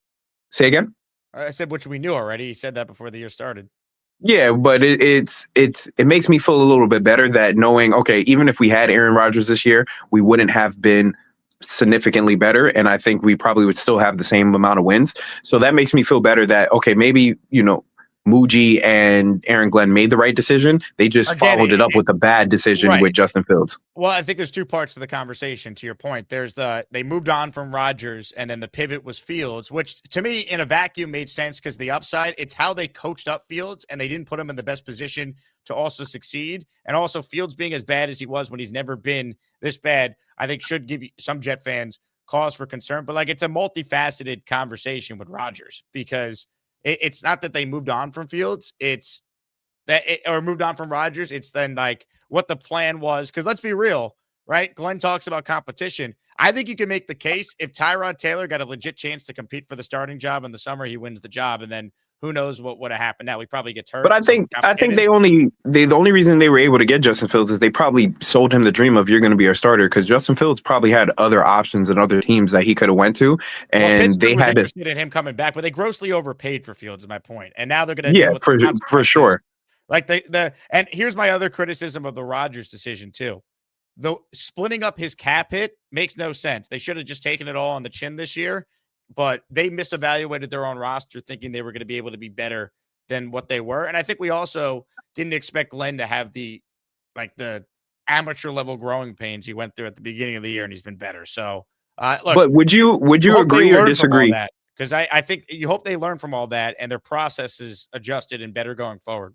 say again. I said which we knew already. He said that before the year started. Yeah, but it makes me feel a little bit better that knowing, okay, even if we had Aaron Rodgers this year, we wouldn't have been significantly better, and I think we probably would still have the same amount of wins. So that makes me feel better that, okay, maybe, Muji and Aaron Glenn made the right decision. They just followed it up with a bad decision with Justin Fields. Well, I think there's two parts to the conversation, to your point. There's they moved on from Rodgers, and then the pivot was Fields, which to me in a vacuum made sense because the upside, it's how they coached up Fields, and they didn't put him in the best position to also succeed. And also Fields being as bad as he was when he's never been this bad, I think should give some Jet fans cause for concern. But it's a multifaceted conversation with Rodgers, because it's not that they moved on from Fields. It's or moved on from Rodgers. It's then what the plan was. Because let's be real, right? Glenn talks about competition. I think you can make the case if Tyrod Taylor got a legit chance to compete for the starting job in the summer, he wins the job. And then who knows what would have happened. Now he probably gets hurt. But I think the only reason they were able to get Justin Fields is they probably sold him the dream of, you're going to be our starter, because Justin Fields probably had other options and other teams that he could have went to, and they had interested in him coming back, but they grossly overpaid for Fields, is my point. And now they're going to deal with for sure. And here's my other criticism of the Rodgers decision too. The splitting up his cap hit makes no sense. They should have just taken it all on the chin this year. But they misevaluated their own roster, thinking they were going to be able to be better than what they were. And I think we also didn't expect Glenn to have the amateur level growing pains he went through at the beginning of the year, and he's been better. So, look, but would you agree or disagree? Because I think you hope they learn from all that and their process is adjusted and better going forward.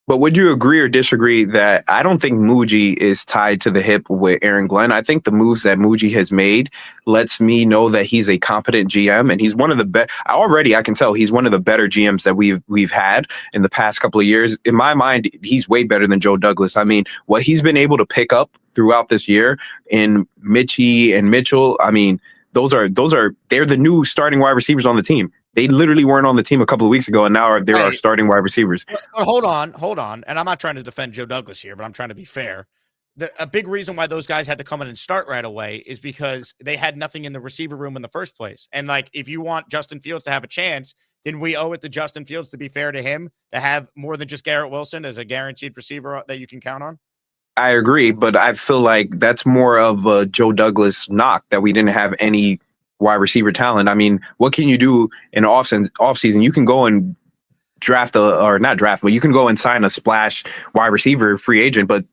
But would you agree or disagree that I don't think Muji is tied to the hip with Aaron Glenn? I think the moves that Muji has made lets me know that he's a competent GM, and he's one of the best. I can tell he's one of the better GMs that we've had in the past couple of years. In my mind, he's way better than Joe Douglas. I mean, what he's been able to pick up throughout this year in Mitchie and Mitchell, I mean, they're the new starting wide receivers on the team. They literally weren't on the team a couple of weeks ago, and now they're our starting wide receivers. But hold on. And I'm not trying to defend Joe Douglas here, but I'm trying to be fair. A big reason why those guys had to come in and start right away is because they had nothing in the receiver room in the first place. And if you want Justin Fields to have a chance, then we owe it to Justin Fields, to be fair to him, to have more than just Garrett Wilson as a guaranteed receiver that you can count on. I agree, but I feel like that's more of a Joe Douglas knock, that we didn't have any wide receiver talent. I mean, what can you do in off season? You can go and you can go and sign a splash wide receiver free agent, but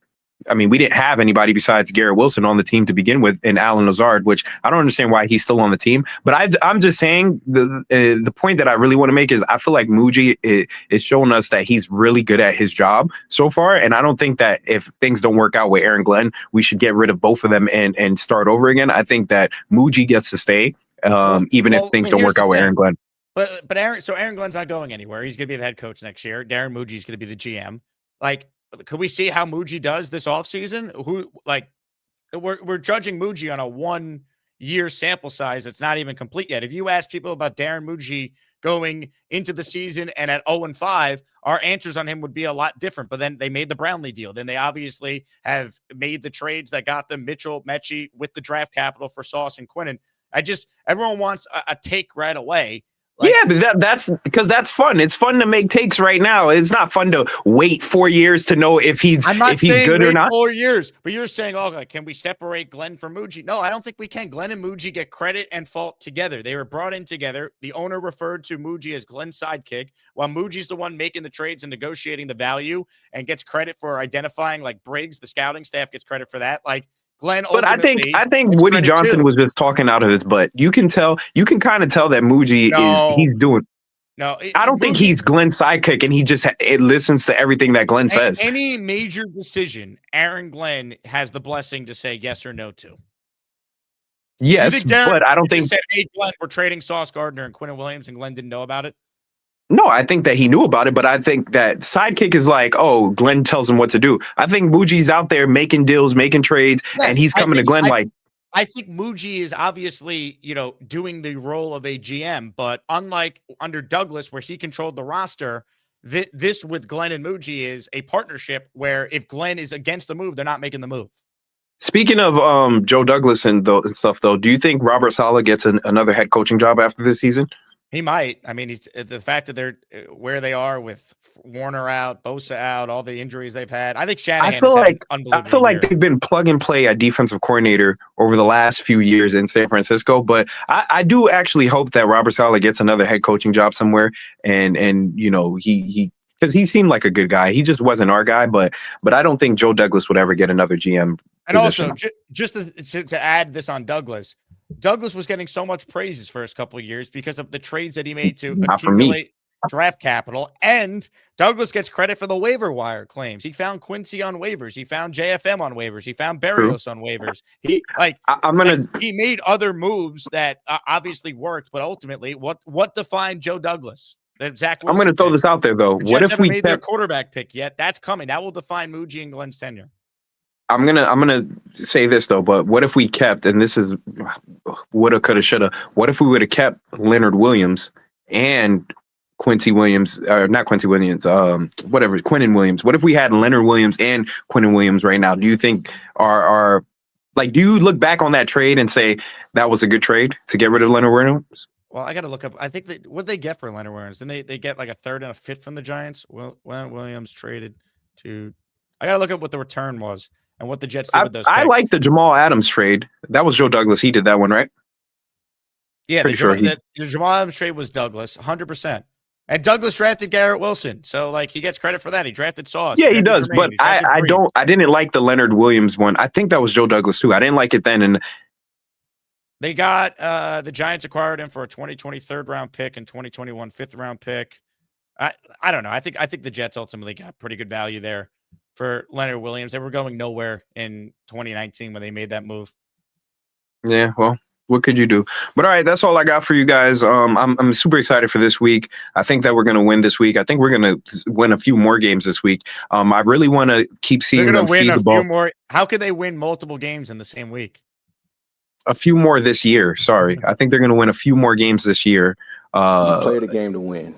I mean, we didn't have anybody besides Garrett Wilson on the team to begin with, and Alan Lazard, which I don't understand why he's still on the team. But I'm just saying the point that I really want to make is I feel like Muji is showing us that he's really good at his job so far. And I don't think that if things don't work out with Aaron Glenn, we should get rid of both of them and start over again. I think that Muji gets to stay, even if things don't work out with Aaron Glenn. But Aaron Glenn's not going anywhere. He's going to be the head coach next year. Darren Muji's going to be the GM. Could we see how Muji does this offseason? we're judging Muji on a 1 year sample size that's not even complete yet. If you ask people about Darren Muji going into the season and at 0-5, our answers on him would be a lot different. But then they made the Brownlee deal. Then they obviously have made the trades that got them Mitchell, Mechie with the draft capital for Sauce and Quinnen. Everyone wants a take right away. Yeah, but that's because that's fun. It's fun to make takes right now. It's not fun to wait 4 years to know if he's good or not. 4 years, but you're saying, oh, can we separate Glenn from Muji? No, I don't think we can. Glenn and Muji get credit and fault together. They were brought in together. The owner referred to Muji as Glenn's sidekick, while Muji's the one making the trades and negotiating the value and gets credit for identifying like Briggs. The scouting staff gets credit for that. Like Glenn, but I think Woody Johnson was just talking out of his butt. You can kind of tell that Muji he's doing. No, I don't think he's Glenn's sidekick, and he just listens to everything that Glenn says. Any major decision, Aaron Glenn has the blessing to say yes or no to. Yes, but I don't think said, "Hey, Glenn, we're trading Sauce Gardner and Quinnen Williams," and Glenn didn't know about it. No, I think that he knew about it, but I think that sidekick is like, oh, Glenn tells him what to do. I think Muji's out there making deals, making trades, and he's coming to Glenn like. I think Muji is obviously, doing the role of a GM, but unlike under Douglas, where he controlled the roster, this with Glenn and Muji is a partnership where if Glenn is against the move, they're not making the move. Speaking of Joe Douglas and stuff, though, do you think Robert Saleh gets another head coaching job after this season? He might. I mean, he's the fact that they're where they are with Warner out, Bosa out, all the injuries they've had. I think Shanahan. I feel like they've been plug and play a defensive coordinator over the last few years in San Francisco. But I do actually hope that Robert Saleh gets another head coaching job somewhere, and he because he seemed like a good guy. He just wasn't our guy. But I don't think Joe Douglas would ever get another GM. And position. also, just to add this on Douglas. Douglas was getting so much praise his first couple of years because of the trades that he made to accumulate draft capital. And Douglas gets credit for the waiver wire claims. He found Quincy on waivers. He found JFM on waivers. He found Berrios on waivers. He he made other moves that obviously worked, but ultimately, what defined Joe Douglas? Zach Wilson I'm going to throw this out there though. What if we made their quarterback pick yet? That's coming. That will define Muji and Glenn's tenure. I'm gonna say this though, but what if we kept, and this is woulda, coulda, shoulda. What if we would have kept Leonard Williams and Quincy Williams, or not Quincy Williams, Quinnen Williams? What if we had Leonard Williams and Quinnen Williams right now? Do you think do you look back on that trade and say that was a good trade to get rid of Leonard Williams? Well, I got to look up. I think what did they get for Leonard Williams? Didn't they get like a third and a fifth from the Giants? Well, Leonard Williams traded to. I got to look up what the return was. And what the Jets did with those picks. I like the Jamal Adams trade. That was Joe Douglas. He did that one, right? Yeah, the Jamal Adams trade was Douglas, 100%. And Douglas drafted Garrett Wilson. So, he gets credit for that. He drafted Sauce. Yeah, he does. But I didn't like the Leonard Williams one. I think that was Joe Douglas, too. I didn't like it then. And they got the Giants acquired him for a 2020 third-round pick and 2021 fifth-round pick. I don't know. I think the Jets ultimately got pretty good value there for Leonard Williams. They were going nowhere in 2019 when they made that move. Yeah, well, what could you do? But all right, that's all I got for you guys. I'm super excited for this week. I think that we're going to win this week. I think we're going to win a few more games this week. I really want to keep seeing them feed the ball. More. How could they win multiple games in the same week? A few more this year. Sorry. I think they're going to win a few more games this year. You play the game to win.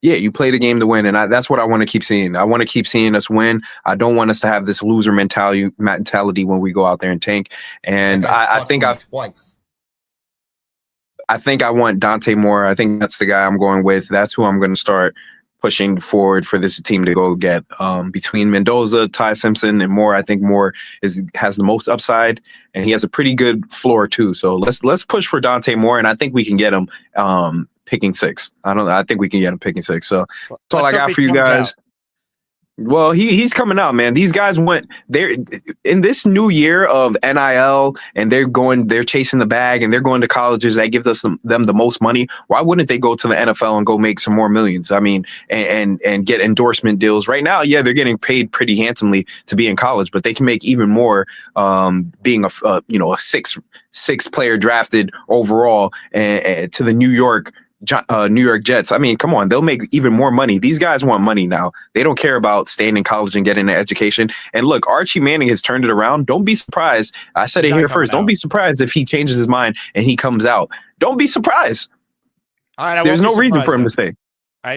Yeah, you play the game to win, and that's what I want to keep seeing. I want to keep seeing us win. I don't want us to have this loser mentality when we go out there and tank. And I think I want Dante Moore. I think that's the guy I'm going with. That's who I'm going to start pushing forward for this team to go get. Between Mendoza, Ty Simpson, and Moore, I think Moore has the most upside, and he has a pretty good floor too. So let's push for Dante Moore, and I think we can get him. Picking 6. I think we can get him picking 6. So that's all I got for you guys. Well, he's coming out, man. These guys they're in this new year of NIL, and they're chasing the bag, and they're going to colleges that give them the most money. Why wouldn't they go to the NFL and go make some more millions? I mean, and get endorsement deals right now. Yeah, they're getting paid pretty handsomely to be in college, but they can make even more being a six player drafted overall to the New York New York Jets. I mean, come on, they'll make even more money. These guys want money now. They don't care about staying in college and getting an education. And look, Archie Manning has turned it around. Don't be surprised. I said it here first. Don't be surprised if he changes his mind and he comes out. Don't be surprised. All right, there's no reason for him to stay.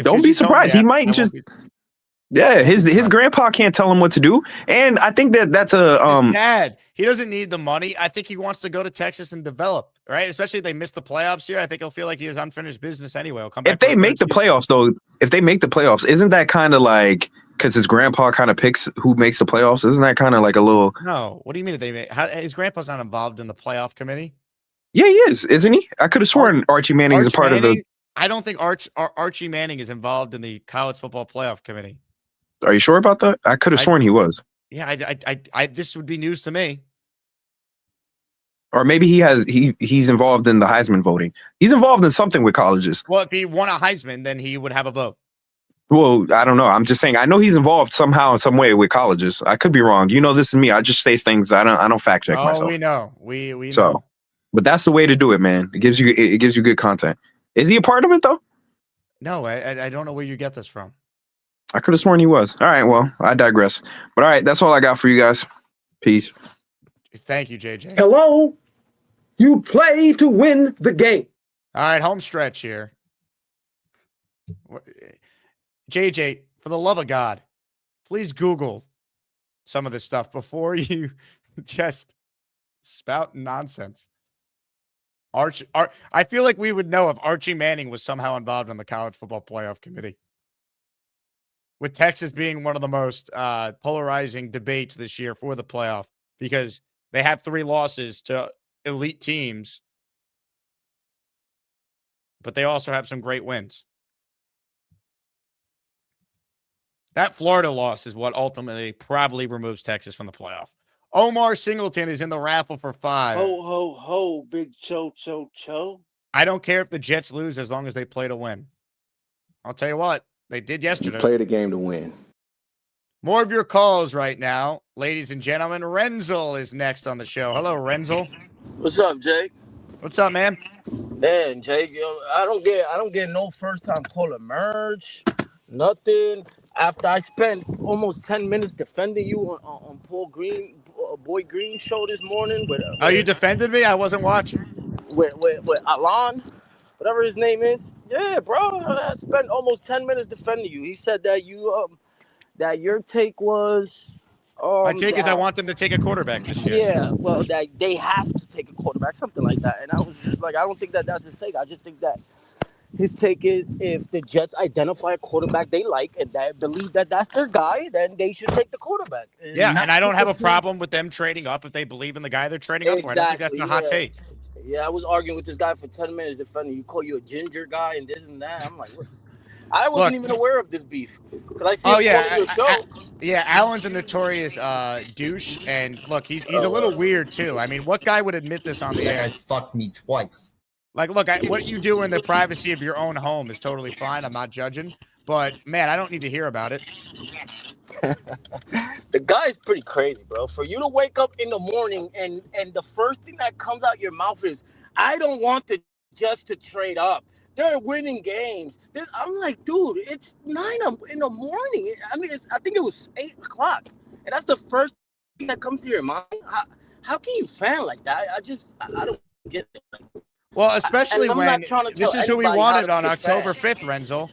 Don't be surprised. He might just. Yeah, his grandpa can't tell him what to do, and I think that's a His dad. He doesn't need the money. I think he wants to go to Texas and develop, right? Especially if they miss the playoffs here. I think he'll feel like he has unfinished business anyway. He'll come back. If they make the playoffs, though, isn't that kind of like because his grandpa kind of picks who makes the playoffs? Isn't that kind of like a little? No, what do you mean if they make? His grandpa's not involved in the playoff committee. Yeah, he is, isn't he? I could have sworn Archie Manning is a part of the. I don't think Archie Manning is involved in the college football playoff committee. Are you sure about that? I could have sworn he was. Yeah, this would be news to me. Or maybe he's involved in the Heisman voting. He's involved in something with colleges. Well, if he won a Heisman, then he would have a vote. Well, I don't know. I'm just saying. I know he's involved somehow in some way with colleges. I could be wrong. You know, this is me. I just say things. I don't fact check myself. We know. We know. So, but that's the way to do it, man. It gives you good content. Is he a part of it though? No, I don't know where you get this from. I could have sworn he was. All right, well, I digress. But all right, that's all I got for you guys. Peace. Thank you, JJ. Hello. You play to win the game. All right, home stretch here. JJ, for the love of God, please Google some of this stuff before you just spout nonsense. I feel like we would know if Archie Manning was somehow involved in the college football playoff committee. With Texas being one of the most polarizing debates this year for the playoff because they have 3 losses to elite teams, but they also have some great wins. That Florida loss is what ultimately probably removes Texas from the playoff. Omar Singleton is in the raffle for 5. Ho, ho, ho, big cho, cho, cho. I don't care if the Jets lose as long as they play to win. I'll tell you what. They did yesterday. You play the game to win. More of your calls right now, ladies and gentlemen. Renzel is next on the show. Hello, Renzel. What's up, Jake? What's up, man? Man, Jake, yo, I don't get no first time caller merge, nothing. After I spent almost 10 minutes defending you on Paul Green, Boy Green show this morning. Oh, you defended me? I wasn't watching. With Alan, whatever his name is. Yeah, bro. I spent almost 10 minutes defending you. He said that that your take was. My take is I want them to take a quarterback this year. Yeah, well, that they have to take a quarterback, something like that. And I was just like, I don't think that's his take. I just think that his take is if the Jets identify a quarterback they like and they believe that that's their guy, then they should take the quarterback. And I don't have a problem with them trading up if they believe in the guy they're trading up for. I don't think that's a hot take. Yeah, I was arguing with this guy for 10 minutes defending you. Call you a ginger guy and this and that. I'm like, what? I wasn't even aware of this beef. Alan's a notorious douche, and look, he's a little weird too. I mean, what guy would admit this on the air? Fucked me twice. Like, look, what you do in the privacy of your own home is totally fine. I'm not judging, but man, I don't need to hear about it. The guy's pretty crazy, bro. For you to wake up in the morning and the first thing that comes out your mouth is, I don't want the Jets to trade up. They're winning games. I'm like, dude, it's 9 in the morning. I mean, I think it was 8 o'clock. And that's the first thing that comes to your mind. How can you fan like that? I don't get it. Well, especially when this is who we wanted on October 5th, Renzel.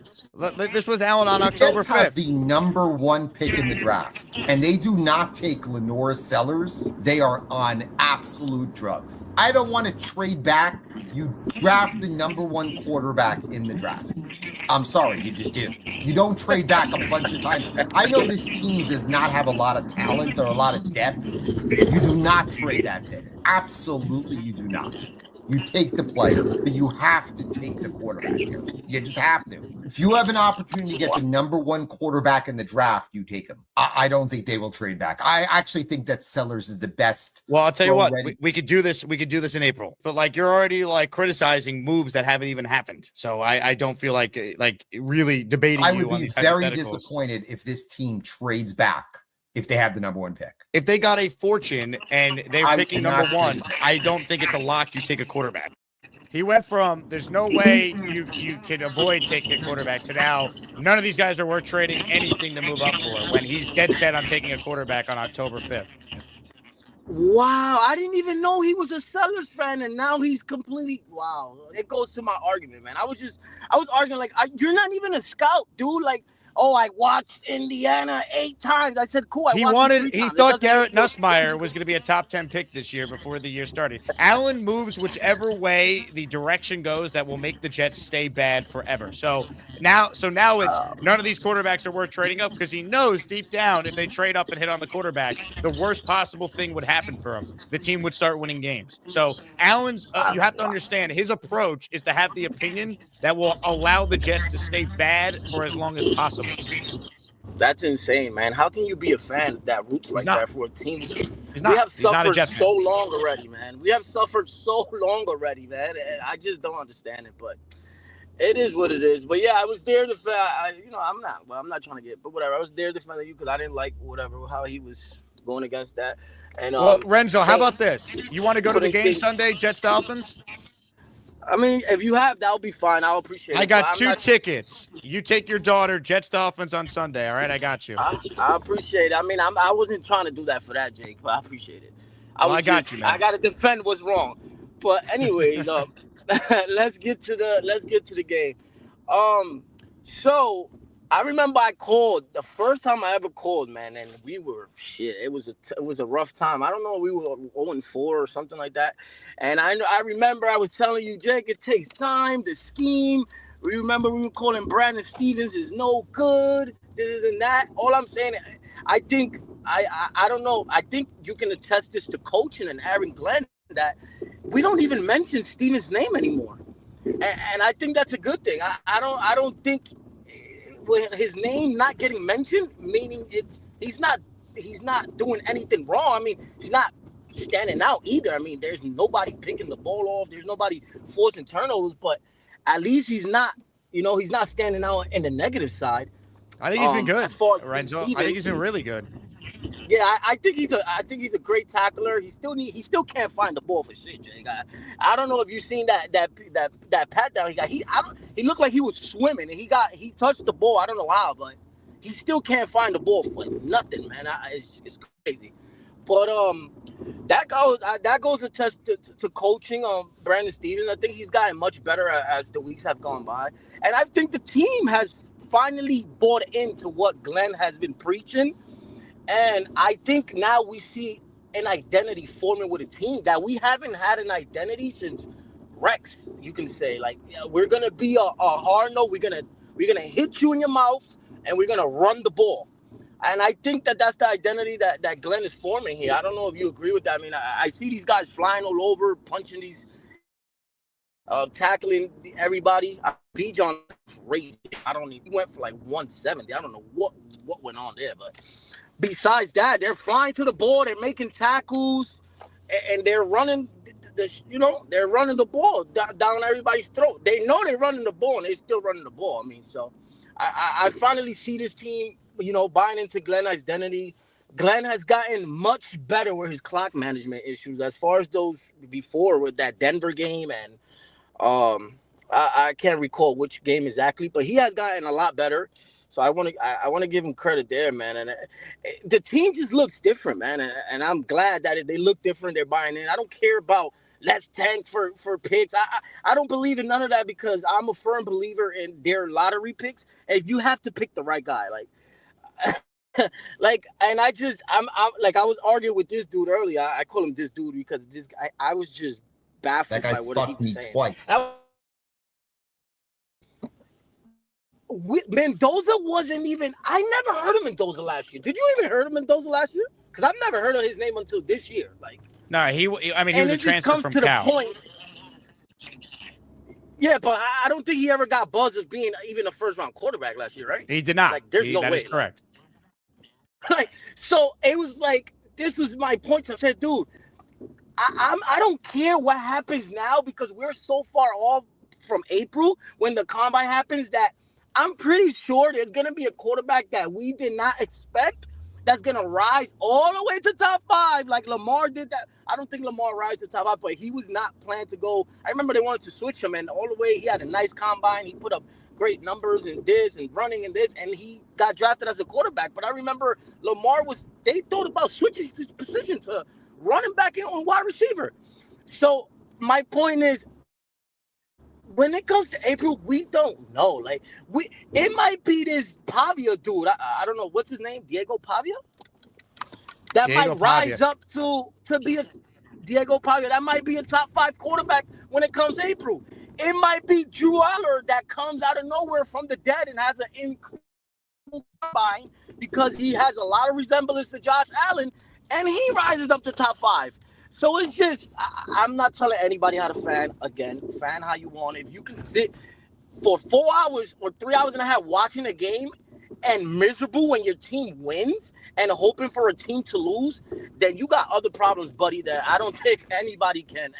This was Alan on October 5th. Have the #1 pick in the draft, and they do not take Lenore Sellers. They are on absolute drugs. I don't want to trade back. You draft the #1 quarterback in the draft. I'm sorry, you just do. You don't trade back a bunch of times. I know this team does not have a lot of talent or a lot of depth. You do not trade that pick. Absolutely, you do not. You take the player, but you have to take the quarterback here. You just have to. If you have an opportunity to get the #1 quarterback in the draft, you take him. I don't think they will trade back. I actually think that Sellers is the best. Well, I'll tell you what, we could do this. We could do this in April. But like, you're already like criticizing moves that haven't even happened. So I don't feel like really debating. I would be very disappointed if this team trades back. If they have the #1 pick. If they got a fortune and they're picking #1, I don't think it's a lock you take a quarterback. He went from there's no way you can avoid taking a quarterback to now none of these guys are worth trading anything to move up for when he's dead set on taking a quarterback on October 5th. Wow, I didn't even know he was a Sellers fan, and now he's completely wow. It goes to my argument, man. I was arguing like, you're not even a scout, dude. Like, oh, I watched Indiana 8 times. I said, cool. He thought Garrett Nussmeier was going to be a top 10 pick this year before the year started. Allen moves whichever way the direction goes that will make the Jets stay bad forever. So now it's none of these quarterbacks are worth trading up because he knows deep down if they trade up and hit on the quarterback, the worst possible thing would happen for him. The team would start winning games. So Allen's, you have to understand, his approach is to have the opinion that will allow the Jets to stay bad for as long as possible. That's insane, man. How can you be a fan that roots like that for a team? He's We have not a suffered Jet fan. so long already, man. We have suffered so long already, man. And I just don't understand it, but it is what it is. But yeah, I was there to I'm not trying to get, but whatever. I was there to defend you because I didn't like how he was going against that. And Renzo, how about this? You want to go to the game Sunday, Jets Dolphins? I mean, if you have, that'll be fine. I'll appreciate it. I got 2 tickets. You take your daughter, Jets Dolphins on Sunday. All right, I got you. I appreciate it. I mean, I wasn't trying to do that for that, Jake, but I appreciate it. I got you, man. I got to defend what's wrong. But anyways, let's get to the game. So I remember I called the first time I ever called, man, and we were shit. It was a rough time. I don't know, we were 0-4 or something like that. And I remember I was telling you, Jake, it takes time to scheme. We remember we were calling Brandon Stevens is no good, this and that. All I'm saying, I think I don't know. I think you can attest this to coaching and Aaron Glenn that we don't even mention Stevens' name anymore, and I think that's a good thing. I don't think. With his name not getting mentioned, meaning he's not doing anything wrong. I mean, he's not standing out either. I mean, there's nobody picking the ball off. There's nobody forcing turnovers, but at least he's not standing out in the negative side. I think he's been good. As far as Renzo, I think he's been really good. Yeah, I think he's a great tackler. He still can't find the ball for shit, Jake. I don't know if you've seen that pat down he got. He looked like he was swimming and he touched the ball. I don't know how, but he still can't find the ball for nothing, man. It's crazy. But that goes to test to coaching Brandon Stevens. I think he's gotten much better as the weeks have gone by, and I think the team has finally bought into what Glenn has been preaching. And I think now we see an identity forming with a team that we haven't had an identity since Rex. You can say, like, yeah, we're gonna be a hard no. We're gonna hit you in your mouth and we're gonna run the ball. And I think that's the identity that Glenn is forming here. I don't know if you agree with that. I mean, I see these guys flying all over, punching these, tackling everybody. Bijan crazy. He went for like 170. I don't know what went on there, but. Besides that, they're flying to the ball, they're making tackles, and they're running they're running the ball down everybody's throat. They know they're running the ball, and they're still running the ball. I mean, so I finally see this team, buying into Glenn's identity. Glenn has gotten much better with his clock management issues as far as those before with that Denver game, and I can't recall which game exactly, but he has gotten a lot better. So I want to give him credit there, man. And the team just looks different, man. And I'm glad that they look different. They're buying in. I don't care about let's tank for picks. I don't believe in none of that because I'm a firm believer in their lottery picks. And you have to pick the right guy, and I was arguing with this dude earlier. I call him this dude because this guy. I was just baffled by what he was saying. Twice. Mendoza wasn't even. I never heard of Mendoza last year. Did you even heard of Mendoza last year? Because I've never heard of his name until this year. No, he was a transfer from Cal. Yeah, but I don't think he ever got buzz as being even a first-round quarterback last year, right? He did not. There's no way. That is correct. So it was this was my point. I said, dude, I don't care what happens now because we're so far off from April when the combine happens that I'm pretty sure there's going to be a quarterback that we did not expect, that's going to rise all the way to top 5 like Lamar did that. I don't think Lamar rises to top 5, but he was not planned to go. I remember they wanted to switch him, and all the way he had a nice combine. He put up great numbers and this and running and this, and he got drafted as a quarterback. But I remember Lamar they thought about switching his position to running back in on wide receiver. So my point is, when it comes to April, we don't know. Like it might be this Pavia dude. I don't know what's his name, Diego Pavia. That Diego might rise Pavia. up to be a Diego Pavia. That might be a top 5 quarterback when it comes to April. It might be Drew Aller that comes out of nowhere from the dead and has an incredible combine because he has a lot of resemblance to Josh Allen, and he rises up to top 5. So it's just, I'm not telling anybody how to fan. Again, fan how you want. If you can sit for 4 hours or 3 hours and a half watching a game and miserable when your team wins and hoping for a team to lose, then you got other problems, buddy, that I don't think anybody can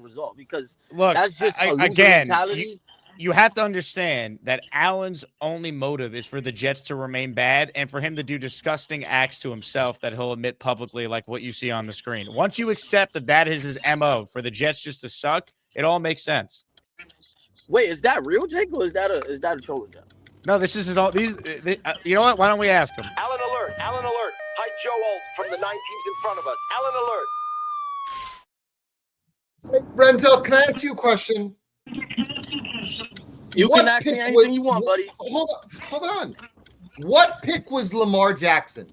resolve, because Look, that's just a loser again, mentality. you have to understand that Allen's only motive is for the Jets to remain bad and for him to do disgusting acts to himself that he'll admit publicly, like what you see on the screen. Once you accept that is his MO, for the Jets just to suck, it all makes sense. Wait, is that real, Jake, or is that a troll job? No, this is all these. You know what? Why don't we ask him? Allen alert! Allen alert! Hi, Joe Alt from the 9 teams in front of us. Allen alert! Renzel, can I ask you a question? You can ask me anything you want, buddy. Hold on. What pick was Lamar Jackson?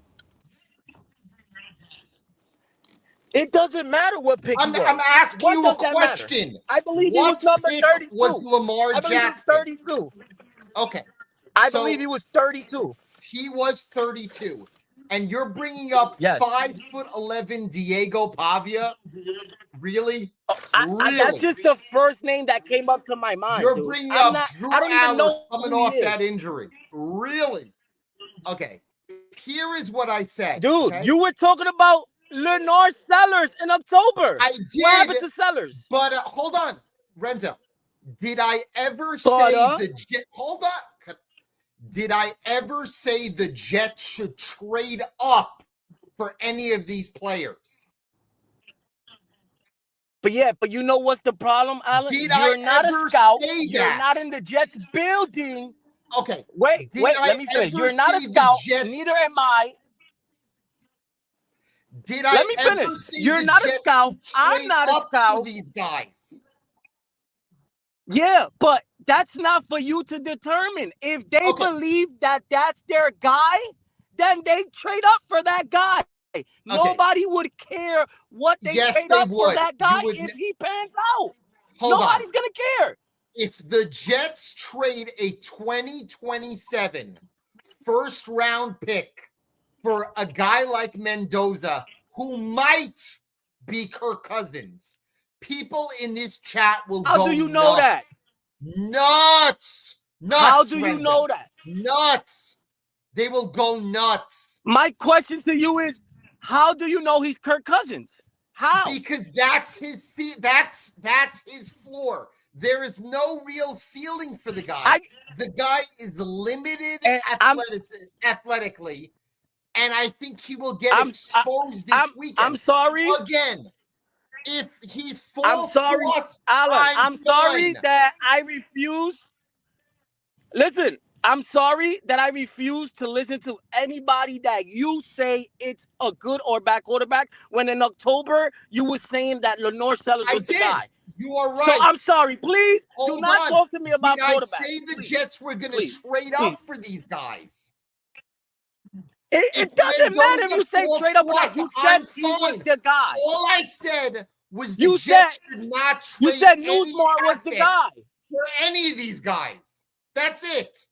It doesn't matter what pick I'm asking you a question. Matter? I believe he was number 32. Was Lamar Jackson 32? Okay. I believe he was 32. He was 32. And you're bringing up 5'11" Diego Pavia? Really? Really? That's just the first name that came up to my mind. You're bringing up Drew Aller coming off that injury. Really? Okay. Here is what I said. Dude, you were talking about Lenore Sellers in October. I did. What happened to Sellers? But hold on, Renzo. Did I ever say the Jets? Hold on. Did I ever say the Jets should trade up for any of these players? But you know what's the problem, Alan? You're not a scout. You're not in the Jets building. Okay. Wait, let me finish. You're not a scout. Neither am I. Let me finish. You're not a scout. I'm not a scout. These guys. Yeah, but that's not for you to determine. If they believe that that's their guy, then they trade up for that guy. Nobody would care what they trade up for that guy if he pans out. Nobody's going to care. If the Jets trade a 2027 first-round pick for a guy like Mendoza, who might be Kirk Cousins, people in this chat will go nuts. How do you know that? Nuts. How do you know that? Nuts. They will go nuts. My question to you is, how do you know he's Kirk Cousins? How? Because that's his that's his floor. There is no real ceiling for the guy. The guy is limited athletically, and I think he will get exposed this weekend. I'm sorry. Again, if he falls I'm sorry, to us, Alan. I'm sorry that I refuse. Listen, I'm sorry that I refuse to listen to anybody that you say it's a good or bad quarterback, when in October you were saying that Lenore Sellers was the guy. You are right. So I'm sorry. Please do not on. talk to me about quarterbacks. I say the Jets were going to trade up for these guys. It doesn't matter if you say trade up or not. You said he was the guy. All I said was the Jets should not trade. You said Newsmart was the guy for any of these guys. That's it.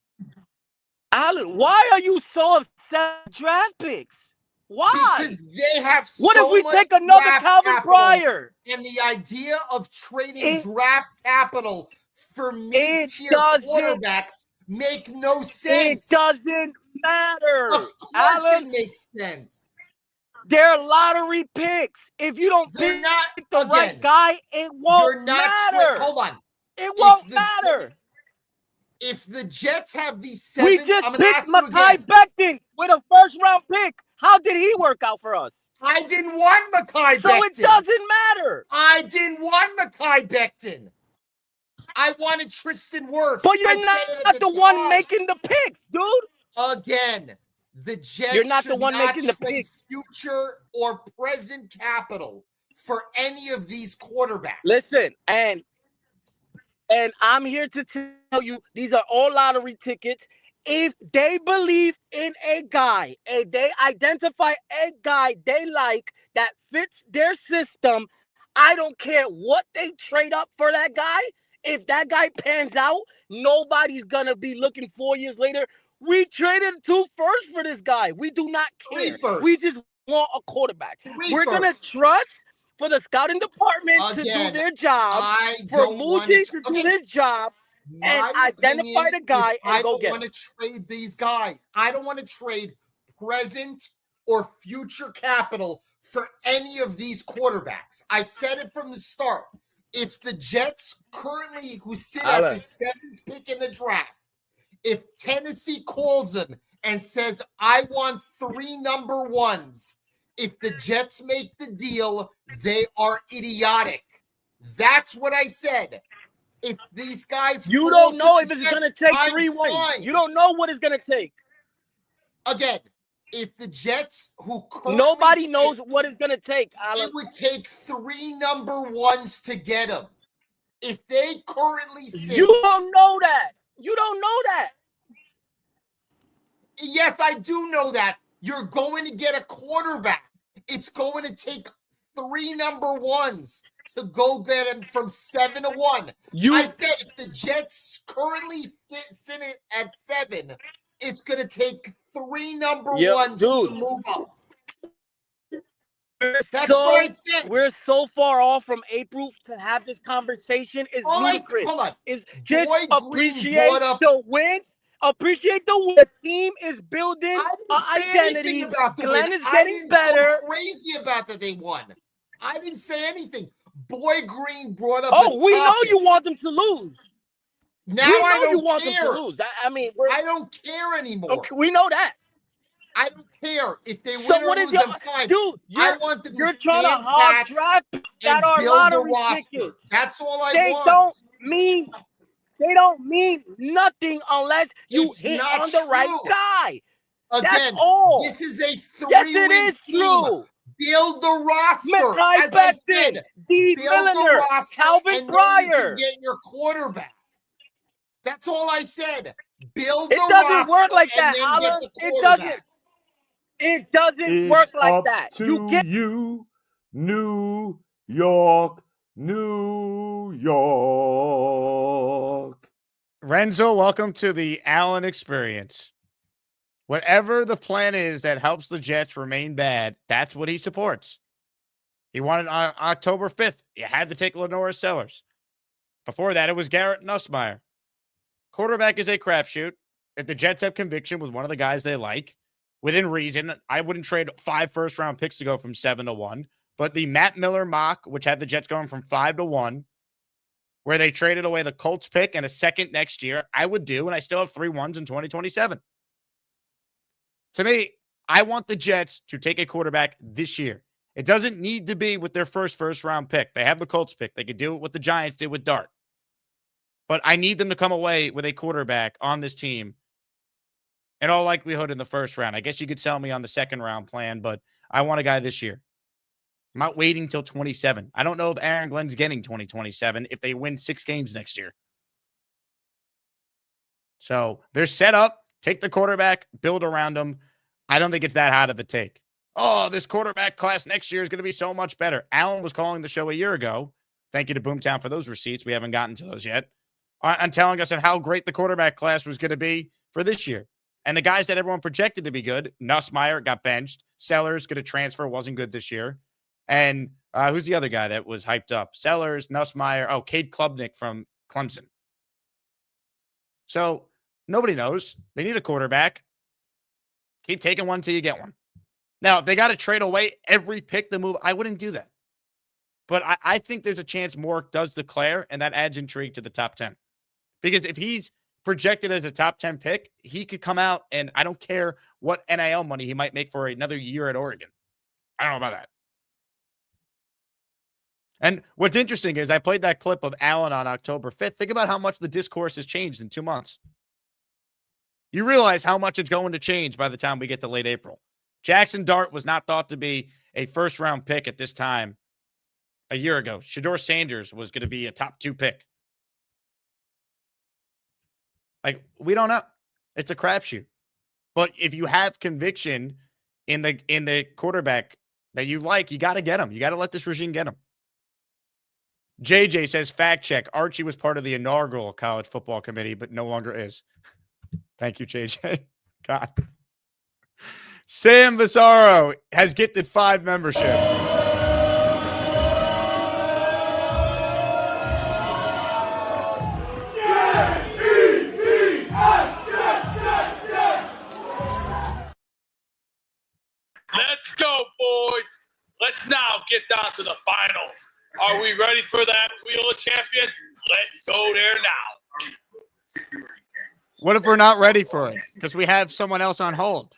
Alan, why are you so upset with draft picks? Why? Because they have what if we take another Calvin Pryor? And the idea of trading draft capital for mid-tier quarterbacks make no sense. It doesn't matter. Of course Alan, it makes sense. They're lottery picks. If you don't pick the right guy, it won't matter. Hold on. It won't matter. If the Jets have these 7, we just picked Mekhi Becton with a first-round pick. How how did he work out for us? I didn't want Mekhi Becton. So it doesn't matter. I didn't want Mekhi Becton. I wanted Tristan Wirfs. But you're not the one making the picks, dude. Again, the Jets You're not the should one not making the trade picks. future or present capital for any of these quarterbacks. Listen, and I'm here to tell you, these are all lottery tickets. If they believe in a guy, and they identify a guy they like that fits their system, I don't care what they trade up for that guy. If that guy pans out, nobody's going to be looking 4 years later. We traded 2 firsts for this guy. We do not care. We just want a quarterback. We're going to trust for the scouting department to do their job, for Muji to do his job, and identify the guy and go get him. I don't want to trade these guys. I don't want to trade present or future capital for any of these quarterbacks. I've said it from the start. If the Jets currently, who sit at the 7th pick in the draft, if Tennessee calls them and says, I want 3 number 1s, if the Jets make the deal, they are idiotic. That's what I said. If these guys... You don't know if it's going to take 3 wins. You don't know what it's going to take. Again, if the Jets, who currently nobody knows what it's going to take, Alan. It would take 3 number 1s to get them. If they currently sit... You don't know that. You don't know that. Yes, I do know that. You're going to get a quarterback. It's going to take 3 number 1s to go get him from 7 to 1. I said if the Jets currently sit at 7, it's going to take 3 number 1s to move up. That's what I said. We're so far off from April to have this conversation. Is ludicrous. Hold on. Is just appreciate the win. Appreciate the win. The team is building an identity. Glenn is getting better. Go crazy about that they won. I didn't say anything. Boy Green brought up. Oh, we know you want them to lose. Now we I know don't you want care. them to lose. I mean, I don't care anymore. Okay, we know that. I don't care if they win So or what lose. is your I'm fine. dude? I want them You're to trying to stand hard pat draft that and are build the lottery roster. tickets. That's all I They want. They don't mean nothing unless you It's hit not on the right true. guy. Again, That's all. this is a 3-win Yes, it is team. true. Build the roster. Mekhi As I Becton, said, D. build the Milliner, roster, Calvin and then you Pryor. can get your quarterback. That's all I said. Build It the doesn't roster work like and that, then Alan. get the It quarterback. doesn't. It doesn't work like that. You get you, New York, New York. Renzo, welcome to the Allen experience. Whatever the plan is that helps the Jets remain bad, that's what he supports. He wanted on October 5th. You had to take Lenora Sellers. Before that, it was Garrett Nussmeier. Quarterback is a crapshoot. If the Jets have conviction with one of the guys they like, within reason, I wouldn't trade 5 first-round picks to go from 7 to 1. But the Matt Miller mock, which had the Jets going from 5 to 1, where they traded away the Colts pick and a second next year, I would do, and I still have 3 1s in 2027. To me, I want the Jets to take a quarterback this year. It doesn't need to be with their first-round pick. They have the Colts pick. They could do it what the Giants did with Dart. But I need them to come away with a quarterback on this team, in all likelihood in the first round. I guess you could sell me on the second-round plan, but I want a guy this year. I'm not waiting till 27. I don't know if Aaron Glenn's getting 2027 if they win 6 games next year. So they're set up. Take the quarterback, build around them. I don't think it's that hot of a take. Oh, this quarterback class next year is going to be so much better. Allen was calling the show a year ago. Thank you to Boomtown for those receipts. We haven't gotten to those yet. On telling us how great the quarterback class was going to be for this year. And the guys that everyone projected to be good, Nussmeier got benched. Sellers going to transfer, wasn't good this year. And who's the other guy that was hyped up? Sellers, Nussmeier, Cade Klubnik from Clemson. So nobody knows. They need a quarterback. Keep taking one till you get one. Now, if they got to trade away every pick to move, I wouldn't do that. But I think there's a chance Moore does declare, and that adds intrigue to the top 10. Because if he's projected as a top 10 pick, he could come out and I don't care what NIL money he might make for another year at Oregon. I don't know about that. And what's interesting is I played that clip of Allen on October 5th. Think about how much the discourse has changed in 2 months. You realize how much it's going to change by the time we get to late April. Jackson Dart was not thought to be a first-round pick at this time a year ago. Shedeur Sanders was going to be a top 2 pick. Like, we don't know. It's a crapshoot. But if you have conviction in the quarterback that you like, you got to get him. You got to let this regime get him. JJ says, fact check. Archie was part of the inaugural college football committee, but no longer is. Thank you, JJ. God. Sam Vasaro has gifted 5 memberships. Let's go, boys. Let's now get down to the finals. Are we ready for that Wheel of Champions? Let's go there now. What if we're not ready for it? Because we have someone else on hold.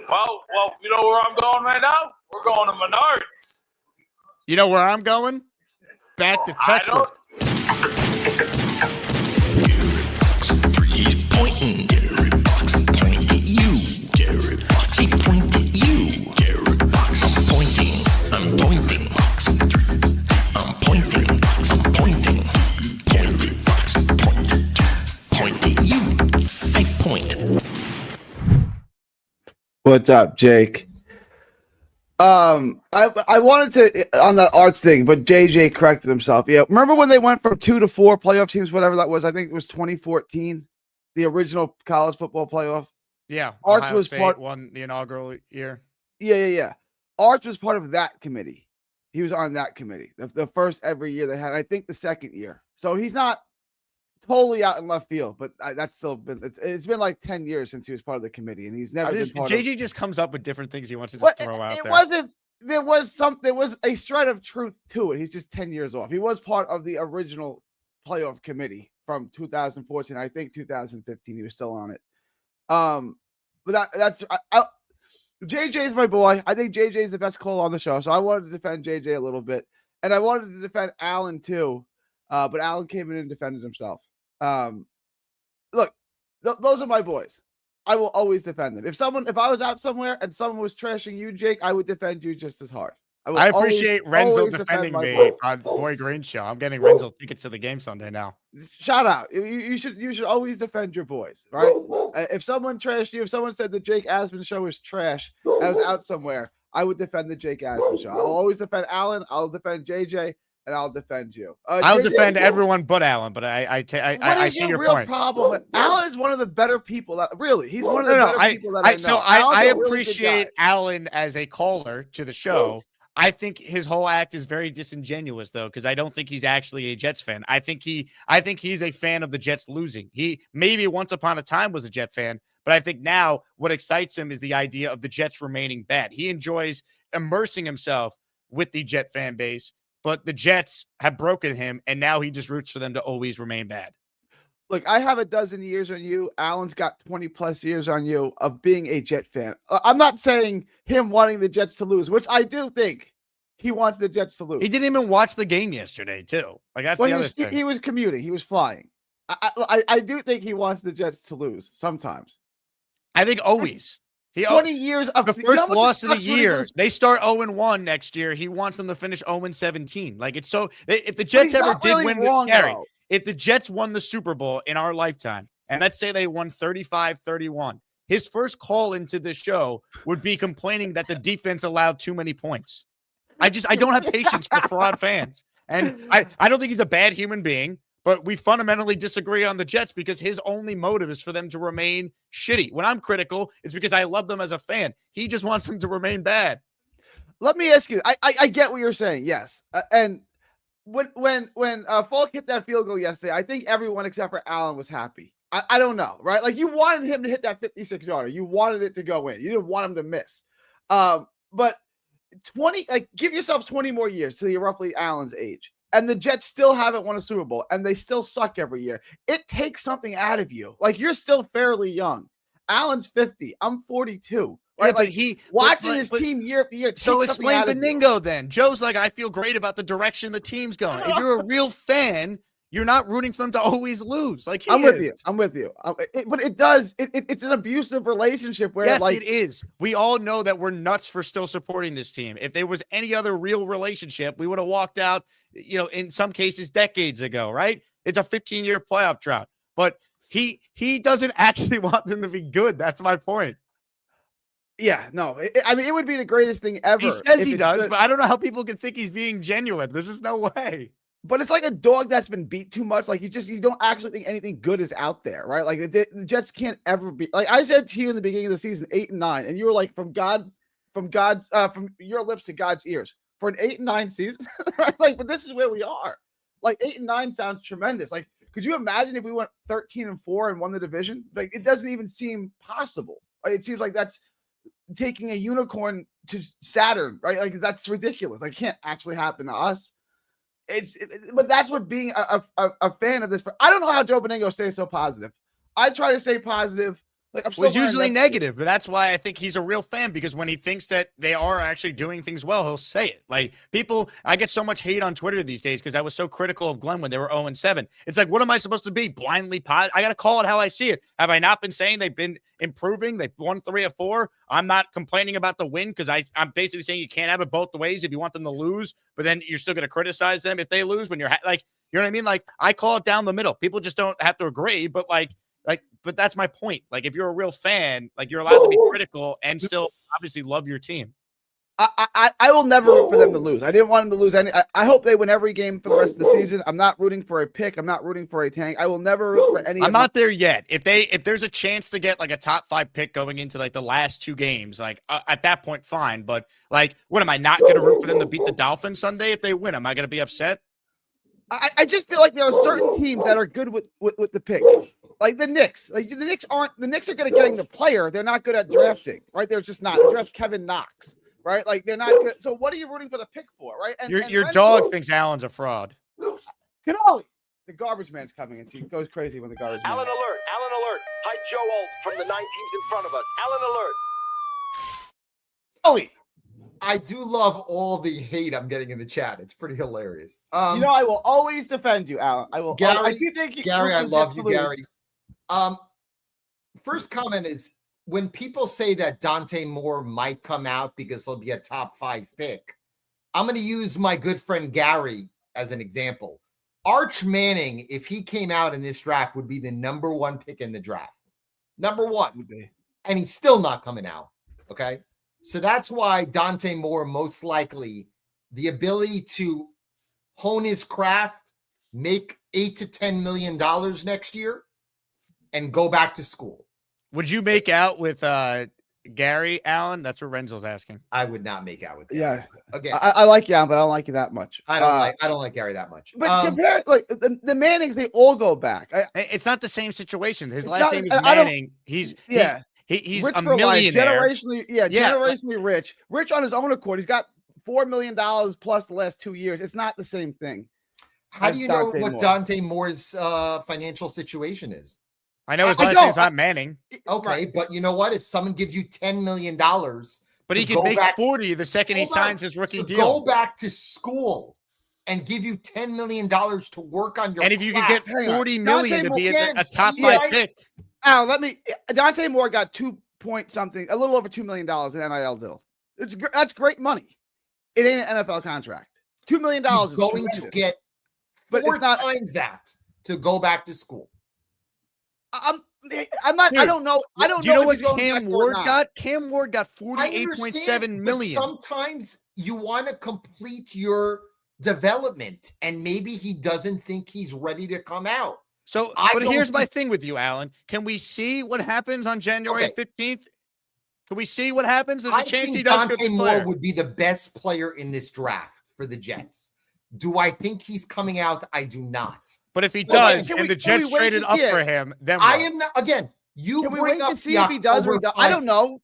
Well, you know where I'm going right now? We're going to Menards. You know where I'm going? Back to Texas. He's pointing. Garrett Box point at you. Garrett Box point at you. Garrett Box. I'm pointing. I'm pointing. I'm pointing. I'm pointing. Garrett Box point at you. I point. What's up, Jake? I wanted to on that arts thing, but JJ corrected himself. Yeah, remember when they went from 2 to 4 playoff teams, whatever that was? I think it was 2014, the original college football playoff. Yeah, Arts Ohio was State won the inaugural year. Yeah. Arts was part of that committee. He was on that committee, the first every year they had. I think the second year, so he's not totally out in left field, but that's still been. It's been like 10 years since he was part of the committee, and he's never been part JJ of. just comes up with different things he wants to just throw out there. It wasn't. There was a shred of truth to it. He's just 10 years off. He was part of the original playoff committee from 2014. I think 2015. He was still on it. But that's JJ is my boy. I think JJ is the best call on the show. So I wanted to defend JJ a little bit, and I wanted to defend Allen too. But Allen came in and defended himself. Look, those are my boys. I will always defend them. If I was out somewhere and someone was trashing you, Jake, I would defend you just as hard. I appreciate Renzo defending me on Boy Green Show. I'm getting Renzo tickets to the game Sunday now. Shout out. You should always defend your boys, right? If someone trashed you, if someone said the Jake Asman show is trash, I was out somewhere, I would defend the Jake Asman show. I'll always defend Allen. I'll defend JJ. And I'll defend you. I'll defend everyone but Allen, but I see your point. Problem? Allen is one of the better people. He's one of the better people that I know. So I appreciate Allen as a caller to the show. I think his whole act is very disingenuous, though, because I don't think he's actually a Jets fan. I think he's a fan of the Jets losing. He maybe once upon a time was a Jet fan, but I think now what excites him is the idea of the Jets remaining bad. He enjoys immersing himself with the Jet fan base. But the Jets have broken him, and now he just roots for them to always remain bad. Look, I have a dozen years on you. Allen's got 20 plus years on you of being a Jet fan. I'm not saying him wanting the Jets to lose, which I do think he wants the Jets to lose. He didn't even watch the game yesterday, too. Like that's the other thing. He was commuting. He was flying. I do think he wants the Jets to lose sometimes. I think always. 20 years of the first loss of the year. They start 0-1 next year. He wants them to finish 0-17. Like it's so. If the Jets ever did win, if the Jets won the Super Bowl in our lifetime, and let's say they won 35-31, his first call into the show would be complaining that the defense allowed too many points. I don't have patience for fraud fans, and I don't think he's a bad human being. But we fundamentally disagree on the Jets because his only motive is for them to remain shitty. When I'm critical, it's because I love them as a fan. He just wants them to remain bad. Let me ask you. I get what you're saying. Yes, and when Falk hit that field goal yesterday, I think everyone except for Allen was happy. I don't know, right? Like you wanted him to hit that 56-yarder. You wanted it to go in. You didn't want him to miss. But 20, like give yourself 20 more years till you're roughly Allen's age. and the Jets still haven't won a Super Bowl, and they still suck every year. It takes something out of you. Like, you're still fairly young. Allen's 50. I'm 42. Right? Yeah, like but watching his team year after year. So takes something explain out of you. Benigno then. Joe's like, I feel great about the direction the team's going. If you're a real fan, you're not rooting for them to always lose. Like I'm with you. But it does. It's an abusive relationship where, yes, like, it is. We all know that we're nuts for still supporting this team. If there was any other real relationship, we would have walked out, in some cases decades ago, right? It's a 15-year playoff drought. But he doesn't actually want them to be good. That's my point. Yeah, no. I mean, it would be the greatest thing ever. He says if he it's does, good. but I don't know how people can think he's being genuine. There's just no way. But it's like a dog that's been beat too much. Like, you don't actually think anything good is out there, right? Like, the Jets can't ever be. Like I said to you in the beginning of the season, 8-9, and you were like, from your lips to God's ears for an 8-9 season, right? Like, but this is where we are. Like, 8-9 sounds tremendous. Like, could you imagine if we went 13-4 and won the division? Like, it doesn't even seem possible. Right? It seems like that's taking a unicorn to Saturn, right? Like, that's ridiculous. Like, it can't actually happen to us. But that's what being a fan of this. I don't know how Joe Benigno stays so positive. I try to stay positive. Like, I'm Well, it's usually negative, but that's why I think he's a real fan, because when he thinks that they are actually doing things well, he'll say it. Like, I get so much hate on Twitter these days because I was so critical of Glenn when they were 0-7. It's like, what am I supposed to be? Blindly positive? I got to call it how I see it. Have I not been saying they've been improving? They've won 3 of 4. I'm not complaining about the win because I'm basically saying you can't have it both ways if you want them to lose, but then you're still going to criticize them if they lose when you're like, you know what I mean? Like, I call it down the middle. People just don't have to agree, but but that's my point. Like, if you're a real fan, like, you're allowed to be critical and still obviously love your team. I will never root for them to lose. I didn't want them to lose any. I hope they win every game for the rest of the season. I'm not rooting for a pick. I'm not rooting for a tank. I will never root for any. I'm not there yet. If there's a chance to get like a top 5 pick going into like the last 2 games, like at that point, fine. But like, what am I not going to root for them to beat the Dolphins Sunday if they win? Am I going to be upset? I just feel like there are certain teams that are good with the pick. Like the Knicks. Like the Knicks are good at getting the player. They're not good at drafting, right? They're just not. They draft Kevin Knox, right? Like, they're not good. So what are you rooting for the pick for, right? And your dog thinks Allen's a fraud. Canoli. The garbage man's coming, and she goes crazy when the garbage man. Allen alert! Allen alert! Hi, Joe Alt from the 9 teams in front of us. Allen alert! Ollie. I do love all the hate I'm getting in the chat. It's pretty hilarious. I will always defend you, Alan. I will. Gary, I love you, Gary. First comment is, when people say that Dante Moore might come out because he'll be a top 5 pick, I'm going to use my good friend Gary as an example. Arch Manning, if he came out in this draft, would be the number 1 pick in the draft. Number 1. Would be. And he's still not coming out. Okay. So that's why Dante Moore, most likely, the ability to hone his craft, make $8 to $10 million next year, and go back to school. Would you make out with Gary, Allen? That's what Renzo's asking. I would not make out with Gary. Yeah. Again, I like you, but I don't like you that much. I don't like Gary that much. But compare, like the Mannings, they all go back. It's not the same situation. His last name is Manning. He's rich a for life, millionaire. Generationally rich. Rich on his own accord. He's got $4 million plus the last 2 years. It's not the same thing. How do you know what Dante Moore's financial situation is? I know his last name's not Manning. Okay, but you know what? If someone gives you $10 million, but he could make 40 the second he signs his rookie deal. Go back to school and give you $10 million to work on your. And if you could get $40 million to be a top 5 pick. Al, Dante Moore got 2 point something, a little over $2 million in NIL deal. That's great money. It ain't an NFL contract. $2 million is going to get 4 times that to go back to school. I'm not. Dude, I don't know. I don't do you know if what Cam Ward got? Cam Ward got $48.7 million. Sometimes you want to complete your development, and maybe he doesn't think he's ready to come out. So, but here's my thing with you, Alan. Can we see what happens on January 15th? Can we see what happens? There's a chance he does. Dante Moore would be the best player in this draft for the Jets. Do I think he's coming out? I do not. But if he does, and the Jets traded up for him, then I am not. Again, you can we bring wait up to see if he does or does. I don't know.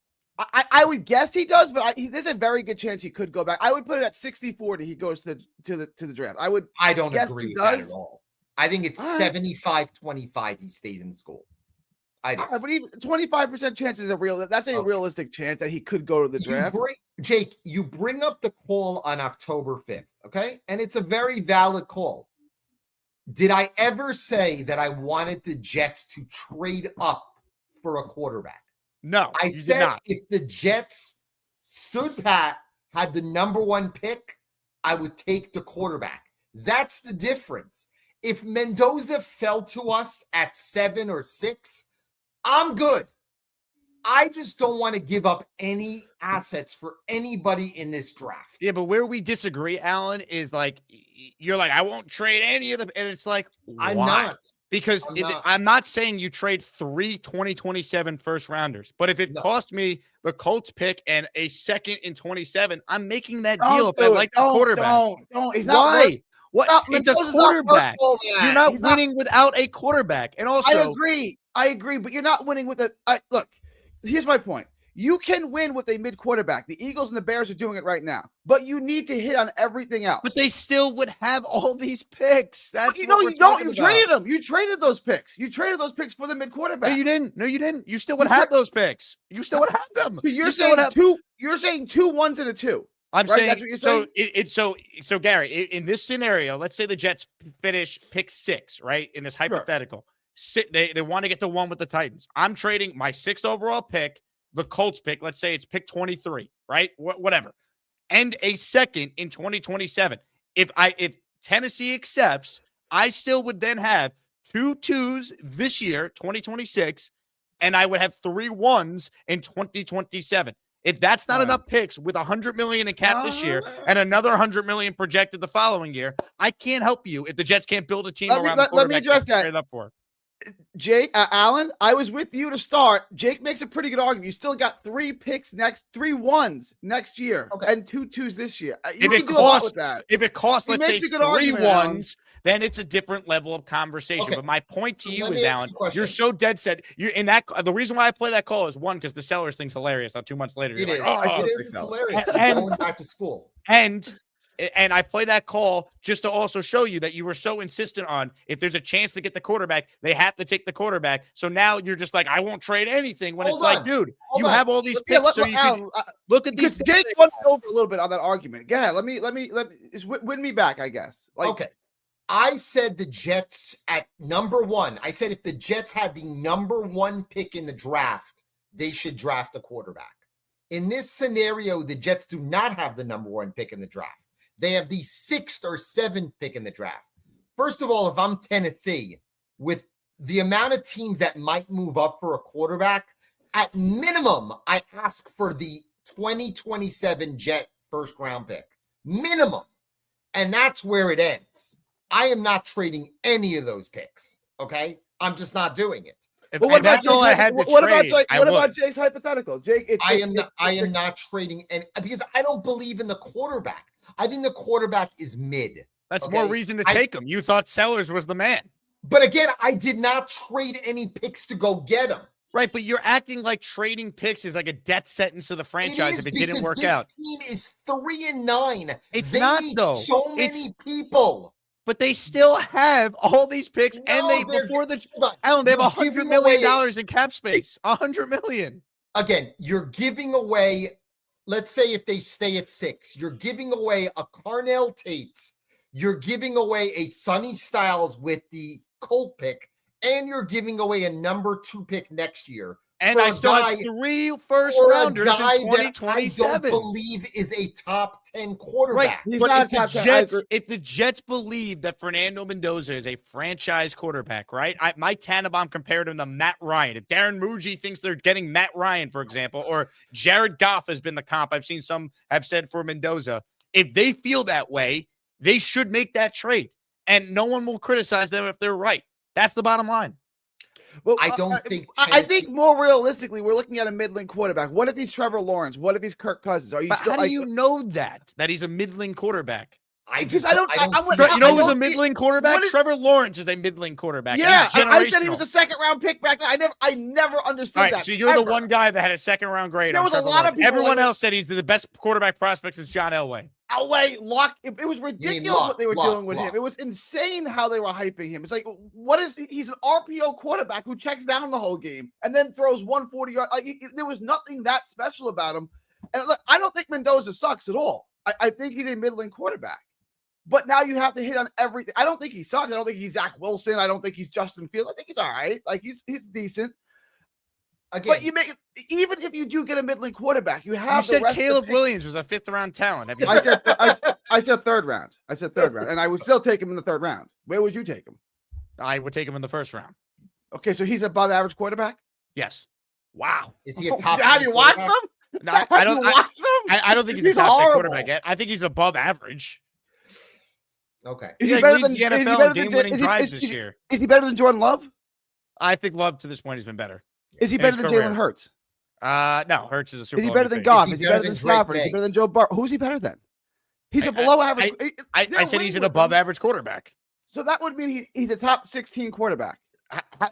I would guess he does, but there's a very good chance he could go back. I would put it at 60-40. He goes to the draft. I don't guess agree he with that does. at all. I think it's All right. 75-25 he stays in school. I do. All right, but even 25% chance is that's a realistic chance that he could go to the draft. Jake, you bring up the call on October 5th, okay? And it's a very valid call. Did I ever say that I wanted the Jets to trade up for a quarterback? No, I you did said not. if the Jets stood pat, had the number one pick, I would take the quarterback. That's the difference. If Mendoza fell to us at 7 or 6, I'm good. I just don't want to give up any assets for anybody in this draft. Yeah, but where we disagree, Alan, is like you're like, I won't trade any of them. And it's like, I'm why? not. Because I'm not saying you trade 3 2027 first rounders, but if it cost me the Colts pick and a second in 27, I'm making that deal if I like the quarterback. Don't. He's Why? not. What? It's a quarterback. You're not winning without a quarterback. And also, I agree, but you're not winning with a look. Here's my point. You can win with a mid quarterback. The Eagles and the Bears are doing it right now, but you need to hit on everything else. But they still would have all these picks. That's you don't. You traded them. You traded those picks. You traded those picks for the mid quarterback. No, you didn't. No, you didn't. You still would have those picks. You still would have them. So you're saying two. You're saying 2 1s and a 2. I'm right? saying That's what you're saying? so Gary, in this scenario, let's say the Jets finish pick 6, right? In this hypothetical, they want to get the one with the Titans. I'm trading my 6th overall pick, the Colts pick. Let's say it's pick 23, right? Whatever, and a second in 2027. If Tennessee accepts, I still would then have 2 2s this year, 2026, and I would have 3 1s in 2027. If that's not enough picks with $100 million in cap this year and another $100 million projected the following year, I can't help you if the Jets can't build a team around the quarterback. Let me address that. Trade up for. Jake, Alan, I was with you to start. Jake makes a pretty good argument. You still got 3 picks 3 1s next year, and 2 2s this year. If it costs, let's say 3 1s, then it's a different level of conversation. But my point to you is, Alan, you're so dead set. You're in that. The reason why I play that call is one, because the Sellers thing's hilarious. Now 2 months later, It you're is. like, oh, It is hilarious. Going back to school. And I play that call just to also show you that you were so insistent on if there's a chance to get the quarterback, they have to take the quarterback. So now you're just like, I won't trade anything when like, dude, you have all these picks. So you can look at these. Jake won over a little bit on that argument. Yeah, let me win me back, I guess. Okay. I said the Jets at number 1. I said if the Jets had the number 1 pick in the draft, they should draft a quarterback. In this scenario, the Jets do not have the number 1 pick in the draft. They have the 6th or 7th pick in the draft. First of all, if I'm Tennessee, with the amount of teams that might move up for a quarterback, at minimum, I ask for the 2027 Jet first round pick. Minimum. And that's where it ends. I am not trading any of those picks. Okay? I'm just not doing it. What about Jake's hypothetical? Jake, I am not trading, and because I don't believe in the quarterback. I think the quarterback is mid. That's more reason to take him. You thought Sellers was the man. But again, I did not trade any picks to go get him. Right, but you're acting like trading picks is like a death sentence to the franchise if it didn't work out. This team is 3-9. It's not though. So many people. But they still have all these picks, and they have $100 million in cap space. $100 million. Again, you're giving away. Let's say if they stay at 6, you're giving away a Carnell Tate. You're giving away a Sonny Styles with the Colt pick, and you're giving away a number 2 pick next year. And I still have 3 first rounders in 2027. I don't believe is a top 10 quarterback. Right. But if the Jets believe that Fernando Mendoza is a franchise quarterback, right? Mike Tannenbaum compared him to Matt Ryan. If Darren Muji thinks they're getting Matt Ryan, for example, or Jared Goff has been the comp I've seen some have said for Mendoza, if they feel that way, they should make that trade. And no one will criticize them if they're right. That's the bottom line. Well, I don't think. I think more realistically, we're looking at a middling quarterback. What if he's Trevor Lawrence? What if he's Kirk Cousins? Are you? But how do you know that he's a middling quarterback? I Because just I don't. You know who's a don't- middling quarterback? what is- Trevor Lawrence is a middling quarterback. Yeah, and I said he was generational. a second round pick back then. I never understood All right, that. so you're the one guy that had a second round grade. There on was a Trevor lot of Lawrence. people Everyone like- else said he's the best quarterback prospect since John Elway. Elway, Luck. It was ridiculous what they were doing with him. Luck. It was insane how they were hyping him. It's like, what is he's an RPO quarterback who checks down the whole game and then throws 140 yards. Like there was nothing that special about him. And look, I don't think Mendoza sucks at all. I think he's a middling quarterback. But now you have to hit on everything. I don't think he sucks. I don't think he's Zach Wilson. I don't think he's Justin Fields. I think he's all right. Like he's decent. Again, but you make even if you do get a middling quarterback, you have. You said the rest Caleb of the Williams was a 5th round talent. Have you I said third round. I said third round, and I would still take him in the third round. Where would you take him? I would take him in the 1st round. Okay, so he's above average quarterback. Yes. Wow. Is he a top? Have you watched him? No, I don't. Watch him? I don't think he's a top 10 quarterback yet. I think he's above average. Okay. Is He he better leads than the is he NFL better in than game-winning is he- drives is this he- year. Is he better than Jordan Love? I think Love to this point has been better. Is he in better his than career. Jalen Hurts? No, Hurts is a Super Is he Bowl better than MVP. Goff? Is Is he he better better than than Drake Stafford? Is he May? better than Joe Burrow? Who's he better than? He's a below average. I said he's an above average quarterback. So that would mean he's a top 16 quarterback.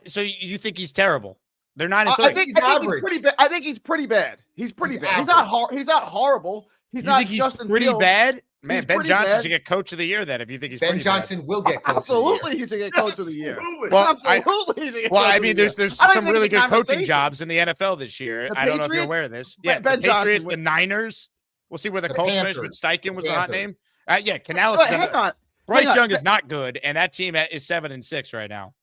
So you think he's terrible? They're 9 and 3. I think he's pretty bad. I think he's pretty bad. He's pretty bad. He's not he's not horrible. He's You not think he's Justin pretty Fields. bad? Man, He's Ben pretty Johnson bad. should get Coach of the Year then if you think he's Ben pretty Johnson will get coach Absolutely, he's gonna get coach of the year. Well, Absolutely, he's gonna get Well, coach I of mean, the year. there's I don't some think really it's a good coaching conversation. jobs in the NFL this year. The I don't know if you're Patriots? aware of this. Ben- Yeah, Ben the Patriots, Johnson the Niners. We'll see where the Colts finish with Panthers. Steichen was The the hot Panthers. name. Yeah, Canales. Wait, hang on. Bryce Hang on. Young is not good, and that team is 7-6 right now.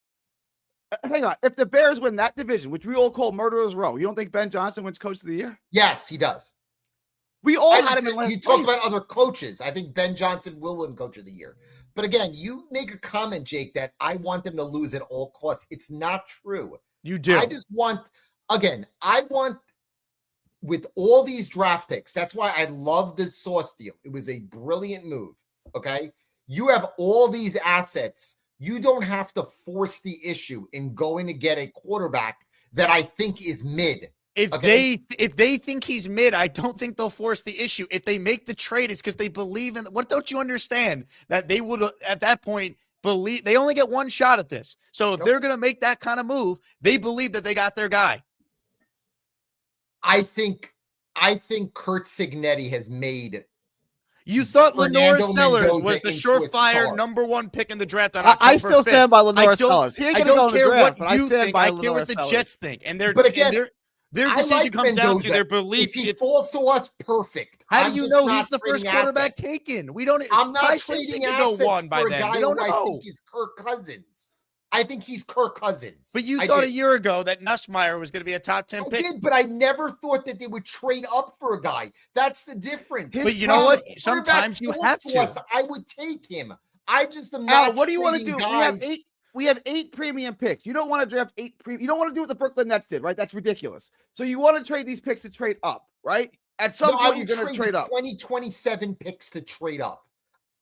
Hang on. If the Bears win that division, which we all call murderers row, you don't think Ben Johnson wins coach of the year? Yes, he does. We all I had just him in said- last you talked place. about other coaches. I think Ben Johnson will win coach of the year. But again, you make a comment, Jake, that I want them to lose at all costs. It's not true. You do. I just want, with all these draft picks, that's why I love this Sauce deal. It was a brilliant move. Okay. You have all these assets. You don't have to force the issue in going to get a quarterback that I think is mid. If they think he's mid, I don't think they'll force the issue. If they make the trade, it's because they believe in what don't you understand? That they would at that point believe they only get one shot at this. So if they're gonna make that kind of move, they believe that they got their guy. I think Kurt Signetti has made. You thought Fernando Lenore Sellers Mendoza was the into a surefire star. number 1 pick in the draft on I October still 5th. stand by I Lenore don't- Sellers. He ain't I gonna go don't in the care draft, what but I you stand think. by I care Lenore what the Sellers. Jets think, and But again, their I decision like comes down to Mendoza. their belief. If he falls to us, perfect. How I'm do you just know not he's the first trading quarterback assets. taken? We don't. I'm not Ty trading Simpson could go assets 1 by for a then. guy We don't who I know. think is Kirk Cousins. I think he's Kirk Cousins. But you I thought did. a year ago that Nussmeier was going to be a top 10 I pick. did, but I never thought that they would trade up for a guy. That's the difference. But you know what? If Sometimes you quarterback have falls to. us, I would take him. I just am Al, not. what do you want to do? trading We have 8 premium picks. You don't want to draft 8 premium. You don't want to do what the Brooklyn Nets did, right? That's ridiculous. So you want to trade these picks to trade up, right? At some No, I point, would you're going to trade up. 2027 picks to trade up.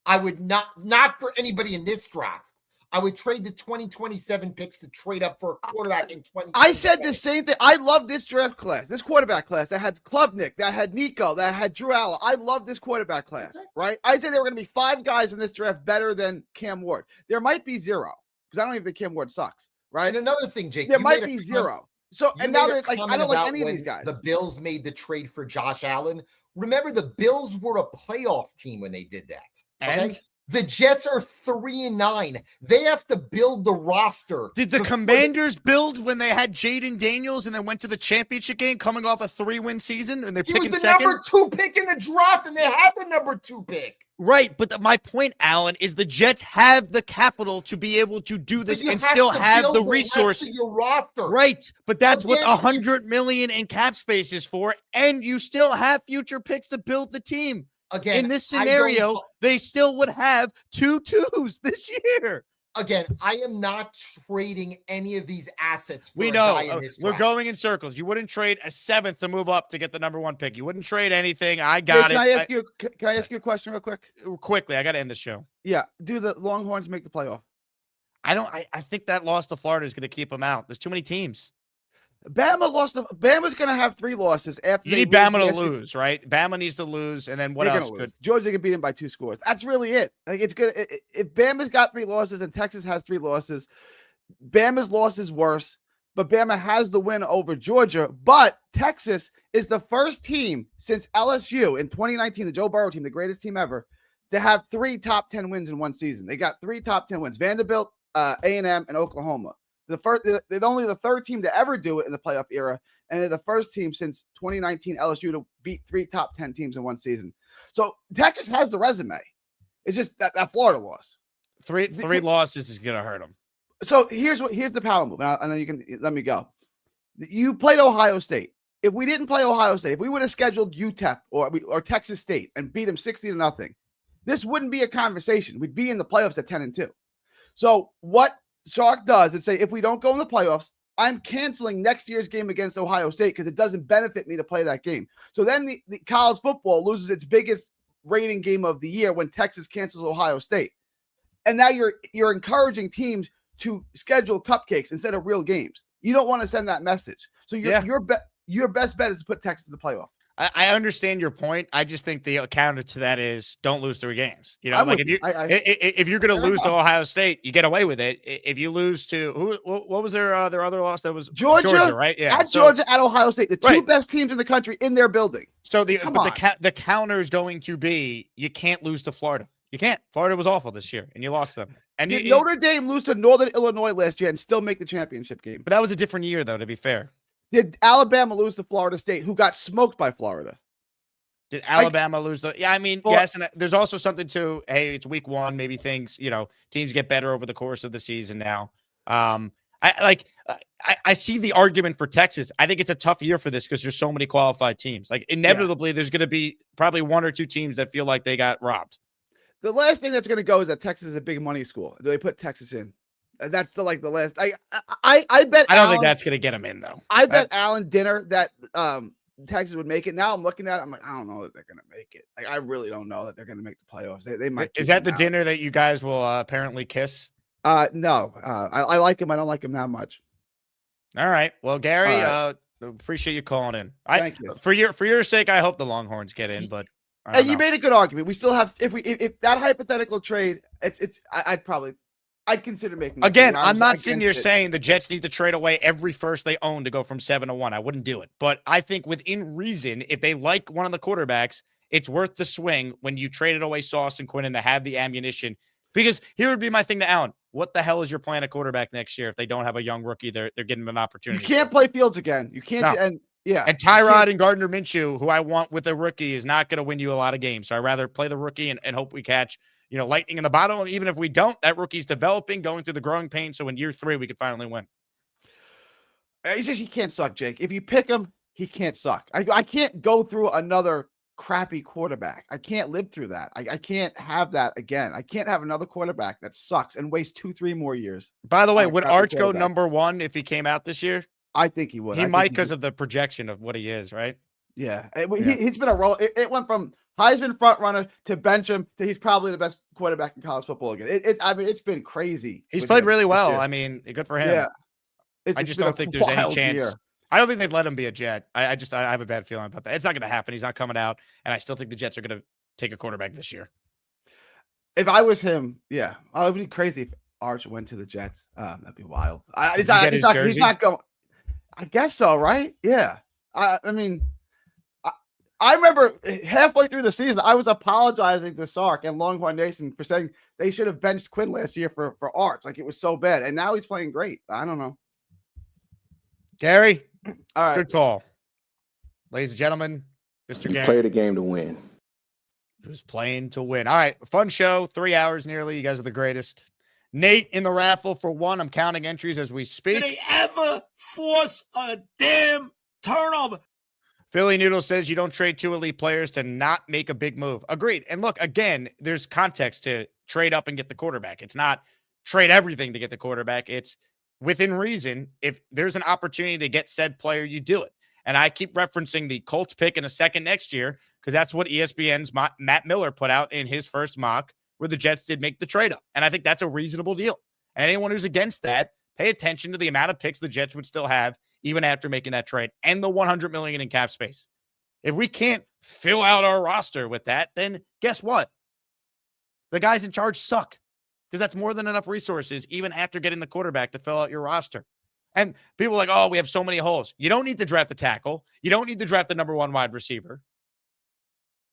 I would not for anybody in this draft. I would trade the 2027 picks to trade up for a quarterback in 20. I said the same thing. I love this draft class, this quarterback class that had Klubnik, that had Nico, that had Drew Allen. I love this quarterback class, right? I'd say there were going to be 5 guys in this draft better than Cam Ward. There might be 0 because I don't even think Cam Ward sucks, right? And another thing, Jake, there you might made a be comment- 0. So You and now made a there's like I comment don't like about any of when these guys. The Bills made the trade for Josh Allen. Remember, the Bills were a playoff team when they did that. Okay? And? The Jets are 3-9. They have to build the roster. Did the Commanders build when they had Jaden Daniels and then went to the championship game coming off a 3-win season and they're He was picking the second? number 2 pick in the draft, and they had the number 2 pick. Right, but my point, Alan, is the Jets have the capital to be able to do this you and have still to have build the the rest resources. of your roster. Right, but that's what Again, $100 million in cap space is for, and you still have future picks to build the team. Again, in this I don't- scenario, they still would have 2 2s this year. Again, I am not trading any of these assets for We a know guy in this we're draft. going in circles. You wouldn't trade a 7th to move up to get the number 1 pick. You wouldn't trade anything. I got Can it. I ask you? Can I ask you a question real quick? Quickly, I got to end the show. Yeah. Do the Longhorns make the playoff? I think that loss to Florida is going to keep them out. There's too many teams. Bama lost. Bama's going to have 3 losses after You they need Bama to the SEC. lose, right? Bama needs to lose, and then what They're else gonna could lose. Georgia can beat them by 2 scores. That's really it. Like it's good. If Bama's got 3 losses and Texas has 3 losses, Bama's loss is worse, but Bama has the win over Georgia. But Texas is the first team since LSU in 2019, the Joe Burrow team, the greatest team ever, to have 3 top 10 wins in one season. They got 3 top 10 wins: Vanderbilt, A&M, and Oklahoma. They're only the 3rd team to ever do it in the playoff era, and they're the first team since 2019 LSU to beat 3 top 10 teams in one season. So Texas has the resume. It's just that Florida loss. Three losses is going to hurt them. So here's the power move, and then you can let me go. You played Ohio State. If we didn't play Ohio State, if we would have scheduled UTEP or Texas State and beat them 60-0, this wouldn't be a conversation. We'd be in the playoffs at 10-2. So what Sark does is say, if we don't go in the playoffs, I'm canceling next year's game against Ohio State because it doesn't benefit me to play that game. So then the college football loses its biggest rating game of the year when Texas cancels Ohio State. And now you're encouraging teams to schedule cupcakes instead of real games. You don't want to send that message. So your best bet is to put Texas in the playoff. I understand your point. I just think the counter to that is don't lose 3 games. You know, like if you're going to lose to Ohio State, you get away with it. If you lose to what was their other loss? That was Georgia, right? Yeah, Georgia, at Ohio State, the 2 best teams in the country in their building. So the counter is going to be you can't lose to Florida. You can't. Florida was awful this year, and you lost them. And did Notre Dame lose to Northern Illinois last year and still make the championship game? But that was a different year, though, to be fair. Did Alabama lose to Florida State, who got smoked by Florida? Did Alabama lose? I mean, yes. And there's also something to, hey, it's week 1. Maybe things, teams get better over the course of the season now. I see the argument for Texas. I think it's a tough year for this because there's so many qualified teams. Like, inevitably, there's going to be probably 1 or 2 teams that feel like they got robbed. The last thing that's going to go is that Texas is a big money school. Do they put Texas in? That's the last. I bet. I don't think that's going to get them in, though. I bet Alan dinner that Texas would make it. Now I'm looking at it, I'm like, I don't know that they're going to make it. Like, I really don't know that they're going to make the playoffs. They might. Is that the dinner that you guys will apparently kiss? No. I like him. I don't like him that much. All right. Well, Gary, appreciate you calling in. Thank you. For your sake, I hope the Longhorns get in, but. And you made a good argument. We still have, if that hypothetical trade, I'd consider making it. Again, I'm not sitting here saying the Jets need to trade away every first they own to go from 7-1. I wouldn't do it. But I think within reason, if they like one of the quarterbacks, it's worth the swing when you traded away Sauce and Quinnen to have the ammunition. Because here would be my thing to Allen. What the hell is your plan at quarterback next year if they don't have a young rookie? They're getting them an opportunity. You can't play Fields again. You can't. No. And Tyrod and Gardner Minshew, who I want with a rookie, is not going to win you a lot of games. So I'd rather play the rookie and hope we catch, lightning in the bottle. And even if we don't, that rookie's developing, going through the growing pain. So in year 3, we could finally win. He can't suck, Jake. If you pick him, he can't suck. I can't go through another crappy quarterback. I can't live through that. I can't have that again. I can't have another quarterback that sucks and waste 2-3 more years. By the way, would Arch go number 1 if he came out this year? I think he would. He might because of the projection of what he is, right? Yeah. He's been a role. It went from Heisman front runner to bench him to he's probably the best quarterback in college football again. It's been crazy. He's played really well. I mean, good for him. Yeah. I just don't think there's any chance. I don't think they'd let him be a Jet. I have a bad feeling about that. It's not going to happen. He's not coming out. And I still think the Jets are going to take a quarterback this year. If I was him, yeah. I would be crazy if Arch went to the Jets. That'd be wild. He's not going. I guess so, right? Yeah. I mean, I remember halfway through the season, I was apologizing to Sark and Longhorn Nation for saying they should have benched Quinn last year for Arch. Like, it was so bad. And now he's playing great. I don't know. Gary, all right. Good call. Ladies and gentlemen, Mr. Gary. Play the game to win. He was playing to win. All right. Fun show. 3 hours nearly. You guys are the greatest. Nate in the raffle for 1. I'm counting entries as we speak. Did they ever force a damn turnover? Philly Noodle says you don't trade 2 elite players to not make a big move. Agreed. And look, again, there's context to trade up and get the quarterback. It's not trade everything to get the quarterback. It's within reason. If there's an opportunity to get said player, you do it. And I keep referencing the Colts pick in a second next year because that's what ESPN's Matt Miller put out in his first mock, where the Jets did make the trade up. And I think that's a reasonable deal. And anyone who's against that, pay attention to the amount of picks the Jets would still have even after making that trade and the $100 million in cap space. If we can't fill out our roster with that, then guess what? The guys in charge suck, because that's more than enough resources, even after getting the quarterback, to fill out your roster. And people are like, oh, we have so many holes. You don't need to draft the tackle. You don't need to draft the number 1 wide receiver.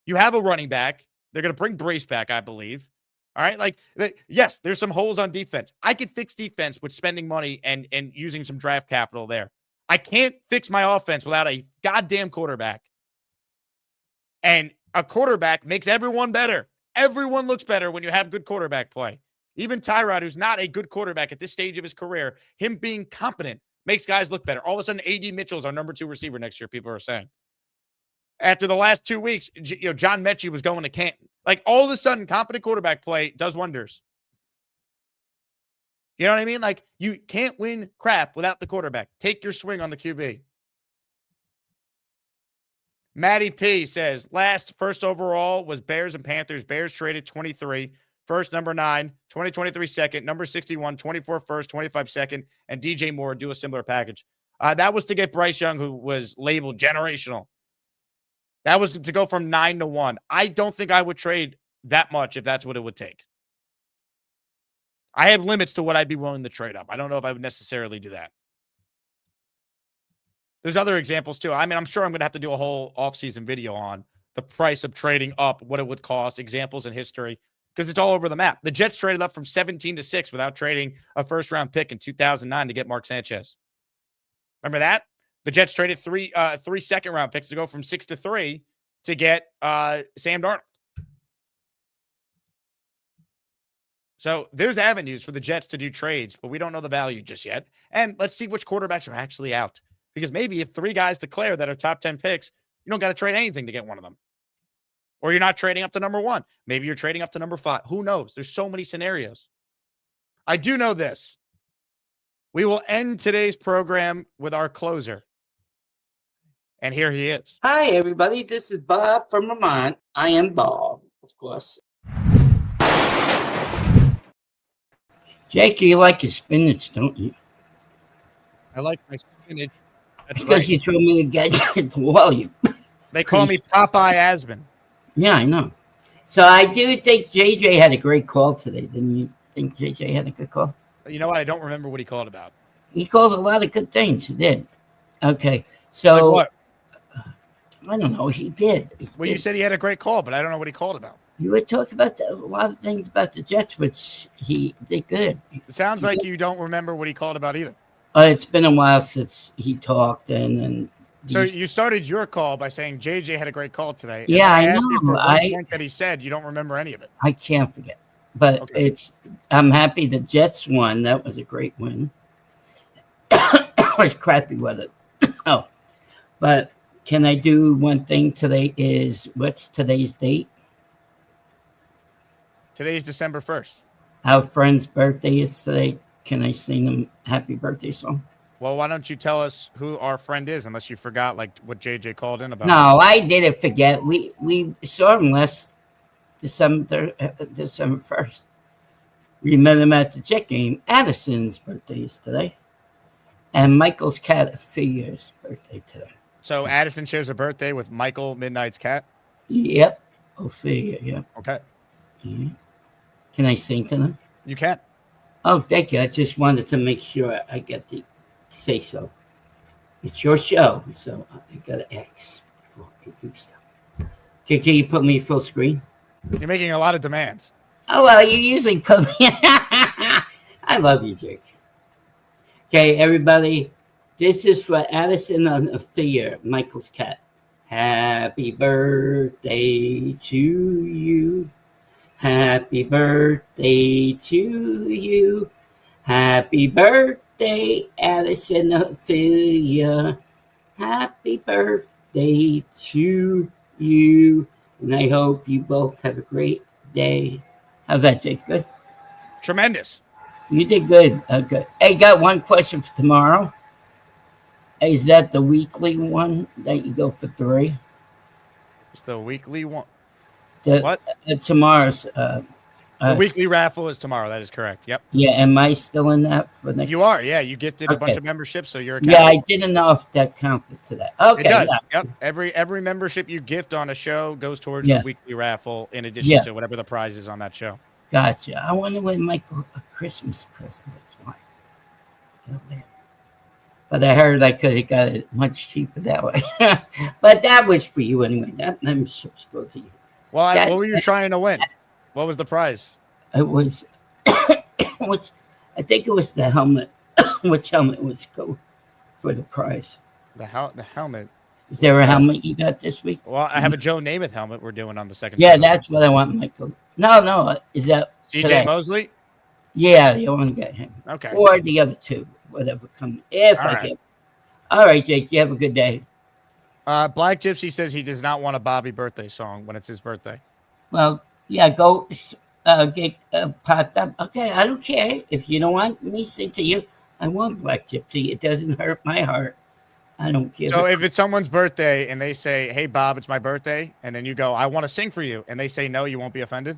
You have a running back. They're going to bring Brace back, I believe. All right. Like, yes, there's some holes on defense. I could fix defense with spending money and using some draft capital there. I can't fix my offense without a goddamn quarterback. And a quarterback makes everyone better. Everyone looks better when you have good quarterback play. Even Tyrod, who's not a good quarterback at this stage of his career, him being competent makes guys look better. All of a sudden, A.D. Mitchell's our number 2 receiver next year, people are saying. After the last 2 weeks, John Mechie was going to Canton. Like, all of a sudden, competent quarterback play does wonders. You know what I mean? Like, you can't win crap without the quarterback. Take your swing on the QB. Matty P says, first overall was Bears and Panthers. Bears traded 23. First, number 9, 2023 second, number 61, 24 first, 25 second, and DJ Moore do a similar package. That was to get Bryce Young, who was labeled generational. That was to go from 9 to 1. I don't think I would trade that much if that's what it would take. I have limits to what I'd be willing to trade up. I don't know if I would necessarily do that. There's other examples too. I mean, I'm sure I'm going to have to do a whole offseason video on the price of trading up, what it would cost, examples in history, because it's all over the map. The Jets traded up from 17 to 6 without trading a first-round pick in 2009 to get Mark Sanchez. Remember that? The Jets traded three second-round picks to go from 6 to 3 to get Sam Darnold. So there's avenues for the Jets to do trades, but we don't know the value just yet. And let's see which quarterbacks are actually out. Because maybe if 3 guys declare that are top 10 picks, you don't got to trade anything to get one of them. Or you're not trading up to number 1. Maybe you're trading up to number 5. Who knows? There's so many scenarios. I do know this. We will end today's program with our closer. And here he is. Hi, everybody. This is Bob from Vermont. I am Bob, of course. Jake, you like your spinach, don't you? I like my spinach. That's because right. you threw me against the wall. They call me Popeye Asman. Yeah, I know. So I do think JJ had a great call today. Didn't you think JJ had a good call? You know what? I don't remember what he called about. He called a lot of good things. He did. Okay. So like what? I don't know. He did. You said he had a great call, but I don't know what he called about. You would talk about a lot of things about the Jets, which he did good. It sounds like you don't remember what he called about either. It's been a while since he talked, and so you started your call by saying JJ had a great call today. Yeah, I asked you for know. one point that he said you don't remember any of it. I can't forget, but I'm happy the Jets won. That was a great win. It's crappy weather. But can I do one thing today? What's today's date? Today's December 1st. Our friend's birthday is today. Can I sing him happy birthday song? Well, why don't you tell us who our friend is, unless you forgot like what JJ called in about? No, I didn't forget. We saw him last December 1st. We met him at the Jet game. Addison's birthday is today. And Michael's cat, Ophidia's birthday today. So Addison shares a birthday with Michael Midnight's cat? Yep. Ophidia, yep. Okay. Yeah. Can I sing to them? You can. Oh, thank you. I just wanted to make sure I get to say so. It's your show, so I got to X before I do stuff. Can you put me full screen? You're making a lot of demands. Oh, well, you usually put me. I love you, Jake. Okay, everybody. This is for Addison on Ophidia, Michael's cat. Happy birthday to you. Happy birthday to you. Happy birthday, Addison Ophidia. Happy birthday to you. And I hope you both have a great day. How's that, Jake? Good? Tremendous. You did good. Good. Hey, got one question for tomorrow. Is that the weekly one that you go for 3? It's the weekly one. What? Tomorrow's The weekly raffle is tomorrow. That is correct. Yep. Yeah, am I still in that for next? You are. Yeah, you gifted a bunch Okay. of memberships, so you're. Yeah, I didn't know if that counted to that. Okay. It does. Yeah. Yep. Every membership you gift on a show goes towards Yeah. the weekly raffle, in addition Yeah. to whatever the prize is on that show. Gotcha. I want to win Michael a Christmas present. That's why. Gotta win. But I heard I could have got it much cheaper that way. But that was for you anyway. That membership's go to you. Well, what were you trying to win? What was the prize? It was, which I think it was the helmet. Which helmet was go for the prize? The helmet. Is there a helmet you got this week? Well, I have a Joe Namath helmet we're doing on the second. Yeah, show. that's what I want, Michael. No. Is that CJ today? Mosley? Yeah, you want to get him. Okay. Or the other two, whatever come. If All I right. get. All right, Jake. You have a good day. Black Gypsy says he does not want a Bobby birthday song when it's his birthday. Well, yeah, go get popped up. Okay, I don't care if you don't want me to sing to you. I want Black Gypsy. It doesn't hurt my heart. I don't give. So if it's someone's birthday and they say, "Hey Bob, it's my birthday," and then you go, "I want to sing for you," and they say no, you won't be offended?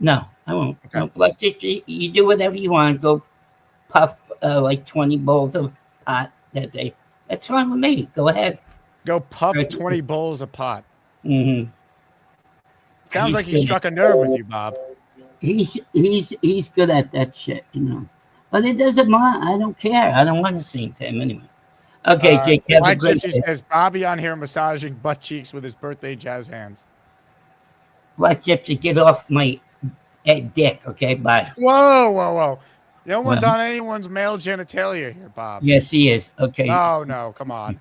No, I won't. Okay. No, Black Gypsy, you do whatever you want. Go puff like 20 bowls of pot that day. That's fine with me. Go ahead. Go puff 20 bowls of pot. Mm-hmm. Sounds like he struck a nerve with you, Bob. He's good at that shit, you know. But it doesn't matter. I don't care. I don't want to sing to him anyway. Okay, Jake, have a great day. Says Bobby on here massaging butt cheeks with his birthday jazz hands. Black Gypsy, get off my dick, okay? Bye. Whoa. No one's on anyone's male genitalia here, Bob. Yes, he is. Okay. Oh, no, come on.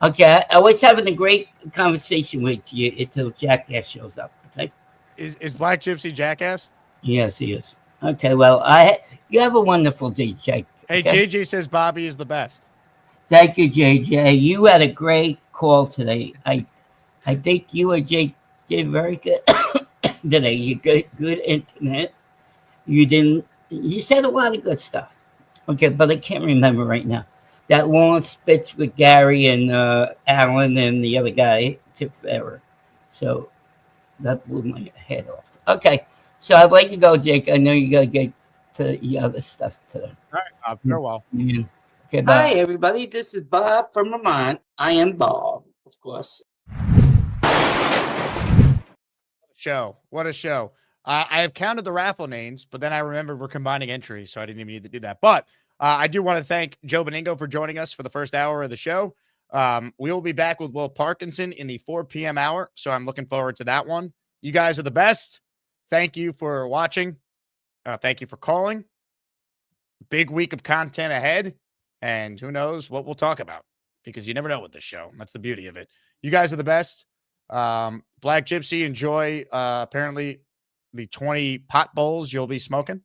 Okay, I was having a great conversation with you until Jackass shows up, okay? Is Black Gypsy Jackass? Yes, he is. Okay, well, you have a wonderful day, Jake. Hey, okay? JJ says Bobby is the best. Thank you, JJ. You had a great call today. I think you and Jake did very good today. You got good internet. You said a lot of good stuff. Okay, but I can't remember right now. That long speech with Gary and Alan and the other guy took forever. So that blew my head off. Okay, so I'd like to go, Jake. I know you got to get to the other stuff today. All right, Bob. Farewell. Yeah. Okay, bye. Hi, everybody. This is Bob from Vermont. I am Bob, of course. What a show. I have counted the raffle names, but then I remembered we're combining entries, so I didn't even need to do that. But I do want to thank Joe Benigno for joining us for the first hour of the show. We will be back with Will Parkinson in the 4 p.m. hour, so I'm looking forward to that one. You guys are the best. Thank you for watching. Thank you for calling. Big week of content ahead, and who knows what we'll talk about, because you never know with this show. That's the beauty of it. You guys are the best. Black Gypsy, enjoy apparently the 20 pot bowls you'll be smoking.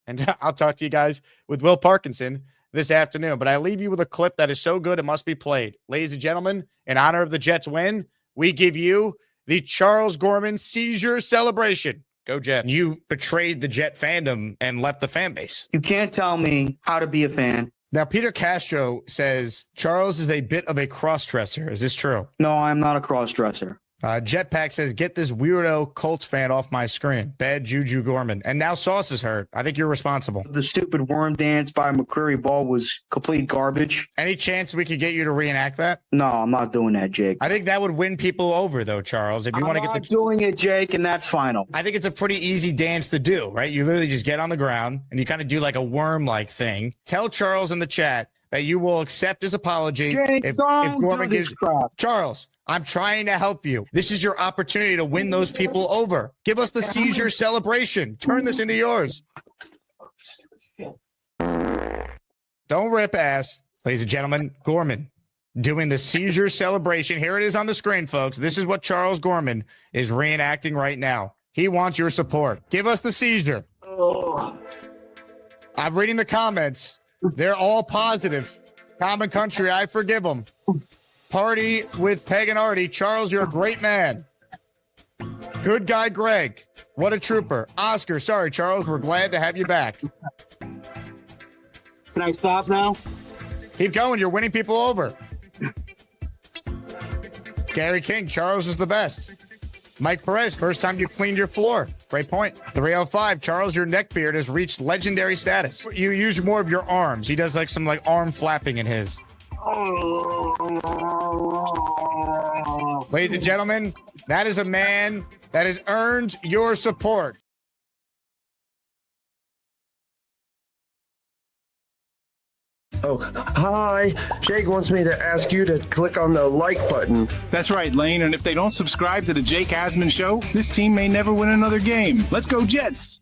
And I'll talk to you guys with Will Parkinson this afternoon. But I leave you with a clip that is so good it must be played. Ladies and gentlemen, in honor of the Jets win, we give you the Charles Gorman seizure celebration. Go Jets. You betrayed the Jet fandom and left the fan base. You can't tell me how to be a fan. Now, Peter Castro says Charles is a bit of a cross-dresser. Is this true? No, I'm not a cross-dresser. Jetpack says, get this weirdo Colts fan off my screen. Bad Juju Gorman. And now Sauce is hurt. I think you're responsible. The stupid worm dance by McCreary Ball was complete garbage. Any chance we could get you to reenact that? No, I'm not doing that, Jake. I think that would win people over, though, Charles. If you want to get doing it, Jake, and that's final. I think it's a pretty easy dance to do, right? You literally just get on the ground and you kind of do like a worm-like thing. Tell Charles in the chat that you will accept his apology Jake, if don't Gorman do this gives crap. Charles. I'm trying to help you. This is your opportunity to win those people over. Give us the seizure celebration. Turn this into yours. Don't rip ass. Ladies and gentlemen, Gorman doing the seizure celebration. Here it is on the screen, folks. This is what Charles Gorman is reenacting right now. He wants your support. Give us the seizure. I'm reading the comments. They're all positive. Common Country, I forgive them. Party with Peg and Artie. Charles, you're a great man. Good guy, Greg. What a trooper. Oscar, sorry, Charles. We're glad to have you back. Can I stop now? Keep going. You're winning people over. Gary King, Charles is the best. Mike Perez, first time you cleaned your floor. Great point. 305, Charles, your neckbeard has reached legendary status. You use more of your arms. He does like some like arm flapping in his. Ladies and gentlemen, that is a man that has earned your support. Oh, hi. Jake wants me to ask you to click on the like button. That's right, Lane. And if they don't subscribe to the Jake Asman Show, this team may never win another game. Let's go, Jets.